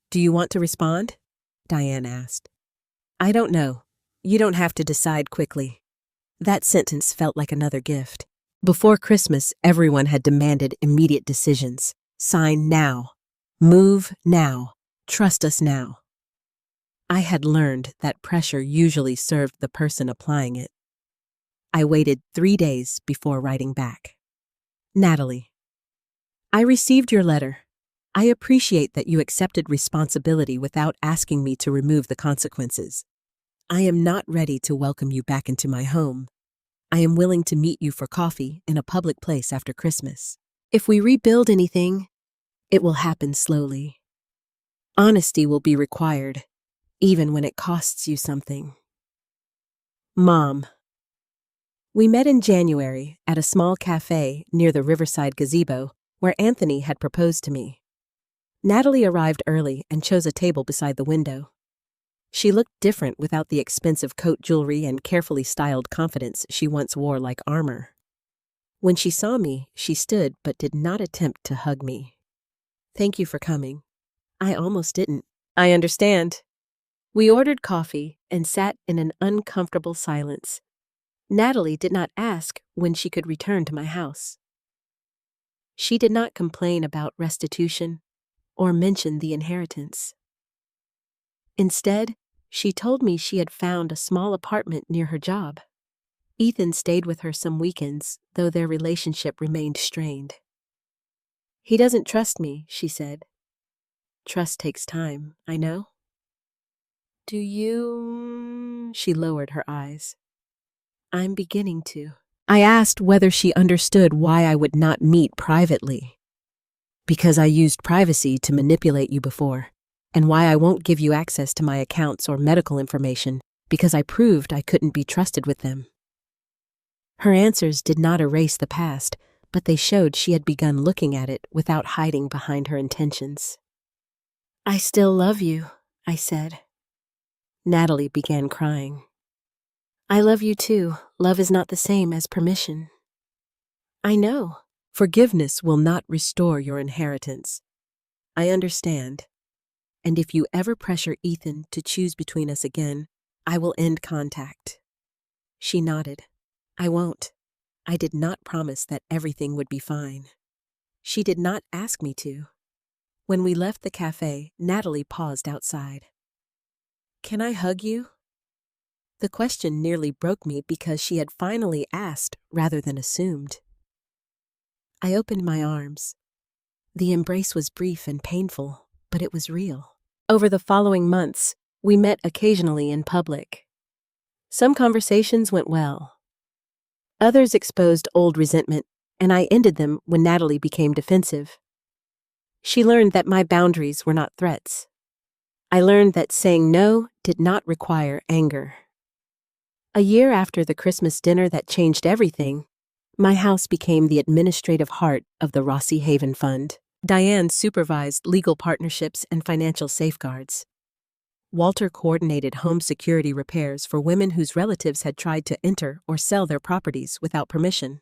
Speaker 1: Do you want to respond? Diane asked. I don't know. You don't have to decide quickly. That sentence felt like another gift. Before Christmas, everyone had demanded immediate decisions. Sign now. Move now. Trust us now. I had learned that pressure usually served the person applying it. I waited 3 days before writing back. Natalie, I received your letter. I appreciate that you accepted responsibility without asking me to remove the consequences. I am not ready to welcome you back into my home. I am willing to meet you for coffee in a public place after Christmas. If we rebuild anything, it will happen slowly. Honesty will be required, even when it costs you something. Mom. We met in January at a small cafe near the Riverside gazebo where Anthony had proposed to me. Natalie arrived early and chose a table beside the window. She looked different without the expensive coat jewelry and carefully styled confidence she once wore like armor. When she saw me, she stood but did not attempt to hug me. Thank you for coming. I almost didn't. I understand. We ordered coffee and sat in an uncomfortable silence. Natalie did not ask when she could return to my house. She did not complain about restitution or mention the inheritance. Instead, she told me she had found a small apartment near her job. Ethan stayed with her some weekends, though their relationship remained strained. He doesn't trust me, she said. Trust takes time, I know. Do you? She lowered her eyes. I'm beginning to. I asked whether she understood why I would not meet privately. Because I used privacy to manipulate you before, and why I won't give you access to my accounts or medical information because I proved I couldn't be trusted with them. Her answers did not erase the past, but they showed she had begun looking at it without hiding behind her intentions. I still love you, I said. Natalie began crying. I love you too. Love is not the same as permission. I know. Forgiveness will not restore your inheritance. I understand. And if you ever pressure Ethan to choose between us again, I will end contact. She nodded. I won't. I did not promise that everything would be fine. She did not ask me to. When we left the cafe, Natalie paused outside. Can I hug you? The question nearly broke me because she had finally asked rather than assumed. I opened my arms. The embrace was brief and painful, but it was real. Over the following months, we met occasionally in public. Some conversations went well. Others exposed old resentment, and I ended them when Natalie became defensive. She learned that my boundaries were not threats. I learned that saying no did not require anger. A year after the Christmas dinner that changed everything, my house became the administrative heart of the Rossi Haven Fund. Diane supervised legal partnerships and financial safeguards. Walter coordinated home security repairs for women whose relatives had tried to enter or sell their properties without permission.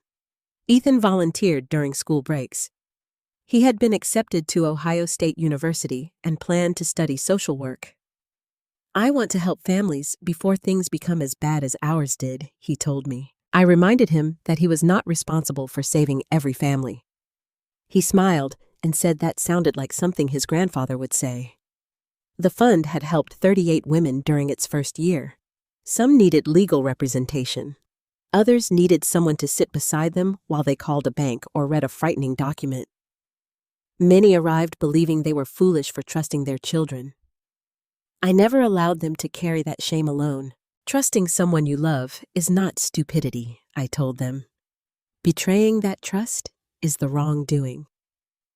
Speaker 1: Ethan volunteered during school breaks. He had been accepted to Ohio State University and planned to study social work. "I want to help families before things become as bad as ours did," he told me. I reminded him that he was not responsible for saving every family. He smiled and said that sounded like something his grandfather would say. The fund had helped 38 women during its first year. Some needed legal representation. Others needed someone to sit beside them while they called a bank or read a frightening document. Many arrived believing they were foolish for trusting their children. I never allowed them to carry that shame alone. "Trusting someone you love is not stupidity," I told them. "Betraying that trust is the wrongdoing."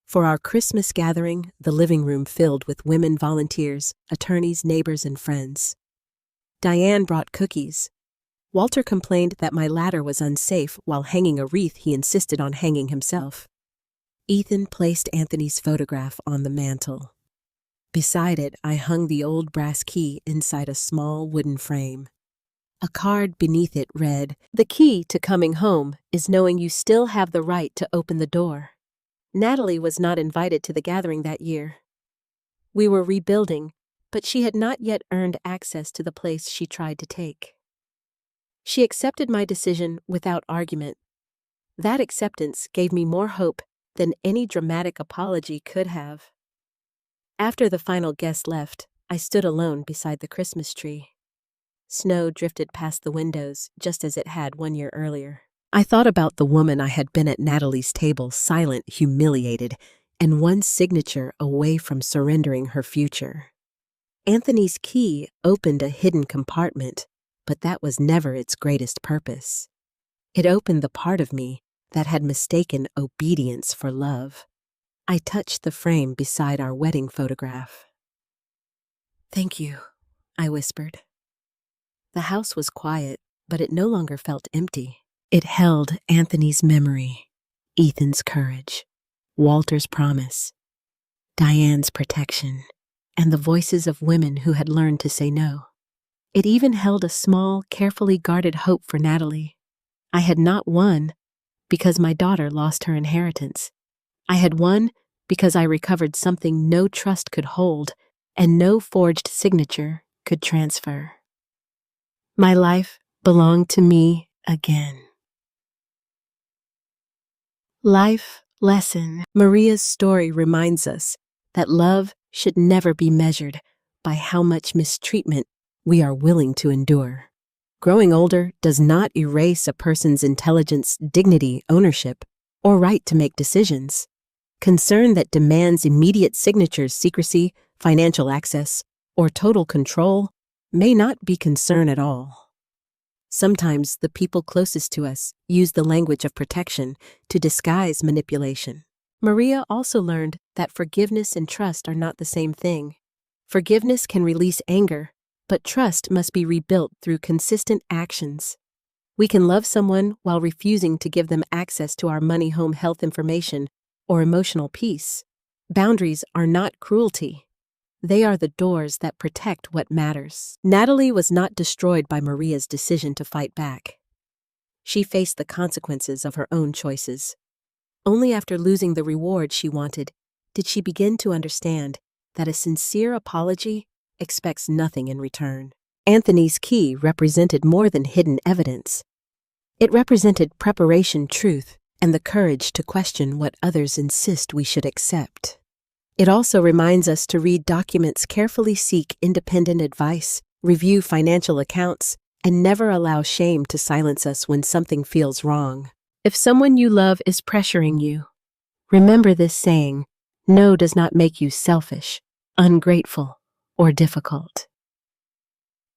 Speaker 1: For our Christmas gathering, the living room filled with women volunteers, attorneys, neighbors, and friends. Diane brought cookies. Walter complained that my ladder was unsafe while hanging a wreath he insisted on hanging himself. Ethan placed Anthony's photograph on the mantel. Beside it, I hung the old brass key inside a small wooden frame. A card beneath it read, "The key to coming home is knowing you still have the right to open the door." Natalie was not invited to the gathering that year. We were rebuilding, but she had not yet earned access to the place she tried to take. She accepted my decision without argument. That acceptance gave me more hope than any dramatic apology could have. After the final guest left, I stood alone beside the Christmas tree. Snow drifted past the windows just as it had 1 year earlier. I thought about the woman I had been at Natalie's table, silent, humiliated, and one signature away from surrendering her future. Anthony's key opened a hidden compartment, but that was never its greatest purpose. It opened the part of me that had mistaken obedience for love. I touched the frame beside our wedding photograph. "Thank you," I whispered. The house was quiet, but it no longer felt empty. It held Anthony's memory, Ethan's courage, Walter's promise, Diane's protection, and the voices of women who had learned to say no. It even held a small, carefully guarded hope for Natalie. I had not won because my daughter lost her inheritance. I had won because I recovered something no trust could hold and no forged signature could transfer. My life belonged to me again. Life lesson. Maria's story reminds us that love should never be measured by how much mistreatment we are willing to endure. Growing older does not erase a person's intelligence, dignity, ownership, or right to make decisions. Concern that demands immediate signatures, secrecy, financial access, or total control may not be concern at all. Sometimes the people closest to us use the language of protection to disguise manipulation. Maria also learned that forgiveness and trust are not the same thing. Forgiveness can release anger, but trust must be rebuilt through consistent actions. We can love someone while refusing to give them access to our money, home, health information, or emotional peace. Boundaries are not cruelty. They are the doors that protect what matters. Natalie was not destroyed by Maria's decision to fight back. She faced the consequences of her own choices. Only after losing the reward she wanted did she begin to understand that a sincere apology expects nothing in return. Anthony's key represented more than hidden evidence. It represented preparation, truth, and the courage to question what others insist we should accept. It also reminds us to read documents carefully, seek independent advice, review financial accounts, and never allow shame to silence us when something feels wrong. If someone you love is pressuring you, remember this saying: no does not make you selfish, ungrateful, or difficult.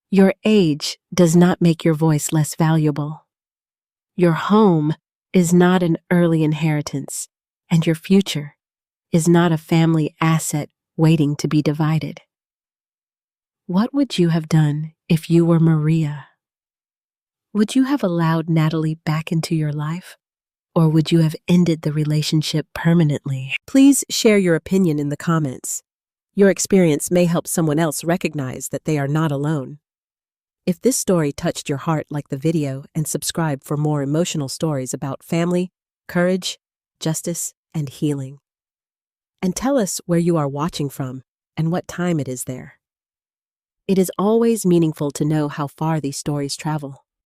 Speaker 1: Your age does not make your voice less valuable. Your home is not an early inheritance, and your future is not a family asset waiting to be divided. What would you have done if you were Maria? Would you have allowed Natalie back into your life? Or would you have ended the relationship permanently? Please share your opinion in the comments. Your experience may help someone else recognize that they are not alone. If this story touched your heart, like the video and subscribe for more emotional stories about family, courage, justice, and healing. And tell us where you are watching from and what time it is there. It is always meaningful to know how far these stories travel.